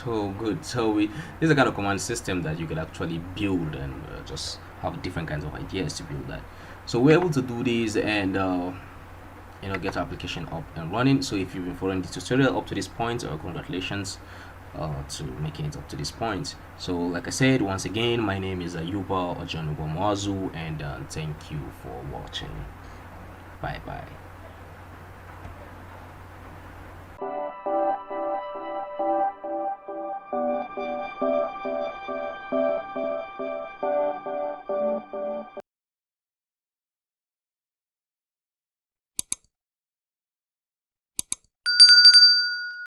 So good. So this is a kind of command system that you could actually build and just have different kinds of ideas to build that. So we're able to do this and get our application up and running. So if you've been following the tutorial up to this point, congratulations to making it up to this point. So like I said, once again, my name is Ayuba Ojanubomoazu, and thank you for watching. Bye bye.